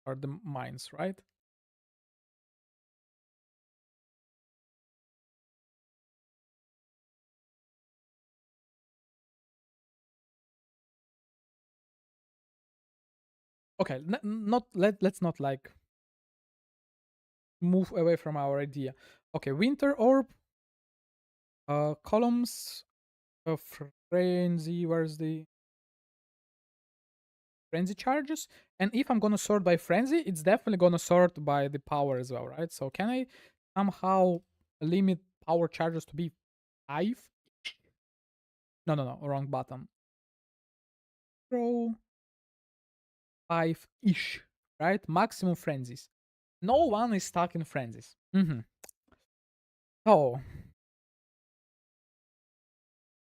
Or the mines, right? Okay, let's not like move away from our idea. Okay, Winter Orb, columns, frenzy. Where's the frenzy charges? And if I'm gonna sort by frenzy, it's definitely gonna sort by the power as well, right? So can I somehow limit power charges to be 5? No, wrong button. Throw 5-ish, right? Maximum frenzies. No one is stuck in frenzies. Oh.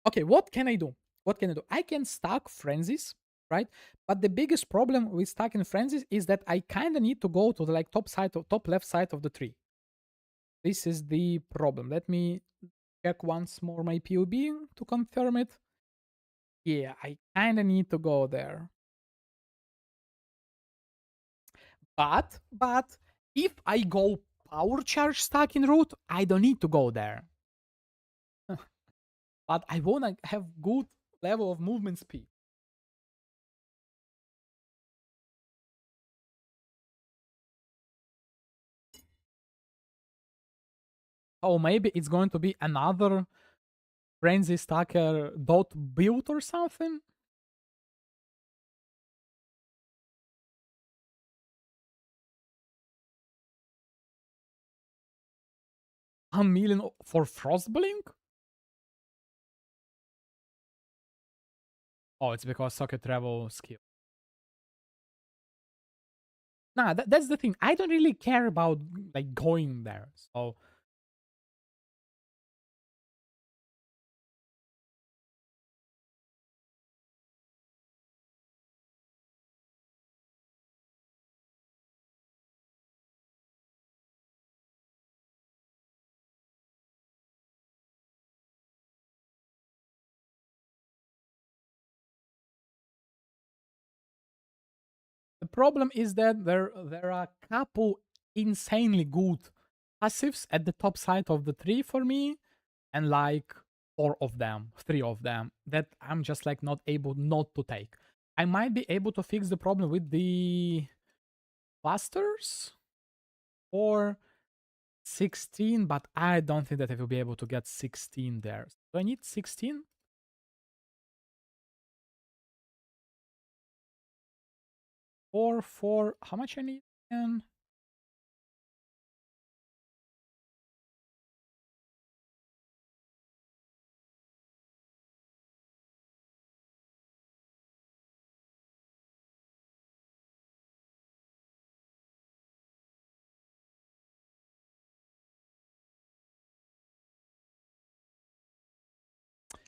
Okay, what can I do? What can I do? I can stack frenzies, right? But the biggest problem with stacking frenzies is that I kind of need to go to the like top left side of the tree. This is the problem. Let me check once more my POB to confirm it. Yeah, I kind of need to go there. But if I go power charge stacking route, I don't need to go there. But I wanna have good level of movement speed. Oh, maybe it's going to be another frenzy stacker dot build or something. 1 million for Frostblink? Oh, it's because socket travel skill. Nah, that's the thing. I don't really care about like going there. So the problem is that there are a couple insanely good passives at the top side of the tree for me, and like 3 of them that I'm just like not able not to take. I might be able to fix the problem with the clusters or 16, but I don't think that I will be able to get 16 there. Do I need 16? Or for how much I need? And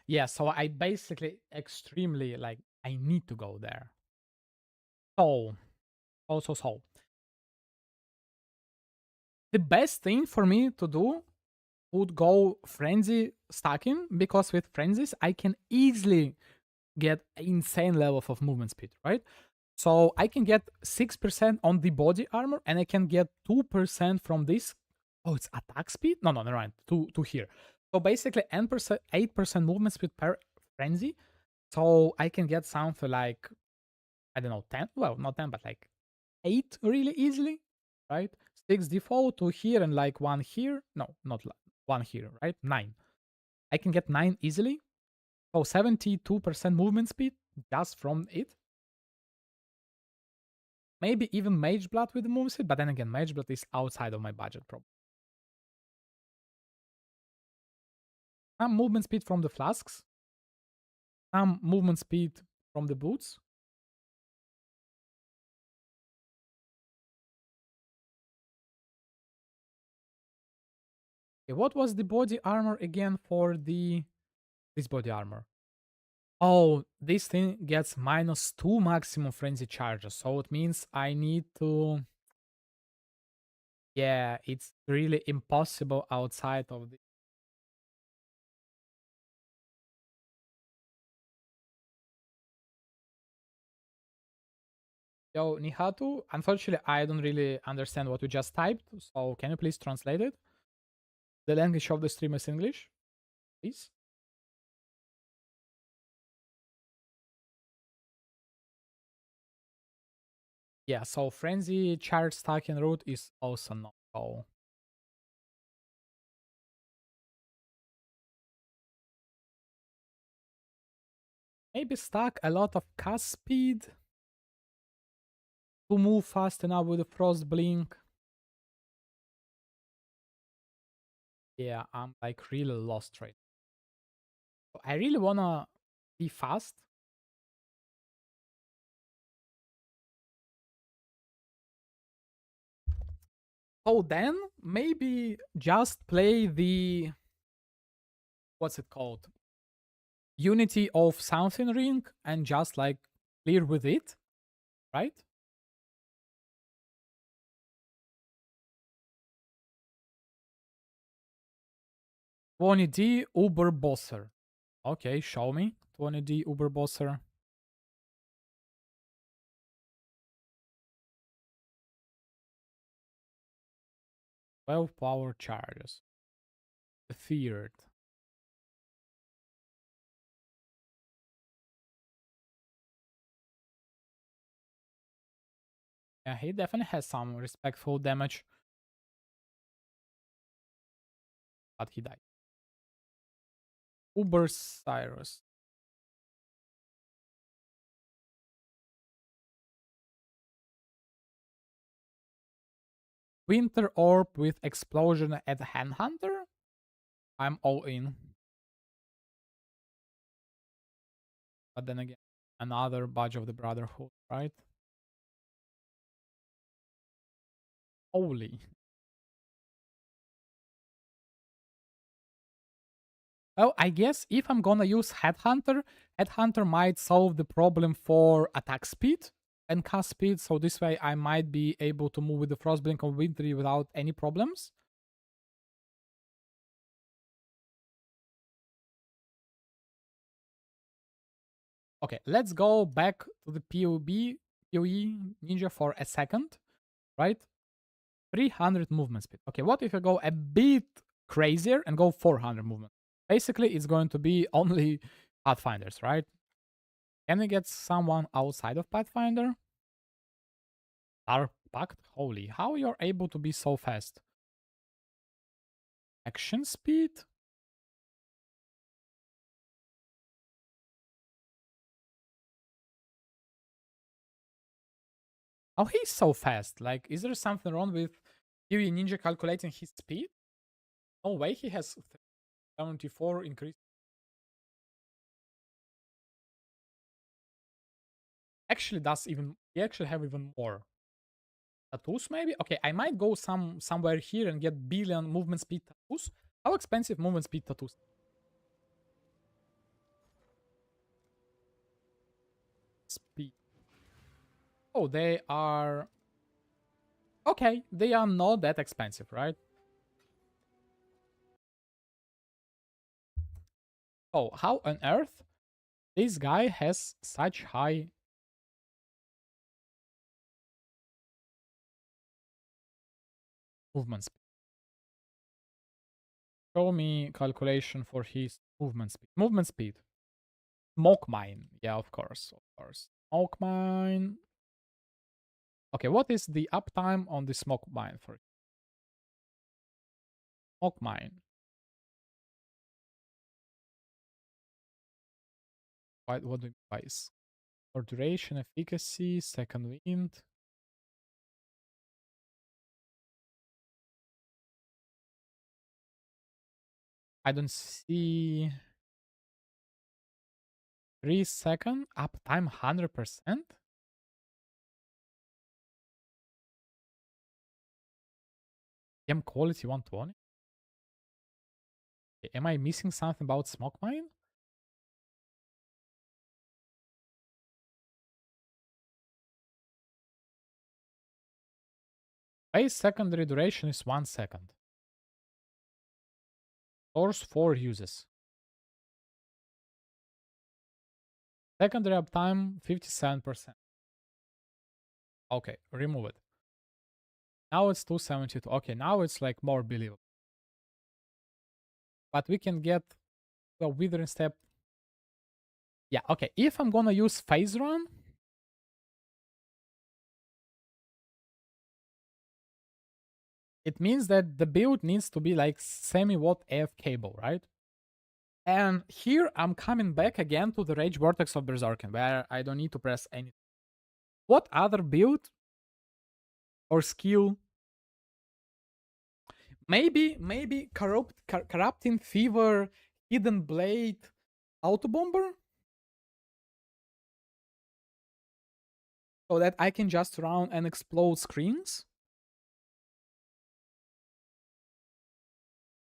Yeah, so I basically extremely like I need to go there. So so the best thing for me to do would go frenzy stacking, because with frenzies I can easily get insane levels of movement speed, right? So I can get 6% on the body armor, and I can get 2% from this. Oh, it's attack speed? No, never mind. To here. So basically 8% movement speed per frenzy. So I can get something like, I don't know, 10. Well, not 10, but like 8 really easily, right? 6 default, 2 here, and like 1 here. No, not 1 here, right? 9. I can get 9 easily. So 72% movement speed just from it. Maybe even Mage Blood with the movement speed, but then again, Mage Blood is outside of my budget probably. Some movement speed from the flasks. Some movement speed from the boots. Okay, what was the body armor again for this body armor? Oh, this thing gets -2 maximum frenzy charges, so it means I need to... Yeah, it's really impossible outside of the... Yo, Nihatu, unfortunately, I don't really understand what you just typed, so can you please translate it? The language of the stream is English, please. Yeah, so frenzy charge stacking route is also not go. Maybe stack a lot of cast speed to move fast enough with the frost blink. Yeah, I'm like really lost right now. I really wanna be fast. So then maybe just play the... What's it called? Unity of something ring and just like clear with it, right? 20D Uber Bosser. Okay, show me. 20D Uber Bosser. 12 power charges. Feared. Yeah, he definitely has some respectful damage. But he died. Uber Cyrus. Winter Orb with Explosion at Handhunter? I'm all in. But then again, another badge of the Brotherhood, right? Holy. Well, I guess if I'm gonna use Headhunter, Headhunter might solve the problem for attack speed and cast speed, so this way I might be able to move with the Frostblink of Wintry without any problems. Okay, let's go back to the PoE Ninja for a second, right? 300 movement speed. Okay, what if I go a bit crazier and go 400 movement? Basically, it's going to be only Pathfinders, right? Can we get someone outside of Pathfinder? Dark Pact? Holy, how you're able to be so fast? Action speed? Oh, he's so fast. Like, is there something wrong with PoE Ninja calculating his speed? No way he has 74 increase. Actually does even... He actually have even more. Tattoos maybe? Okay, I might go somewhere here and get billion movement speed tattoos. How expensive movement speed tattoos? Oh, they are... Okay, they are not that expensive, right? Oh, how on earth this guy has such high movement speed? Show me calculation for his movement speed. Movement speed. Smoke mine. Yeah, of course, of course. Smoke mine. Okay, what is the uptime on the smoke mine for smoke mine? What do you buy? For duration, efficacy, second wind. I don't see 3 second uptime 100%. Game quality 120. Okay, am I missing something about smoke mine? Base secondary duration is 1 second. Source 4 uses. Secondary uptime 57%. Okay, remove it. Now it's 272. Okay, now it's like more believable. But we can get the withering step. Yeah, okay. If I'm gonna use phase run, it means that the build needs to be like semi-watt AF cable, right? And here I'm coming back again to the Rage Vortex of Berserken, where I don't need to press anything. What other build or skill? Maybe Corrupting Fever, Hidden Blade, Autobomber? So that I can just run and explode screens?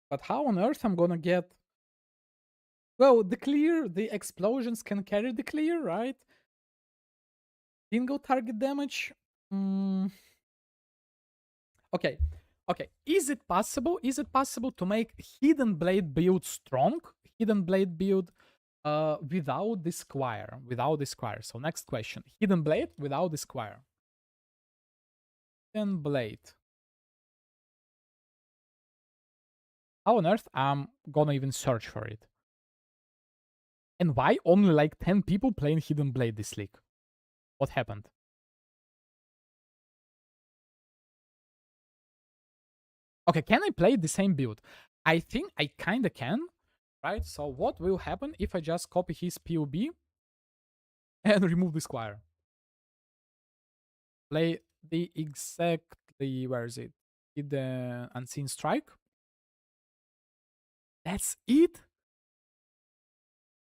But how on earth I'm gonna get... Well, the clear, the explosions can carry the clear, right? Single target damage? Okay, okay. Is it possible? Is it possible to make Hidden Blade build strong? Hidden Blade build without the Squire. Without the Squire. So next question. Hidden Blade without the Squire. Hidden Blade. How on earth I'm gonna even search for it? And why only like 10 people playing Hidden Blade this league? What happened? Okay, can I play the same build? I think I kinda can, right? So what will happen if I just copy his POB and remove the Squire? Play the exactly, where is it? Did the Unseen Strike? That's it?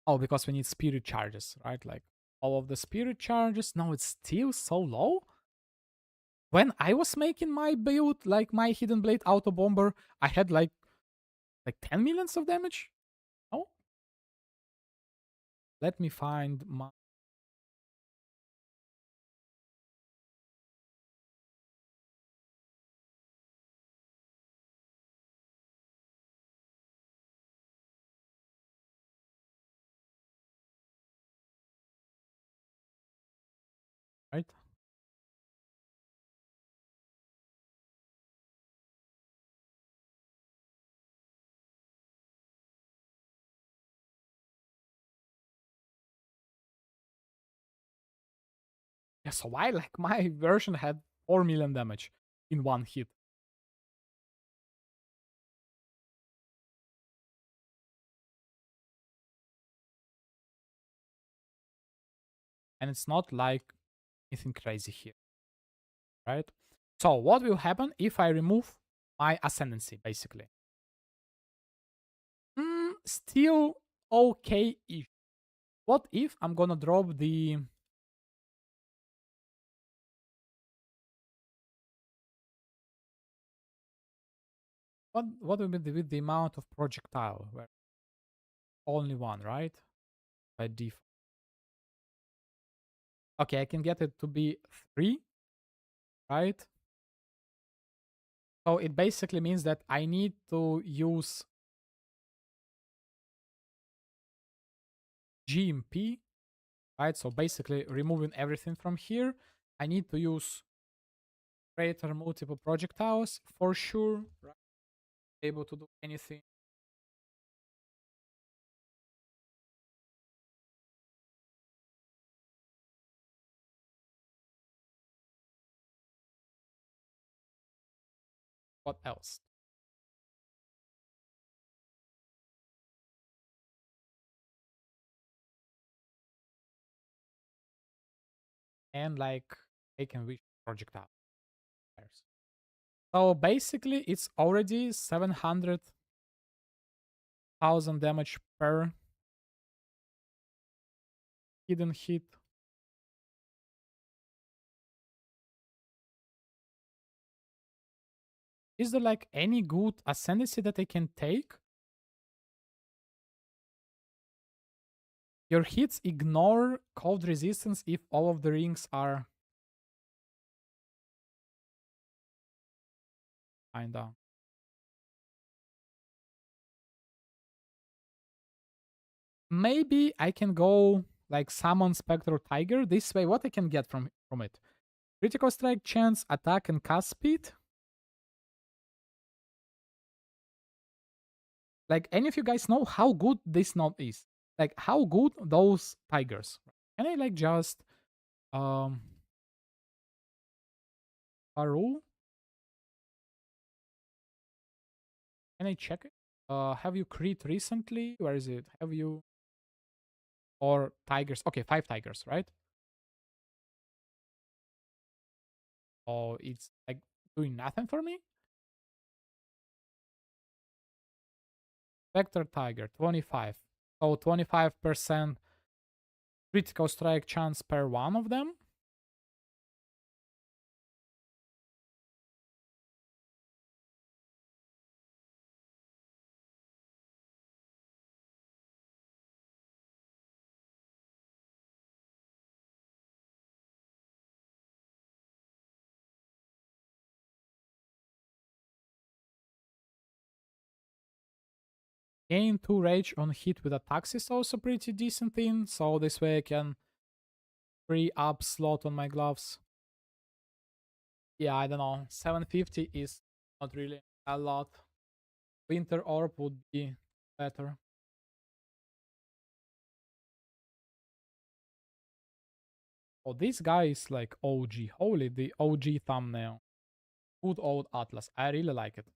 Oh, because we need spirit charges, right? Like all of the spirit charges. No, it's still so low. When I was making my build, like my Hidden Blade Auto Bomber, I had like 10 millions of damage. Oh, let me find my... Right? Yeah, so why like my version had 4 million damage in one hit? And it's not like anything crazy here, right? So what will happen if I remove my ascendancy, basically? Still okay-ish. What if I'm gonna drop the... What will be with the amount of projectile? Where only one, right? By default. Okay, I can get it to be 3, right? So it basically means that I need to use GMP, right? So basically removing everything from here. I need to use greater multiple projectiles for sure, right? Able to do anything. What else? And like they can reach projectile. So basically it's already 700,000 damage per hidden hit. Is there like any good ascendancy that I can take? Your hits ignore cold resistance if all of the rings are kinda. Maybe I can go like summon Spectral Tiger. This way, what I can get from it? Critical strike chance, attack, and cast speed. Like, any of you guys know how good this node is? Like, how good those tigers? Can I like just Haru? Can I check it? Have you crit recently? Where is it? Have you or tigers? Okay, 5 tigers, right? Oh, it's like doing nothing for me. Vector Tiger, 25. So 25% critical strike chance per one of them. Gain 2 rage on hit with attacks is also pretty decent thing. So this way I can free up slot on my gloves. Yeah, I don't know. 750 is not really a lot. Winter Orb would be better. Oh, this guy is like OG. Holy, the OG thumbnail. Good old Atlas. I really like it.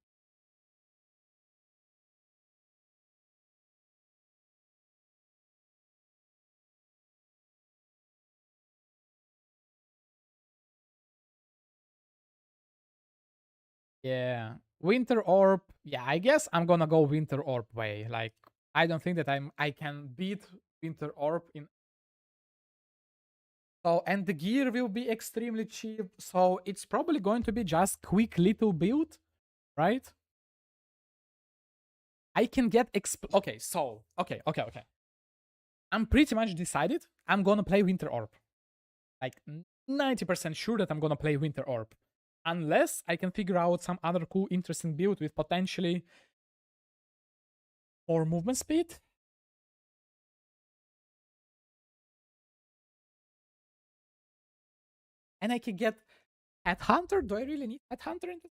Yeah. Winter Orb. Yeah, I guess I'm gonna go Winter Orb way. Like, I don't think that I can beat Winter Orb in. So, and the gear will be extremely cheap. So it's probably going to be just quick little build, right? I can get okay, so okay. I'm pretty much decided I'm gonna play Winter Orb. Like 90% sure that I'm gonna play Winter Orb. Unless I can figure out some other cool, interesting build with potentially more movement speed. And I can get Headhunter. Do I really need Headhunter in this?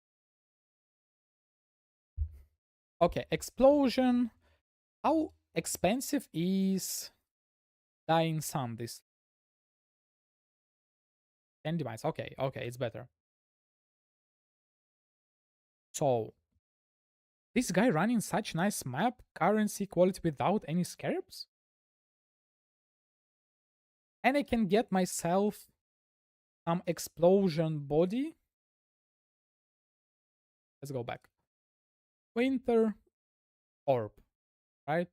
Okay, Explosion. How expensive is Dying Sun? This 10 device. Okay, it's better. So, this guy running such nice map, currency, quality without any scarabs? And I can get myself some explosion body. Let's go back. Winter Orb, right?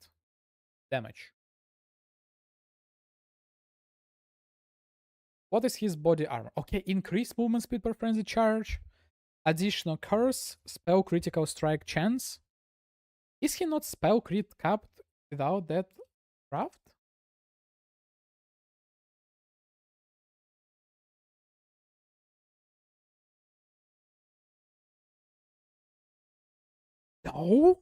Damage. What is his body armor? Okay, increase movement speed per frenzy charge. Additional curse, spell critical strike chance. Is he not spell crit capped without that craft? No?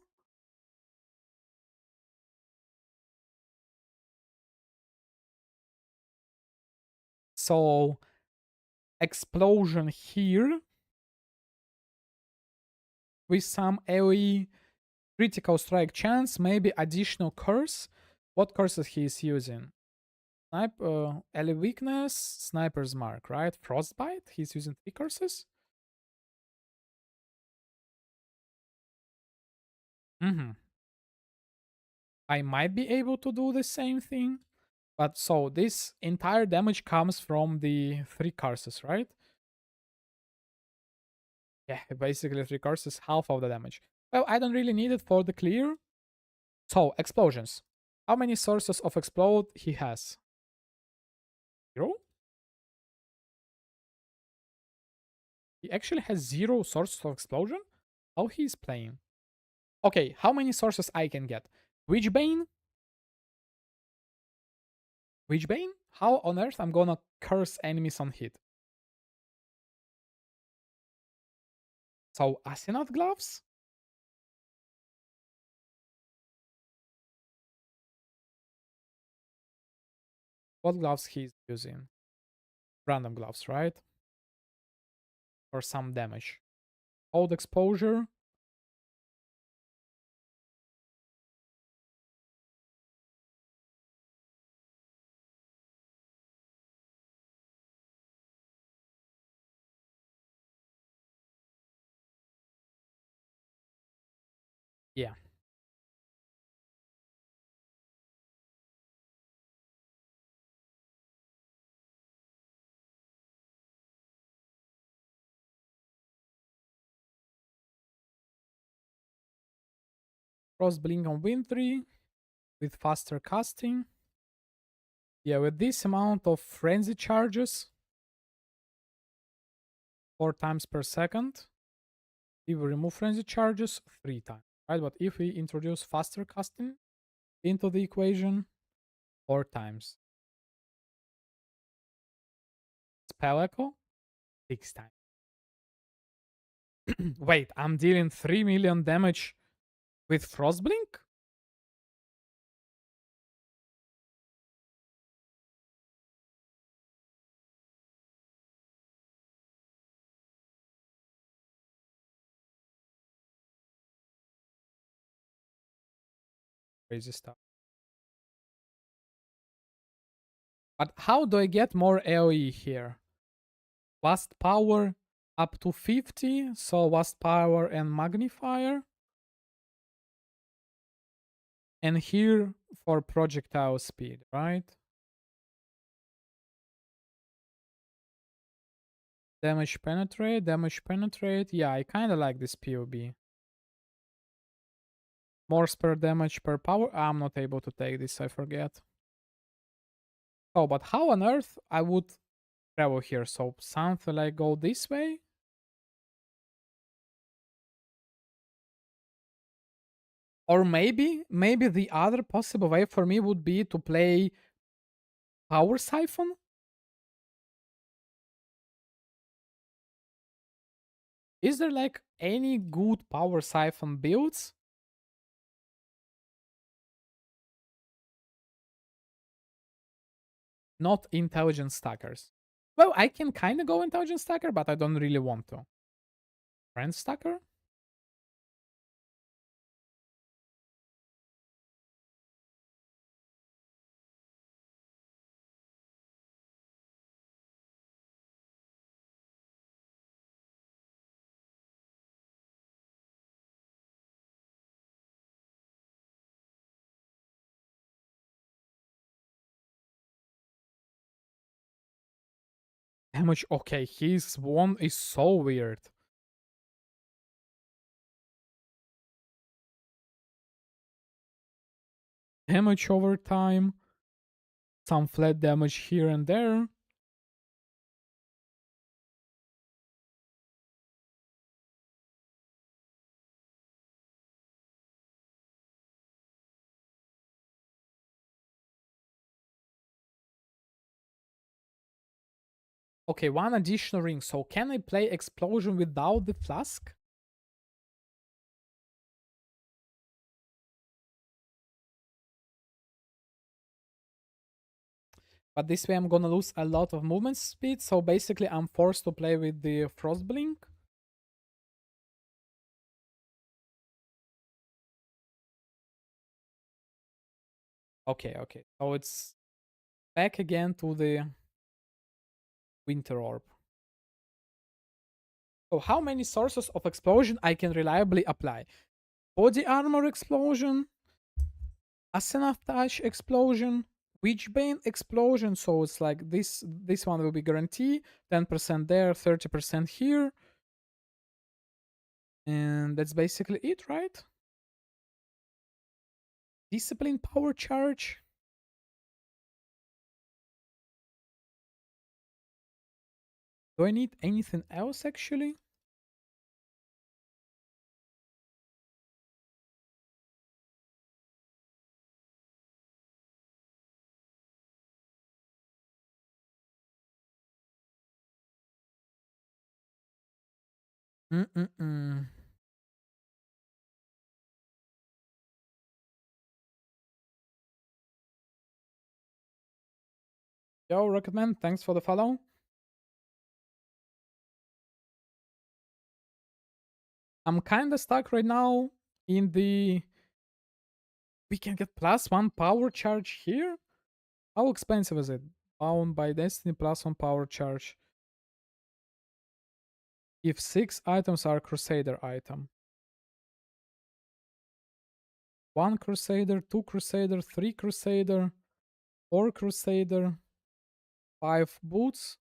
So, explosion here with some AoE critical strike chance, maybe additional curse. What curses he is using? Ally weakness, sniper's mark, right? Frostbite. He's using 3 curses. I might be able to do the same thing, but so this entire damage comes from the 3 curses, right? Yeah, basically 3 curses, half of the damage. Well, I don't really need it for the clear. So, explosions. How many sources of explode he has? 0? He actually has 0 sources of explosion? How he is playing? Okay, how many sources I can get? Witchbane? Witchbane? How on earth I'm gonna curse enemies on hit? So, Asinoth gloves? What gloves he's using? Random gloves, right? For some damage. Cold exposure. Yeah. Cross blink on Wintry with faster casting. Yeah, with this amount of frenzy charges, 4 times per second. If we remove frenzy charges, 3 times, right? But if we introduce faster casting into the equation, 4 times. Spell echo, 6 times. Wait, I'm dealing 3 million damage with Frostblink? Crazy stuff. But how do I get more AoE here? Blast power up to 50, so blast power and magnifier. And here for projectile speed, right? Damage penetrate, damage penetrate. Yeah, I kind of like this POB. More spare damage per power. I'm not able to take this, I forget. Oh, but how on earth I would travel here? So something like go this way? Or maybe the other possible way for me would be to play Power Siphon? Is there like any good Power Siphon builds? Not Intelligent Stackers. Well, I can kind of go Intelligent Stacker, but I don't really want to. Friend Stacker? Damage. Okay, his one is so weird. Damage over time. Some flat damage here and there. Okay, one additional ring. So can I play Explosion without the flask? But this way I'm gonna lose a lot of movement speed, so basically I'm forced to play with the Frost Blink. Okay, okay. So it's back again to the Winter Orb. So how many sources of explosion I can reliably apply? Body armor explosion, Asenath Touch explosion, Witchbane explosion. So it's like this one will be guarantee 10% there, 30% here. And that's basically it, right? Discipline power charge. Do I need anything else actually? Mm-mm-mm. Yo, Rocketman, thanks for the follow. I'm kind of stuck right now in the... We can get +1 power charge here? How expensive is it? Bound by Destiny +1 power charge. If 6 items are Crusader item. 1 Crusader, 2 Crusader, 3 Crusader, 4 Crusader, 5 boots,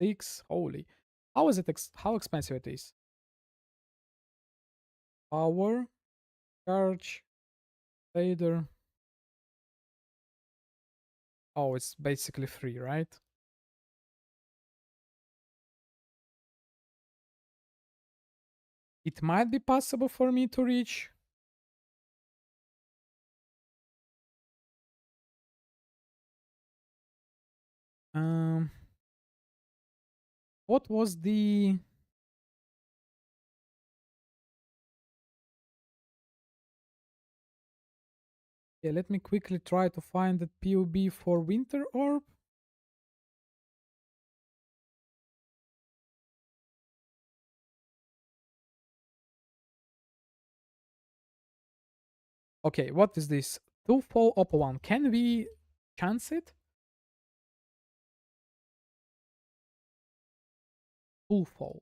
6. Holy. How is it? How expensive it is? Power charge, Crusader. Oh, it's basically free, right? It might be possible for me to reach. What was the... Yeah, let me quickly try to find the POB for Winter Orb. Okay, what is this? 2-fold Oppo 1. Can we chance it? 2-fold.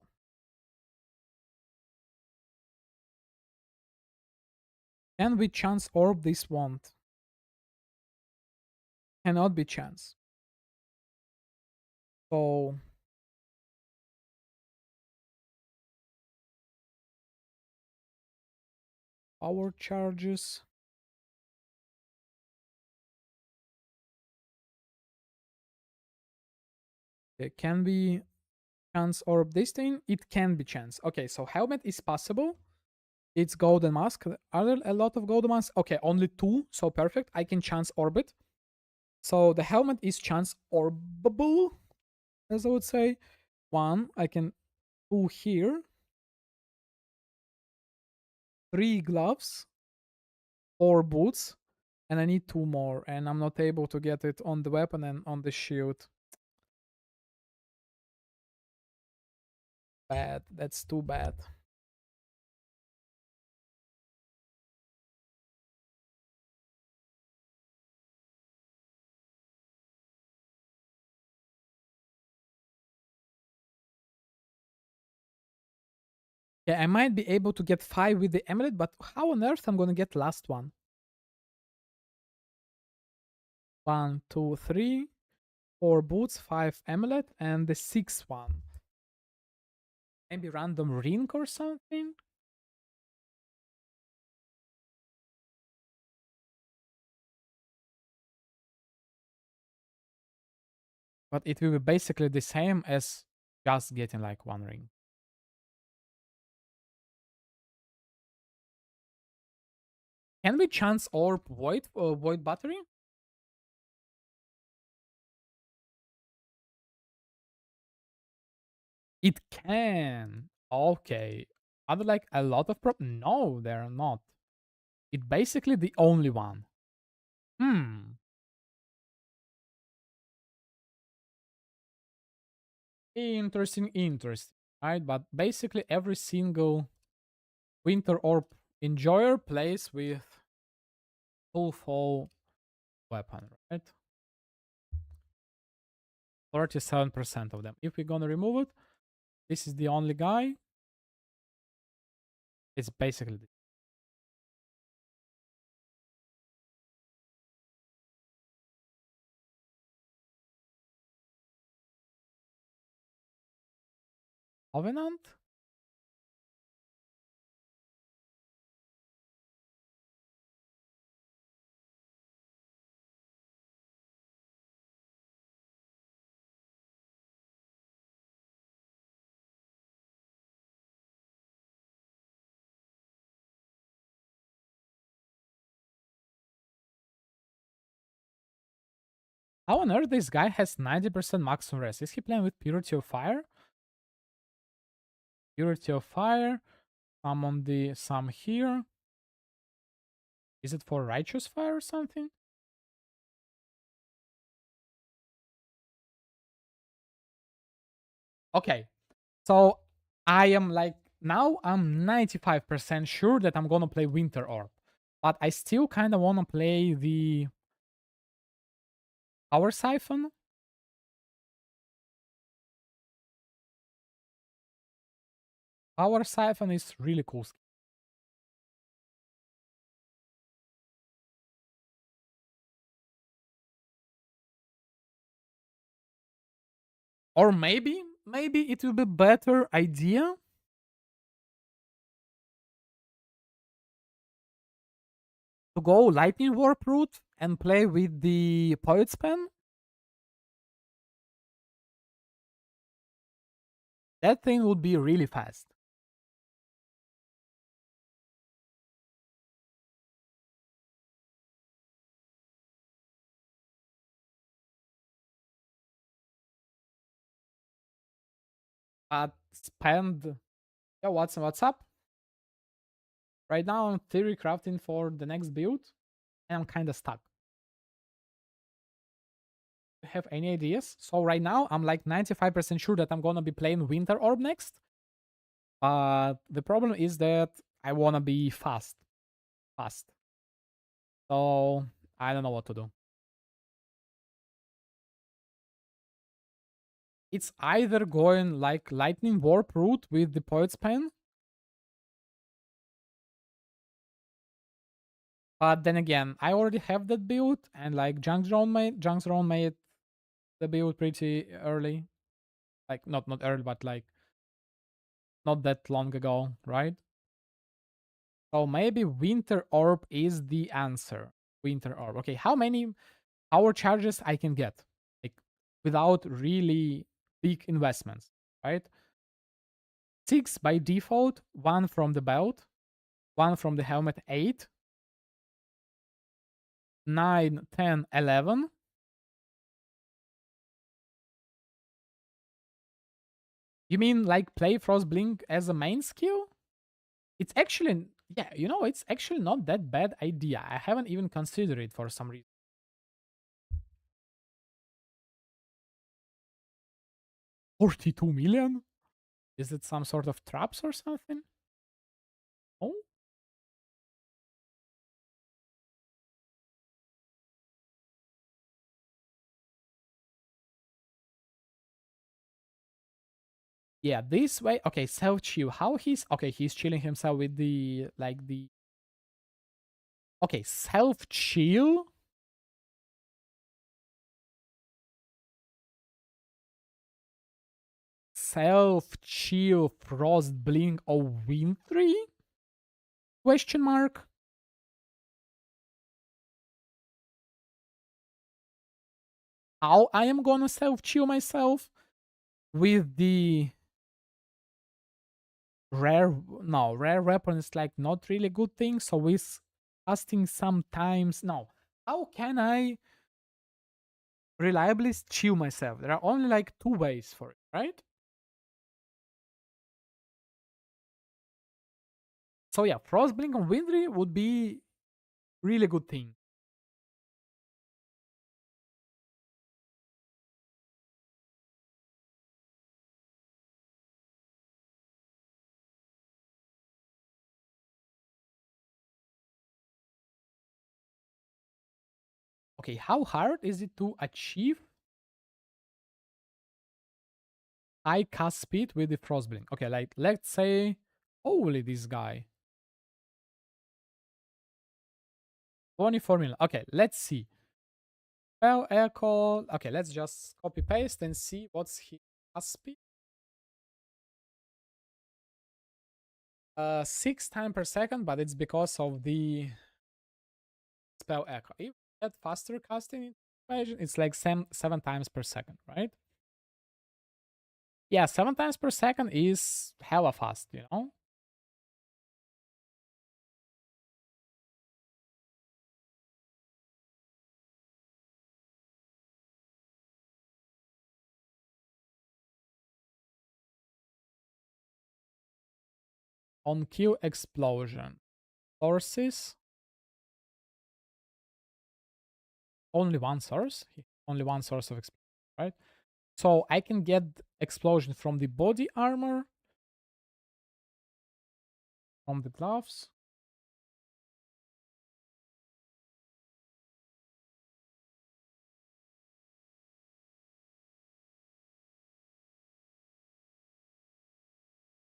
Can we chance orb this wand? Cannot be chance. So power charges. Okay, can we chance orb this thing? It can be chance. Okay, so helmet is possible. It's golden mask. Are there a lot of golden masks? Okay, only 2, so perfect. I can chance orbit. So the helmet is chance orbable, as I would say. 1, I can do here. 3 gloves, 4 boots, and I need 2 more, and I'm not able to get it on the weapon and on the shield. Bad. That's too bad. Yeah, I might be able to get 5 with the amulet, but how on earth I'm gonna get last one? 1, 2, 3, 4 boots, 5 amulet, and the 6th one. Maybe random rink or something? But it will be basically the same as just getting like 1 ring. Can we chance orb void battery? It can. Okay. Are there like a lot of No, they're not. It's basically the only one. Interesting, right? But basically every single Winter Orb enjoyer plays with full fall weapon, right? 37% of them. If we're gonna remove it, this is the only guy. It's basically this. Covenant? How on earth this guy has 90% maximum rest? Is he playing with Purity of Fire? Purity of Fire. Some here. Is it for Righteous Fire or something? Okay. So I am like, now I'm 95% sure that I'm gonna play Winter Orb. But I still kind of want to play the Power Siphon. Power Siphon is really cool. Or maybe it will be better idea to go Lightning Warp route and play with the Poet's Pen. That thing would be really fast. But spend... Yeah, what's up? Right now I'm theory crafting for the next build, and I'm kind of stuck. Do you have any ideas? So right now I'm like 95% sure that I'm gonna be playing Winter Orb next. But the problem is that I wanna be fast. So I don't know what to do. It's either going like Lightning Warp route with the Poet's Pen. But then again, I already have that build, and like Junk's made the build pretty early. Like not early, but like not that long ago, right? So maybe Winter Orb is the answer. Winter Orb. Okay, how many power charges I can get? Like without really big investments, right? 6 by default, 1 from the belt, 1 from the helmet, 8, 9, 10, 11. You mean like play Frostblink as a main skill? It's actually, yeah, you know, it's actually not that bad idea. I haven't even considered it for some reason. 42 million? Is it some sort of traps or something? Oh? Yeah, this way. Okay, self-chill. How he's... Okay, he's chilling himself with the... Like the... Okay, self-chill? Self-chill Frostblink of Wintry? Question mark? How I am gonna self-chill myself? With the... Rare weapon is like not really good thing, so with casting sometimes... No. How can I reliably chill myself? There are only like 2 ways for it, right? So yeah, Frostblink on Windry would be really good thing. Okay, how hard is it to achieve high cast speed with the Frostblink? Okay, like let's say, holy, this guy. 24 million. Okay, let's see. Spell echo. Okay, let's just copy paste and see what's his cast speed. 6 times per second, but it's because of the spell echo. If we get faster casting equation, it's like 7 times per second, right? Yeah, 7 times per second is hella fast, you know? On Q explosion. Sources. Only one source. Only one source of explosion, right? So I can get explosion from the body armor, from the gloves.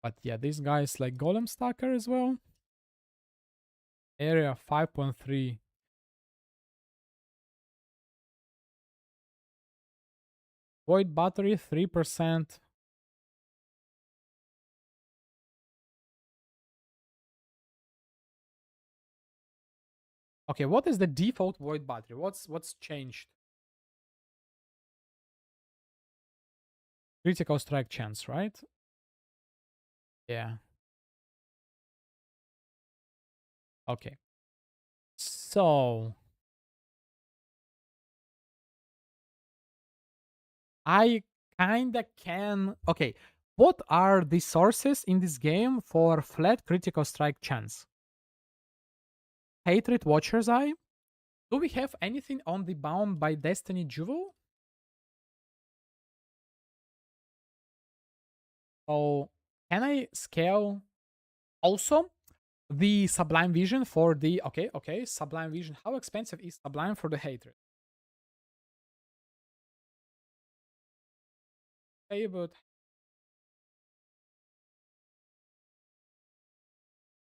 But yeah, this guy is like golem stacker as well. Area 5.3. Void battery 3%. Okay, what is the default void battery? What's changed? Critical strike chance, right? Yeah. Okay. So I kinda can. Okay, what are the sources in this game for flat critical strike chance? Hatred Watcher's Eye. Do we have anything on the Bound by Destiny Jewel? So can I scale also the Sublime Vision for the okay, Sublime Vision. How expensive is Sublime for the Hatred? Okay, but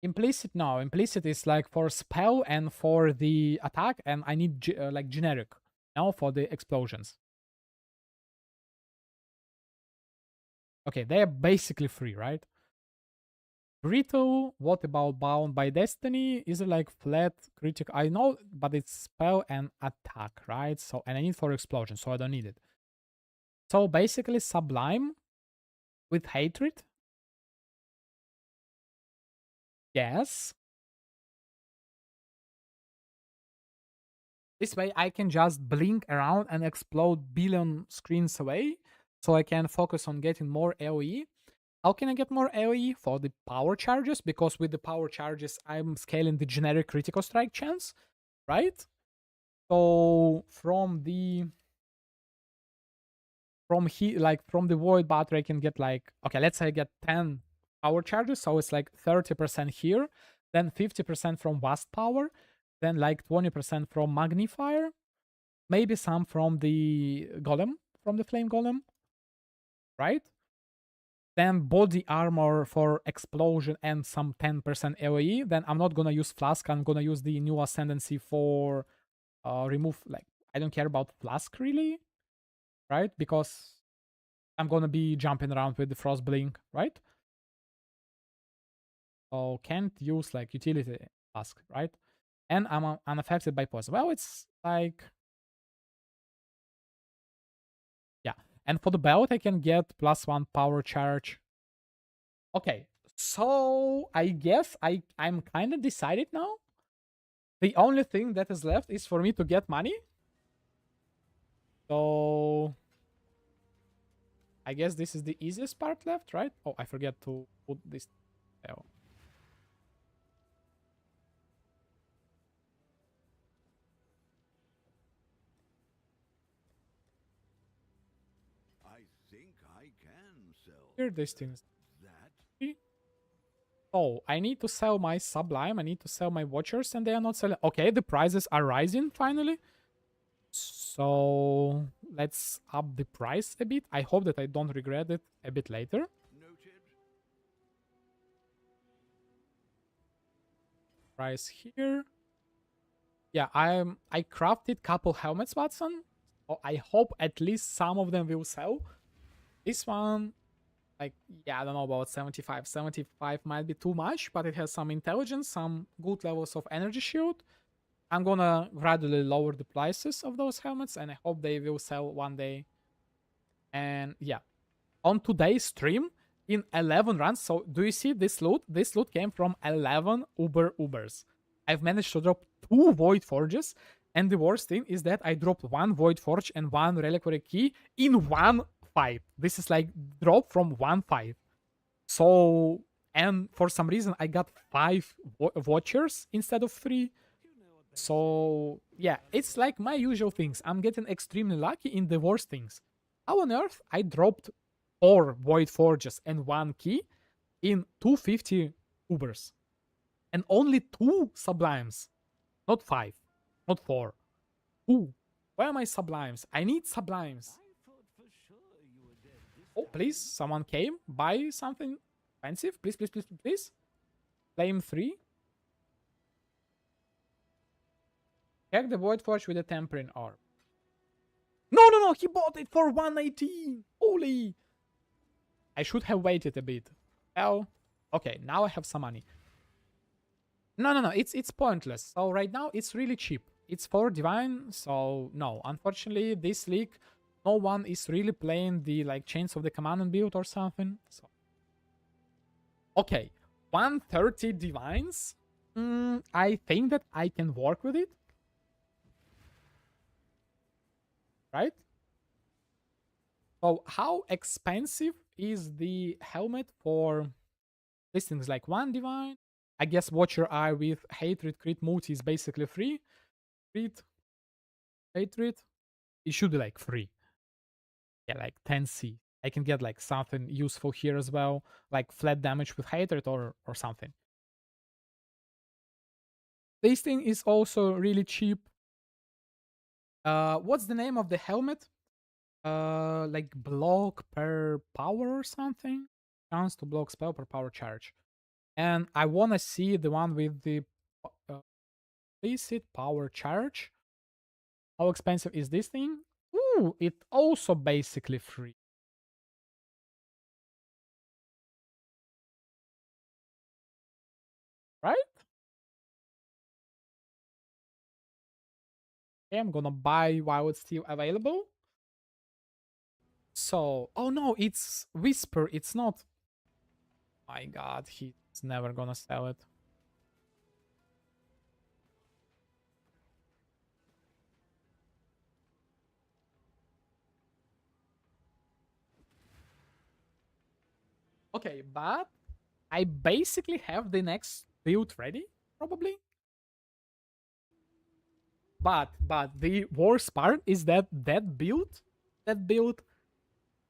implicit, no. Implicit is like for spell and for the attack, and I need like generic now for the explosions. Okay, they're basically free, right? Brittle, what about Bound by Destiny? Is it like flat critical? I know, but it's spell and attack, right? So, and I need for explosion, so I don't need it. So basically Sublime with Hatred. Yes. This way I can just blink around and explode billion screens away, so I can focus on getting more AoE. How can I get more AoE? For the power charges, because with the power charges I'm scaling the generic critical strike chance, right? So from the void battery I can get like, okay, let's say I get 10 power charges, so it's like 30% here, then 50% from Wasp power, then like 20% from magnifier, maybe some from the golem, from the flame golem, right? Then body armor for explosion and some 10% AoE. Then I'm not gonna use flask, I'm gonna use the new ascendancy for remove, like, I don't care about flask really, right? Because I'm gonna be jumping around with the frost blink, right? So can't use like utility flask, right? And I'm unaffected by poison. Well, it's like, yeah. And for the belt, I can get +1 power charge. Okay, so I guess I'm kind of decided now. The only thing that is left is for me to get money. So I guess this is the easiest part left, right? Oh, I forget to put this. Oh. I think I can sell Here, these things. that. Oh, I need to sell my Sublime. I need to sell my Watchers, and they are not selling. Okay, the prices are rising finally. So let's up the price a bit. I hope that I don't regret it a bit later. Noted. Price here. Yeah, I crafted couple helmets, Watson. So I hope at least some of them will sell. This one, like, yeah, I don't know about 75. 75 might be too much, but it has some intelligence, some good levels of energy shield. I'm gonna gradually lower the prices of those helmets, and I hope they will sell one day. And yeah, on today's stream, in 11 runs, so do you see this loot? This loot came from 11 Uber Ubers. I've managed to drop 2 Void Forges, and the worst thing is that I dropped 1 Void Forge and 1 Reliquary Key in 1 fight. This is like drop from 1 fight. So, and for some reason, I got 5 Watchers instead of 3. So, yeah, it's like my usual things. I'm getting extremely lucky in the worst things. How on earth I dropped 4 Void Forges and 1 key in 250 Ubers? And only 2 Sublimes. Not 5. Not 4. 2. Where are my Sublimes? I need Sublimes. Oh, please, someone came. Buy something expensive. Please, please, please, please. Flame 3. Check the Void Forge with a Tempering Orb. No, no, no, he bought it for 118. Holy. I should have waited a bit. Well, okay, now I have some money. No, no, no, it's pointless. So right now it's really cheap. It's for Divine, so no. Unfortunately, this league, no one is really playing the like Chains of the Commandment build or something. So okay, 130 Divines. I think that I can work with it. Right? So how expensive is the helmet for these things? Like 1 Divine? I guess Watcher Eye with Hatred Crit Multi is basically free. Crit, Hatred, it should be like free. Yeah, like 10C. I can get like something useful here as well, like flat damage with Hatred or something. This thing is also really cheap. What's the name of the helmet? Like block per power or something? Chance to block spell per power charge. And I wanna see the one with the basic power charge. How expensive is this thing? Ooh, it also basically free. Right? Okay, I'm gonna buy while it's still available. So, oh no, it's Whisper, it's not. My god, he's never gonna sell it. Okay, but I basically have the next build ready, probably. But the worst part is that that build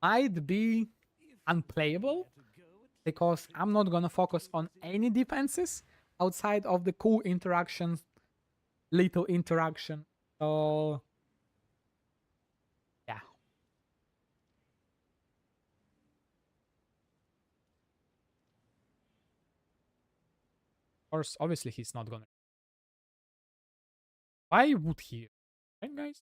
might be unplayable because I'm not gonna focus on any defenses outside of the cool interactions, little interaction. So yeah. Of course, obviously he's not gonna. Why would he? Right, guys?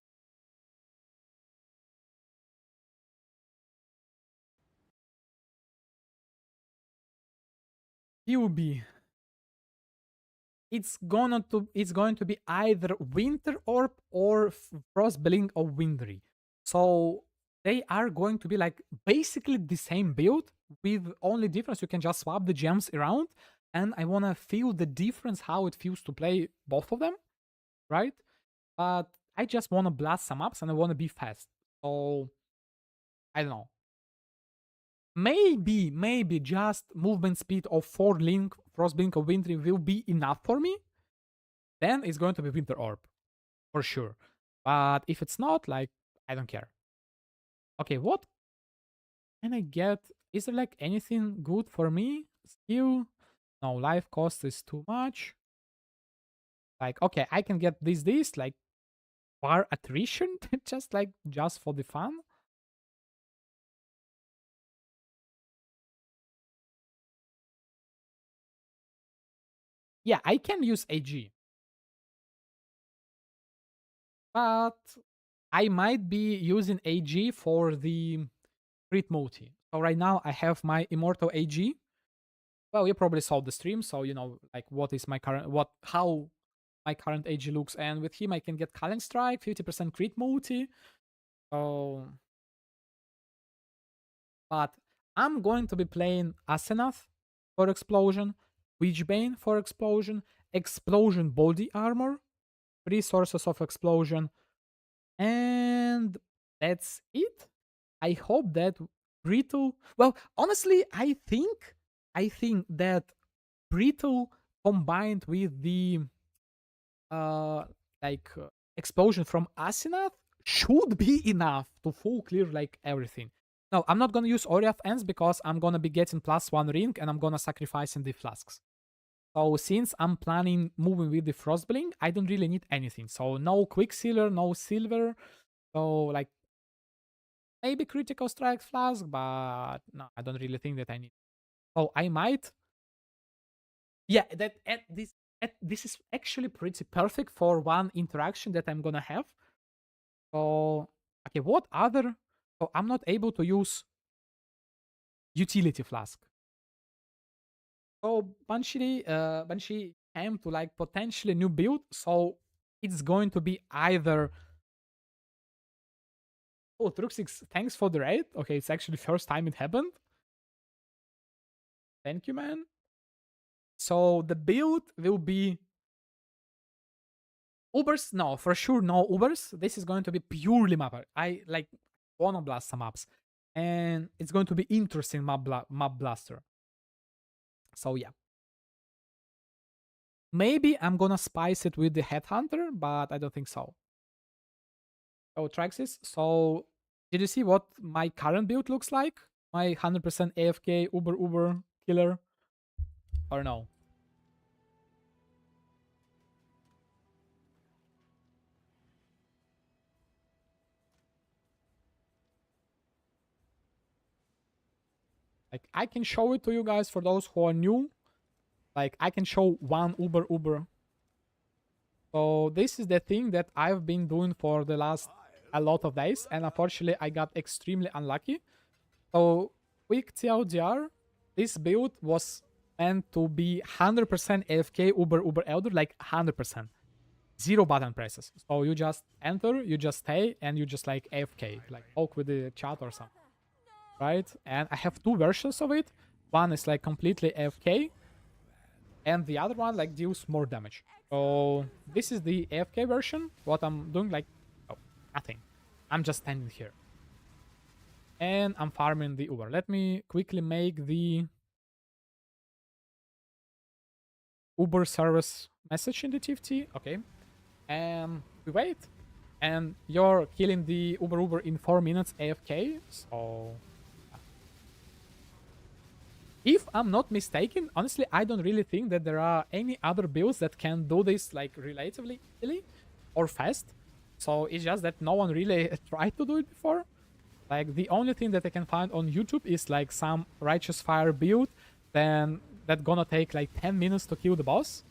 He will be. It's going to be either Winter Orb or Frostblink of Windry. So they are going to be like basically the same build with only difference you can just swap the gems around, and I want to feel the difference how it feels to play both of them, right? But I just want to blast some ups and I want to be fast. So I don't know. Maybe just movement speed of 4 Link Frostblink of Wintry will be enough for me. Then it's going to be Winter Orb. For sure. But if it's not, like, I don't care. Okay, what can I get? Is there like anything good for me? Skill? No, life cost is too much. Like, okay, I can get this, like, far attrition, just for the fun. Yeah, I can use AG, but I might be using AG for the crit multi. So right now I have my Immortal AG. Well, you probably saw the stream, so you know like how my current AG looks, and with him I can get Calling Strike, 50% crit multi. So, but I'm going to be playing Asenath for Explosion, Witchbane for Explosion, Explosion Body Armor, 3 sources of Explosion, and that's it. I hope that Brittle. Well, honestly, I think that Brittle combined with the uh explosion from Asenath should be enough to full clear like everything. No, I'm not gonna use Ori of Ends because I'm gonna be getting +1 ring and I'm gonna sacrificing the flasks. So since I'm planning moving with the Frostbling, I don't really need anything. So no Quicksilver, no Silver. So like maybe Critical Strike Flask, but no, I don't really think that I need. Oh, I might. Yeah, this is actually pretty perfect for one interaction that I'm gonna have. So okay, what other? So I'm not able to use utility flask. So Banshee came to like potentially new build, so it's going to be either. Oh, Truxix, thanks for the raid. Okay, it's actually first time it happened. Thank you, man. So the build will be Ubers. No, for sure, no Ubers. This is going to be purely mapper. I like wanna blast some maps, and it's going to be interesting map blaster. So yeah. Maybe I'm gonna spice it with the Headhunter, but I don't think so. Oh, Traxxas. So, did you see what my current build looks like? My 100% AFK Uber killer? Or no? Like, I can show it to you guys for those who are new. Like, I can show one Uber. So, this is the thing that I've been doing for the last a lot of days. And unfortunately, I got extremely unlucky. So, quick TLDR, this build was meant to be 100% AFK Uber Elder, like 100%. 0 button presses. So you just enter, you just stay, and you just like AFK, like talk with the chat or something. Right? And I have 2 versions of it. One is like completely AFK, and the other one like deals more damage. So this is the AFK version. What I'm doing, like, oh, nothing. I'm just standing here. And I'm farming the Uber. Let me quickly make the Uber service message in the TFT. Okay. And we wait. And you're killing the Uber in 4 minutes AFK. So if I'm not mistaken, honestly, I don't really think that there are any other builds that can do this like relatively easily or fast. So it's just that no one really tried to do it before. Like the only thing that I can find on YouTube is like some Righteous Fire build, then that's gonna take like 10 minutes to kill the boss.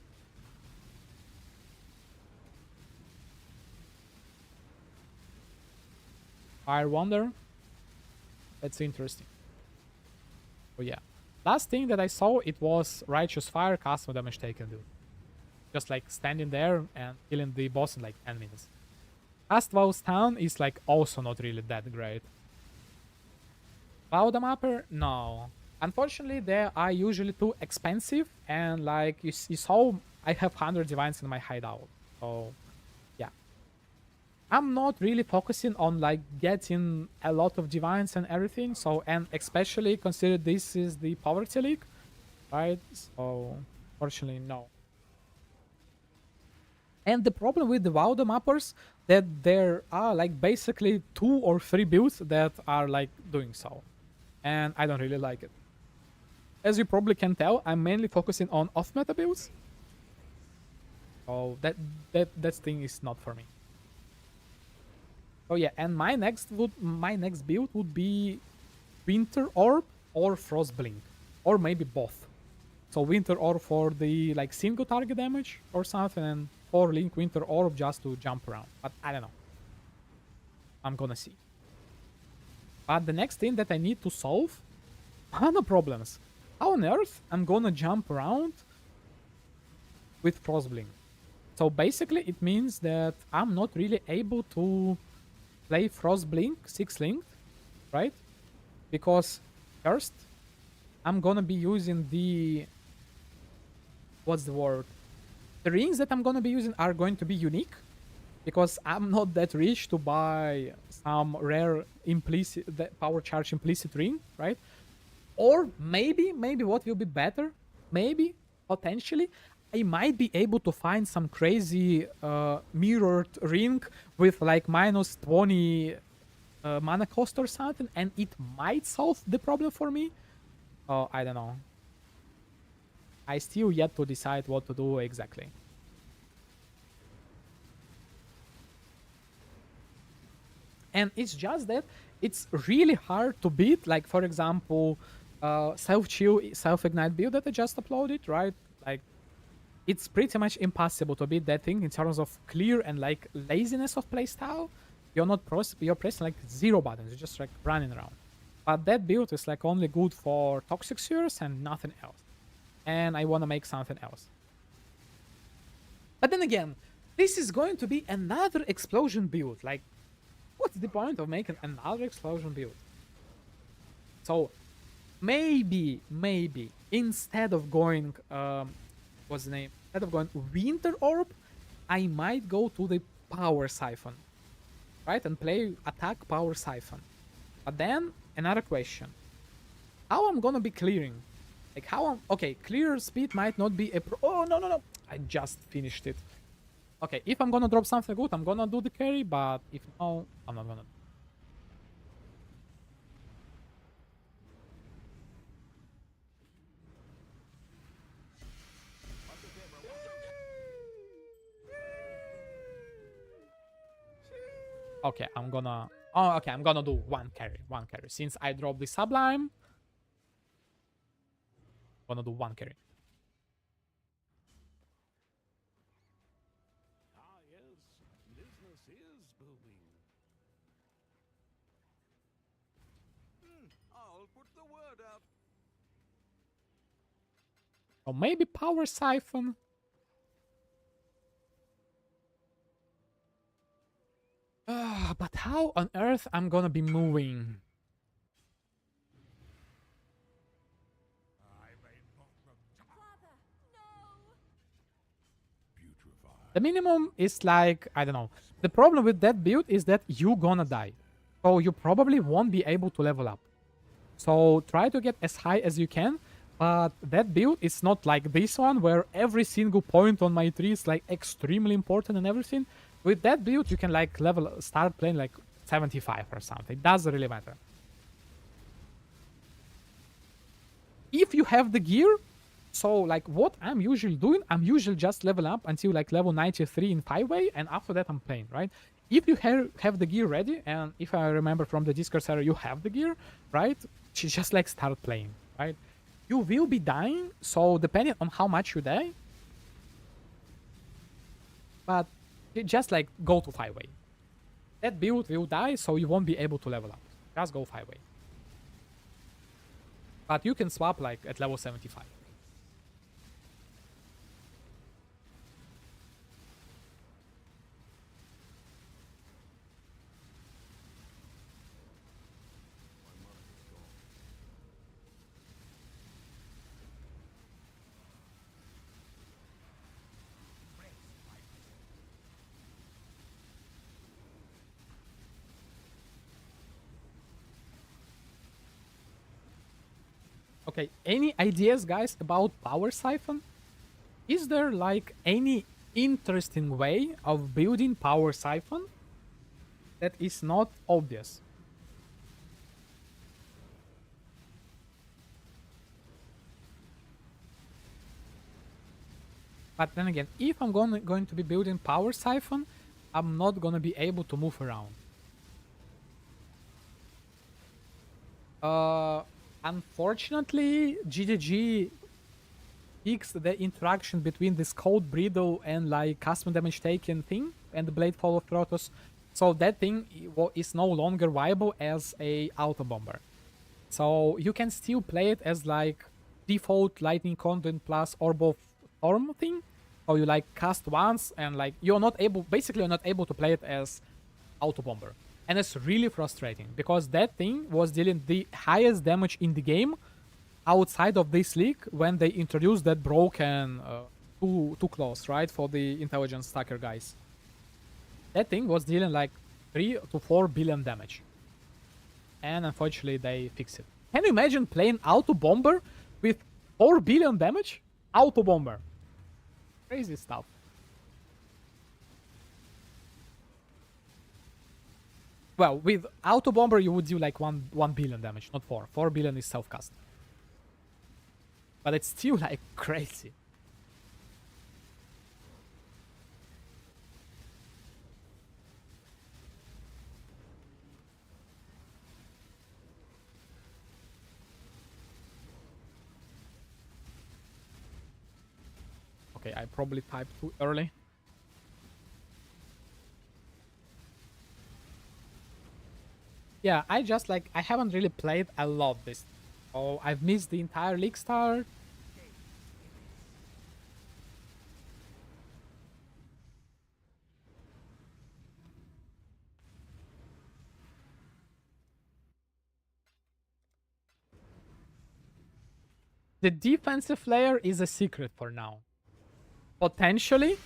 Fire Wonder. That's interesting. Oh yeah. Last thing that I saw, it was Righteous Fire, custom damage taken, dude. Just like standing there and killing the boss in like 10 minutes. Astvow's Town is like also not really that great. Cloud Mapper? No. Unfortunately, they are usually too expensive, and like you saw, I have 100 divines in my hideout. So yeah. I'm not really focusing on like getting a lot of divines and everything. So, and especially consider this is the poverty league, right? So fortunately, no. And the problem with the WoW mappers that there are like basically 2 or 3 builds that are like doing so, and I don't really like it. As you probably can tell, I'm mainly focusing on off-meta builds. So that thing is not for me. So yeah, and my next build would be Winter Orb or Frost Blink, or maybe both. So Winter Orb for the like single target damage or something, and for Link Winter Orb just to jump around. But I don't know. I'm gonna see. But the next thing that I need to solve, mana problems. How on earth I'm gonna jump around with Frost Blink? So basically it means that I'm not really able to play Frost Blink 6 linked, right? Because first I'm gonna be using the, what's the word? The rings that I'm gonna be using are going to be unique, because I'm not that rich to buy some rare implicit power charge implicit ring, right? Or maybe what will be better, maybe potentially I might be able to find some crazy mirrored ring with like minus 20 mana cost or something, and it might solve the problem for me. I don't know. I still yet to decide what to do exactly. And it's just that it's really hard to beat, like for example, self-chill, self-ignite build that I just uploaded, right? Like, it's pretty much impossible to beat that thing in terms of clear and like laziness of playstyle. You're pressing like 0 buttons, you're just like running around. But that build is like only good for toxic spheres and nothing else. And I want to make something else. But then again, this is going to be another explosion build. Like, what's the point of making another explosion build? So maybe instead of going what's the name? Instead of going Winter Orb, I might go to the Power Siphon, right? And play attack Power Siphon. But then another question: how I'm gonna be clearing? Like how I'm okay? Clear speed might not be a oh no! I just finished it. Okay, if I'm gonna drop something good, I'm gonna do the carry, but if no, I'm not gonna. Okay, I'm gonna... Oh, okay, I'm gonna do one carry. Since I dropped the sublime, I'm gonna do one carry. Ah, yes, business is booming. I'll put the word out. Or maybe Power Siphon. But how on earth I'm gonna be moving? The minimum is like, I don't know. The problem with that build is that you're gonna die. So you probably won't be able to level up. So try to get as high as you can. But that build is not like this one, where every single point on my tree is like extremely important and everything. With that build, you can like start playing like 75 or something. It doesn't really matter. If you have the gear, so like what I'm usually doing, I'm usually just level up until like level 93 in 5-way, and after that I'm playing, right? If you have the gear ready, and if I remember from the Discord server, you have the gear, right? You just like start playing, right? You will be dying, so depending on how much you die, but you just like go to 5-way. That build will die, so you won't be able to level up. Just go 5-way. But you can swap like at level 75. Okay, any ideas, guys, about Power Siphon? Is there like any interesting way of building Power Siphon that is not obvious? But then again, if I'm going to be building Power Siphon, I'm not going to be able to move around. Unfortunately, GGG fixed the interaction between this cold bridle and like custom damage taken thing and the blade fall of Protoss. So that thing is no longer viable as a auto bomber. So you can still play it as like default lightning content plus orb of storm thing. So you like cast once and like you're not able to play it as auto bomber. And it's really frustrating because that thing was dealing the highest damage in the game outside of this league when they introduced that broken two claws, right, for the intelligence stacker guys. That thing was dealing like 3 to 4 billion damage. And unfortunately they fixed it. Can you imagine playing auto bomber with 4 billion damage? Auto bomber. Crazy stuff. Well, with auto bomber you would do like 1 billion damage, not 4. 4 billion is self-cast. But it's still like crazy. Okay, I probably typed too early. Yeah, I haven't really played a lot this. Oh, I've missed the entire league start. The defensive layer is a secret for now. Potentially.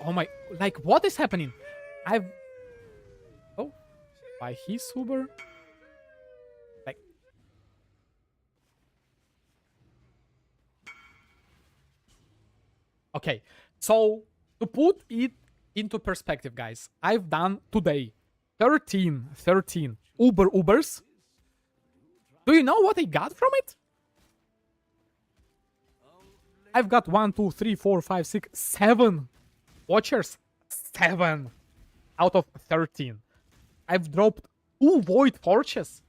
Oh my, like what is happening? Oh, by his Uber. Like. Okay, so to put it into perspective, guys, I've done today 13 Uber Ubers. Do you know what I got from it? I've got 1, 2, 3, 4, 5, 6, 7 watchers. 7 out of 13. I've dropped 2 void forges.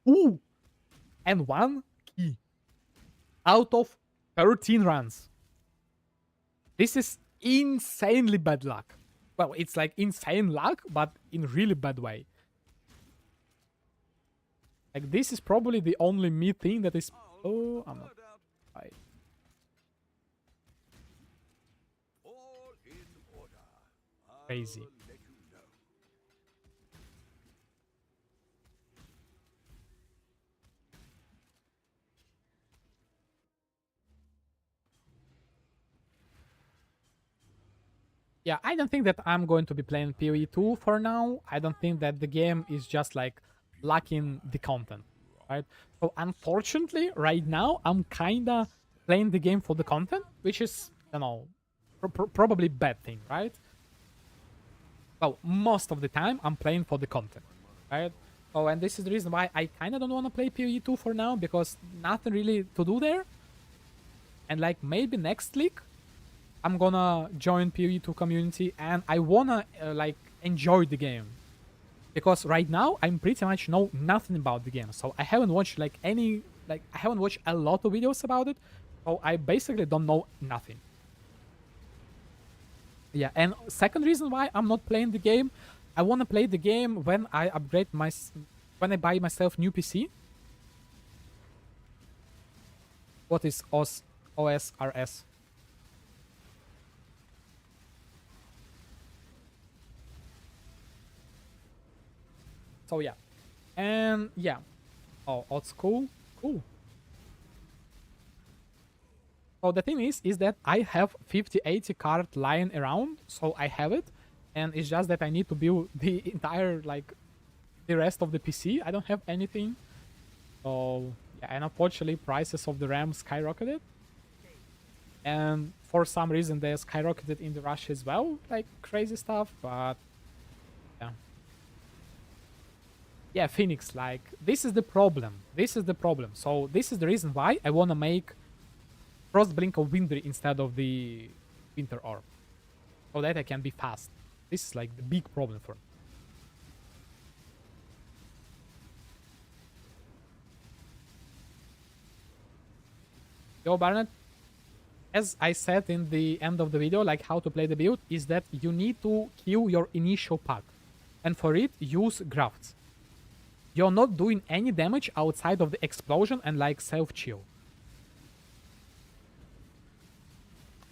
2 and 1 key out of 13 runs. This is insanely bad luck. Well, it's like insane luck, but in really bad way. Like this is probably the only me thing that is. Oh, I'm not. Right. Crazy. Yeah, I don't think that I'm going to be playing PoE 2 for now. I don't think that the game is just like lacking the content, right? So unfortunately, right now, I'm kinda playing the game for the content, which is, you know, probably bad thing, right? Well, most of the time, I'm playing for the content, right? Oh, and this is the reason why I kinda don't want to play PoE 2 for now, because nothing really to do there. And like maybe next league, I'm gonna join PoE 2 community and I wanna like enjoy the game. Because right now I'm pretty much know nothing about the game. So I haven't watched like I haven't watched a lot of videos about it. So I basically don't know nothing. Yeah, and second reason why I'm not playing the game, I wanna play the game when I when I buy myself new PC. What is OSRS? So yeah, and yeah, oh, it's cool. So the thing is that I have 5080 card lying around, so I have it, and it's just that I need to build the entire like the rest of the PC. I don't have anything, so yeah, and unfortunately prices of the RAM skyrocketed, and for some reason they skyrocketed in the rush as well, like crazy stuff, but yeah. Yeah, Phoenix, like, this is the problem. So this is the reason why I want to make Frostblink of Winter instead of the Winter Orb. So that I can be fast. This is like the big problem for me. Yo, Barnett, as I said in the end of the video, like how to play the build, is that you need to kill your initial pack. And for it, use grafts. You're not doing any damage outside of the explosion and like self-chill.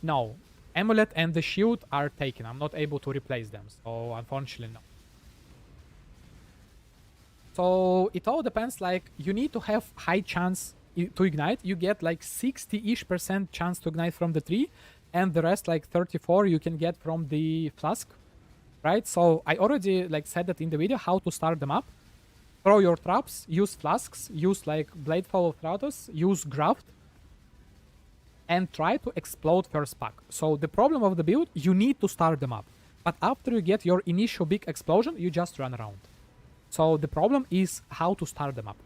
No. Amulet and the shield are taken. I'm not able to replace them. So unfortunately, no. So it all depends. Like you need to have high chance to ignite. You get like 60-ish% chance to ignite from the tree. And the rest, like 34, you can get from the flask. Right? So I already like said that in the video how to start them up. Throw your traps, use flasks, use like Bladefall of Thratos, use Graft, and try to explode first pack. So the problem of the build, you need to start them up. But after you get your initial big explosion, you just run around. So the problem is how to start them up.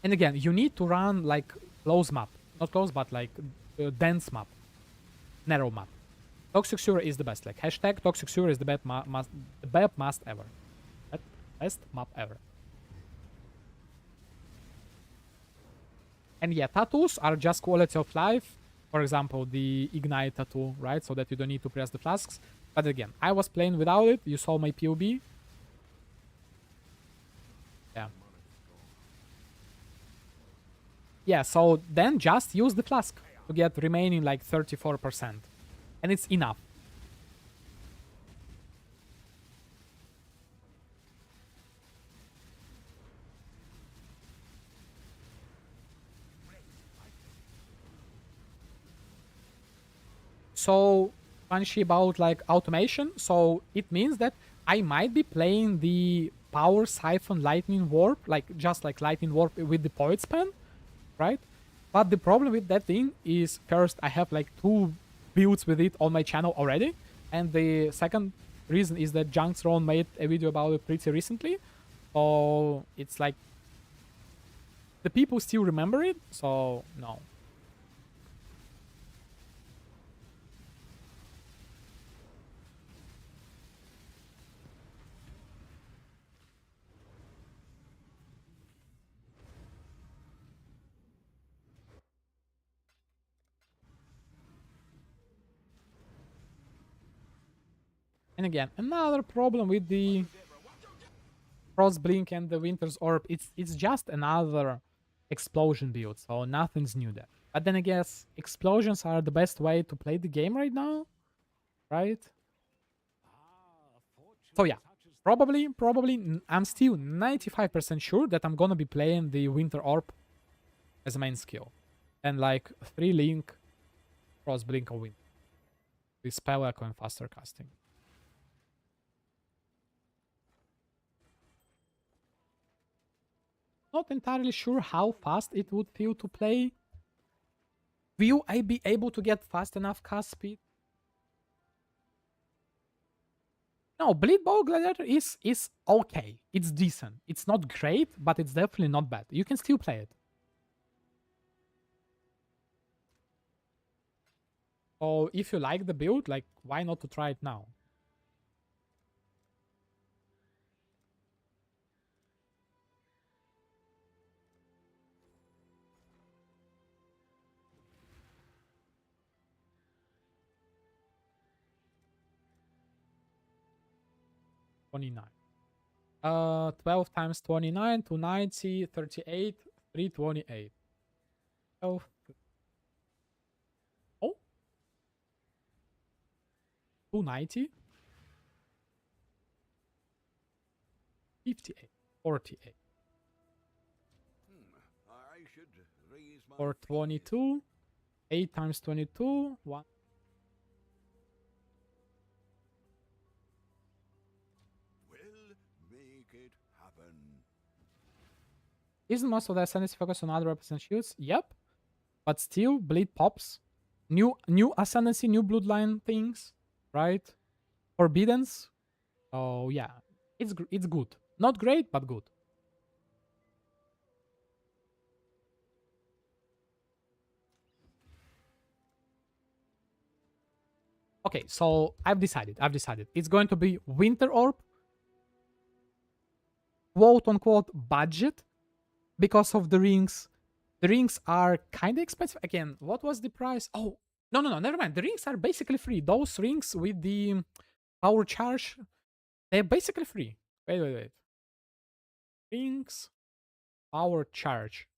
And again, you need to run like close map. Not close, but like dense map. Narrow map. Toxic Sewer is the best. Like hashtag Toxic Sewer is the best must ever. Best map ever. And yeah, tattoos are just quality of life. For example, the Ignite tattoo, right? So that you don't need to press the flasks. But again, I was playing without it. You saw my POB. Yeah. Yeah, so then just use the flask to get remaining like 34%. And it's enough. So, punchy about like automation. So it means that I might be playing the Power Siphon Lightning Warp, like just like Lightning Warp with the Poet's Pen, right? But the problem with that thing is, first, I have like 2 builds with it on my channel already. And the second reason is that Junkthrone made a video about it pretty recently. So it's like the people still remember it, so no. And again, another problem with the Frost Blink and the Winter's Orb, it's just another explosion build, so nothing's new there. But then I guess explosions are the best way to play the game right now, right? So yeah, probably, I'm still 95% sure that I'm gonna be playing the Winter Orb as a main skill. And like 3 Link, Frost Blink or Winter. With Spell Echo and faster casting. Not entirely sure how fast it would feel to play. Will I be able to get fast enough cast speed? No, Bleed Bowl Gladiator is okay. It's decent. It's not great, but it's definitely not bad. You can still play it. So if you like the build, like, why not to try it now? $29. 12 times 29, 290, 38, 328. 12. Oh. 290. 58. 48. I should raise my Or 22. 8 times 22. 1. Make it happen. Isn't most of the ascendancy focus on other weapons and shields? Yep. But still, bleed pops. New ascendancy, new bloodline things, right? Forbiddance. Oh yeah, it's good. Not great, but good. Okay, so I've decided. It's going to be Winter Orb. Quote unquote budget because of the rings. The rings are kind of expensive. Again, what was the price? Oh, no, never mind. The rings are basically free. Those rings with the power charge, they're basically free. Wait. Rings, power charge.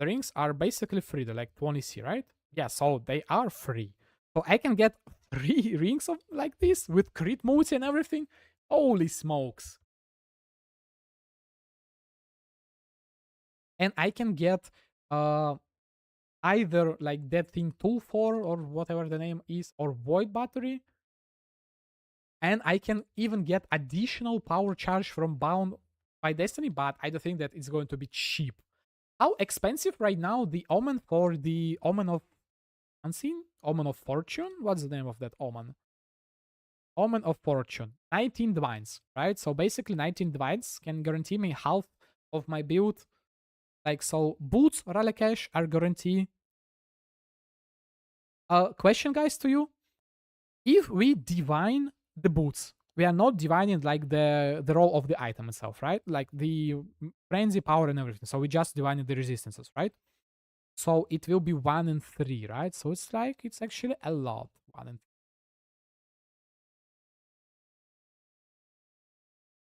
The rings are basically free. They're like 20C, right? Yeah, so they are free. So I can get 3 rings of like this with crit modes and everything. Holy smokes. And I can get either like that thing tool 4 or whatever the name is, or void battery. And I can even get additional power charge from Bound by Destiny, but I don't think that it's going to be cheap. How expensive right now the omen for the Omen of Unseen? Omen of Fortune? What's the name of that omen? Omen of Fortune. 19 divines, right? So basically 19 divines can guarantee me half of my build. Like, so boots, Ralecash are guarantee. Question, guys, to you. If we divine the boots, we are not divining like the role of the item itself, right? Like the frenzy power and everything. So we just divining the resistances, right? So it will be 1 and 3, right? So it's like, it's actually a lot. 1 and 3.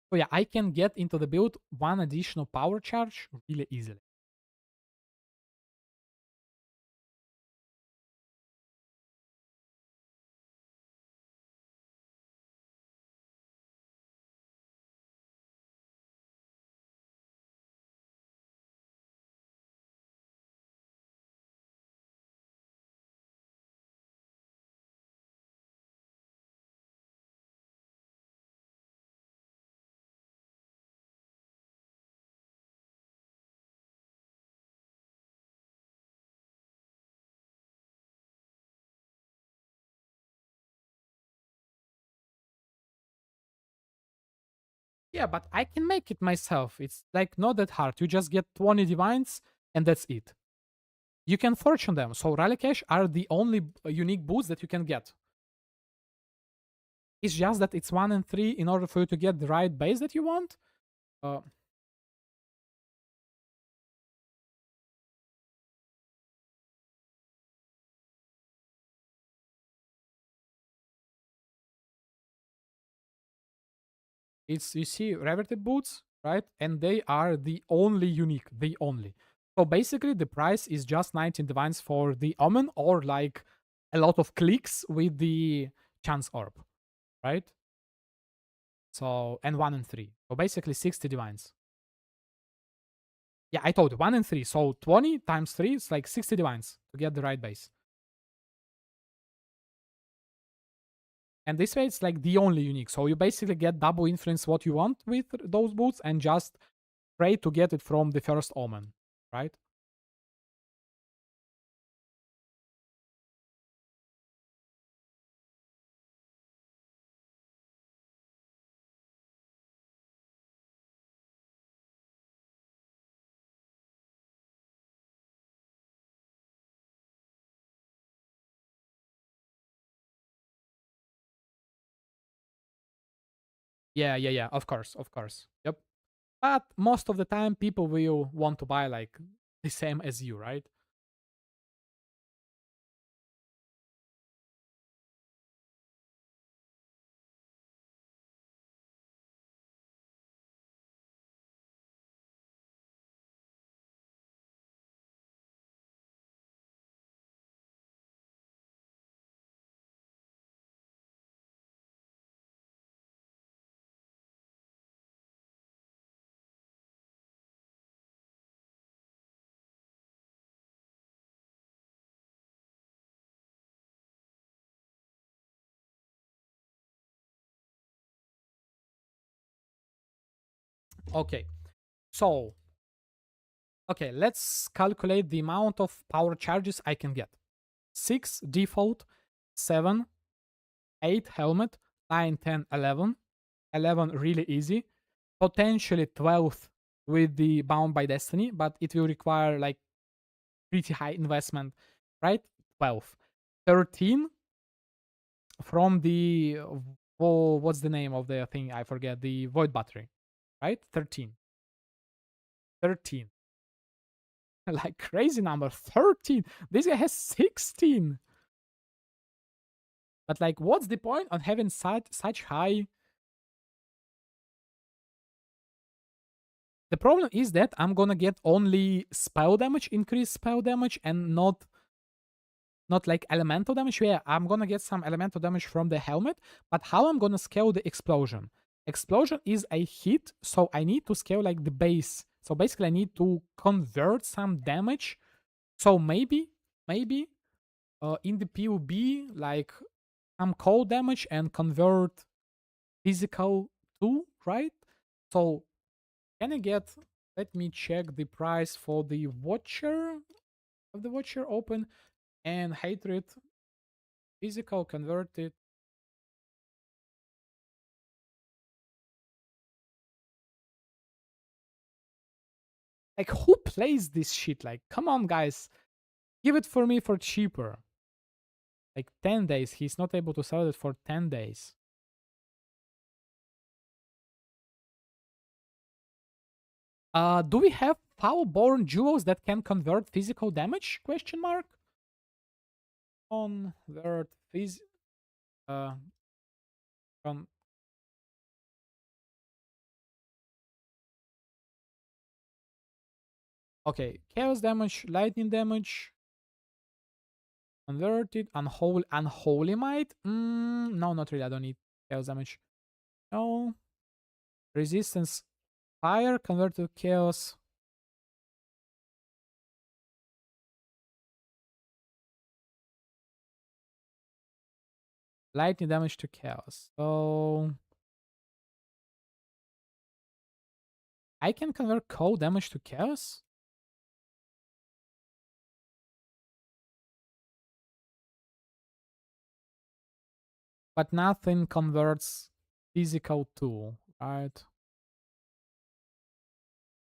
So yeah, I can get into the build 1 additional power charge really easily. Yeah, but I can make it myself. It's like not that hard. You just get 20 divines and that's it. You can fortune them. So Ralecash are the only unique boots that you can get. It's just that it's 1 and 3 in order for you to get the right base that you want. It's, you see, reverted boots, right? And they are the only unique, the only. So basically, the price is just 19 divines for the Omen, or like a lot of clicks with the Chance Orb, right? So, and 1 and 3. So basically 60 divines. Yeah, I told you, 1 and 3. So 20 times 3 is like 60 divines to get the right base. And this way, it's like the only unique. So you basically get double influence what you want with those boots and just pray to get it from the first Omen, right? Yeah. Of course. Yep. But most of the time, people will want to buy like the same as you, right? Okay. So, okay, let's calculate the amount of power charges I can get. 6 default, 7, 8 helmet, 9, 10, 11. 11 really easy. Potentially 12 with the Bound by Destiny, but it will require like pretty high investment, right? 12. 13 from the, oh, what's the name of the thing? I forget. The Void Battery, right? 13. 13. Like crazy number. 13. This guy has 16. But like, what's the point on having such high? The problem is that I'm gonna get only spell damage, increased spell damage, and not like elemental damage. Yeah, I'm gonna get some elemental damage from the helmet, but how I'm gonna scale the explosion? Explosion is a hit, so I need to scale like the base. So basically I need to convert some damage. So maybe in the PUB, like some cold damage and convert physical too, right? So can I get, let me check the price for the Watcher, of the Watcher open, and Hatred physical converted. Like, who plays this shit? Like, come on, guys. Give it for me for cheaper. Like, 10 days. He's not able to sell it for 10 days. Do we have Foulborn jewels that can convert physical damage? Question mark. Convert con okay, chaos damage, lightning damage, converted, unholy might. No, not really. I don't need chaos damage. No. Resistance, fire, convert to chaos. Lightning damage to chaos. So I can convert cold damage to chaos. But nothing converts physical to, right?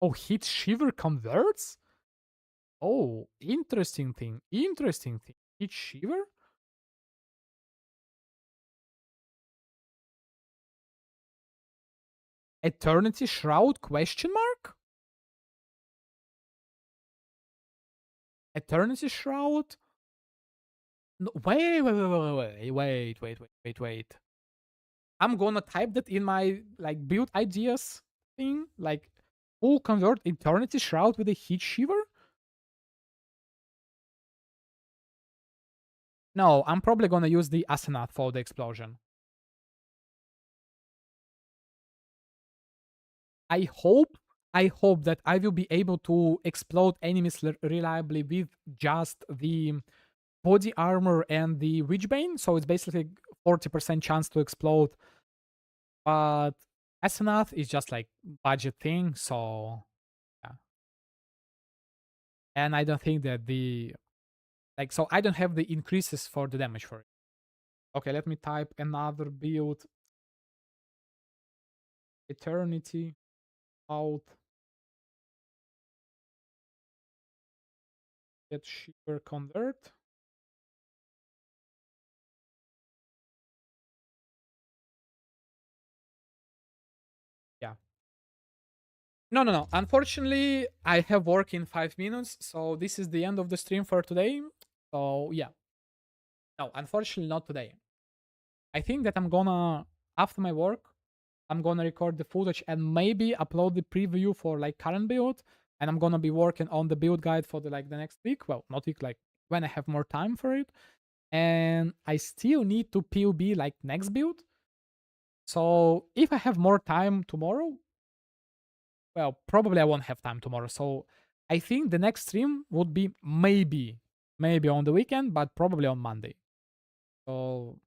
Oh, Heat Shiver converts? Oh, interesting thing. Interesting thing. Heat Shiver? Eternity Shroud question mark? Eternity Shroud? No, wait. I'm gonna type that in my like build ideas thing. Like, who convert Eternity Shroud with a Heat Shiver? No, I'm probably gonna use the Asenath for the explosion. I hope that I will be able to explode enemies reliably with just the body armor and the Witchbane. So it's basically 40% chance to explode. But Asenath is just like budget thing, so yeah. And I don't think that the like, so I don't have the increases for the damage for it. Okay, let me type another build. Eternity out. Get Shiver convert. Yeah. No. Unfortunately, I have work in 5 minutes, so this is the end of the stream for today. So yeah. No, unfortunately not today. I think that I'm gonna, after my work, I'm gonna record the footage and maybe upload the preview for like current build. And I'm gonna be working on the build guide for the like the next week. Well, not week, like when I have more time for it. And I still need to PUB like next build. So if I have more time tomorrow, well, probably I won't have time tomorrow. So I think the next stream would be maybe on the weekend, but probably on Monday. So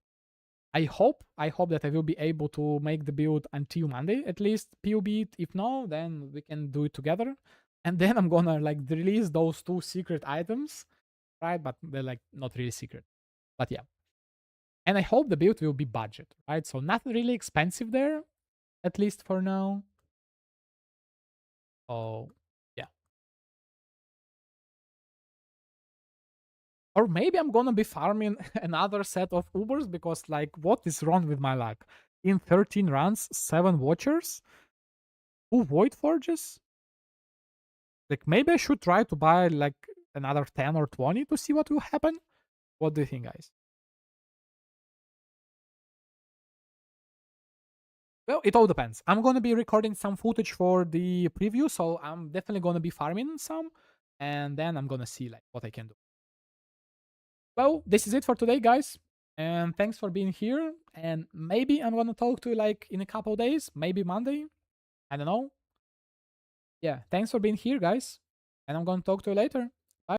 I hope that I will be able to make the build until Monday at least. PUB it. If no, then we can do it together. And then I'm gonna like release those 2 secret items, right? But they're like not really secret. But yeah. And I hope the build will be budget, right? So nothing really expensive there, at least for now. Oh, yeah. Or maybe I'm gonna be farming another set of Ubers because, like, what is wrong with my luck? In 13 runs, 7 Watchers, 2 Void Forges? Like, maybe I should try to buy like another 10 or 20 to see what will happen. What do you think, guys? Well, it all depends. I'm gonna be recording some footage for the preview, so I'm definitely gonna be farming some, and then I'm gonna see like what I can do. Well, this is it for today, guys, and thanks for being here. And maybe I'm gonna talk to you like in a couple days, maybe Monday. I don't know. Yeah, thanks for being here, guys, and I'm gonna talk to you later.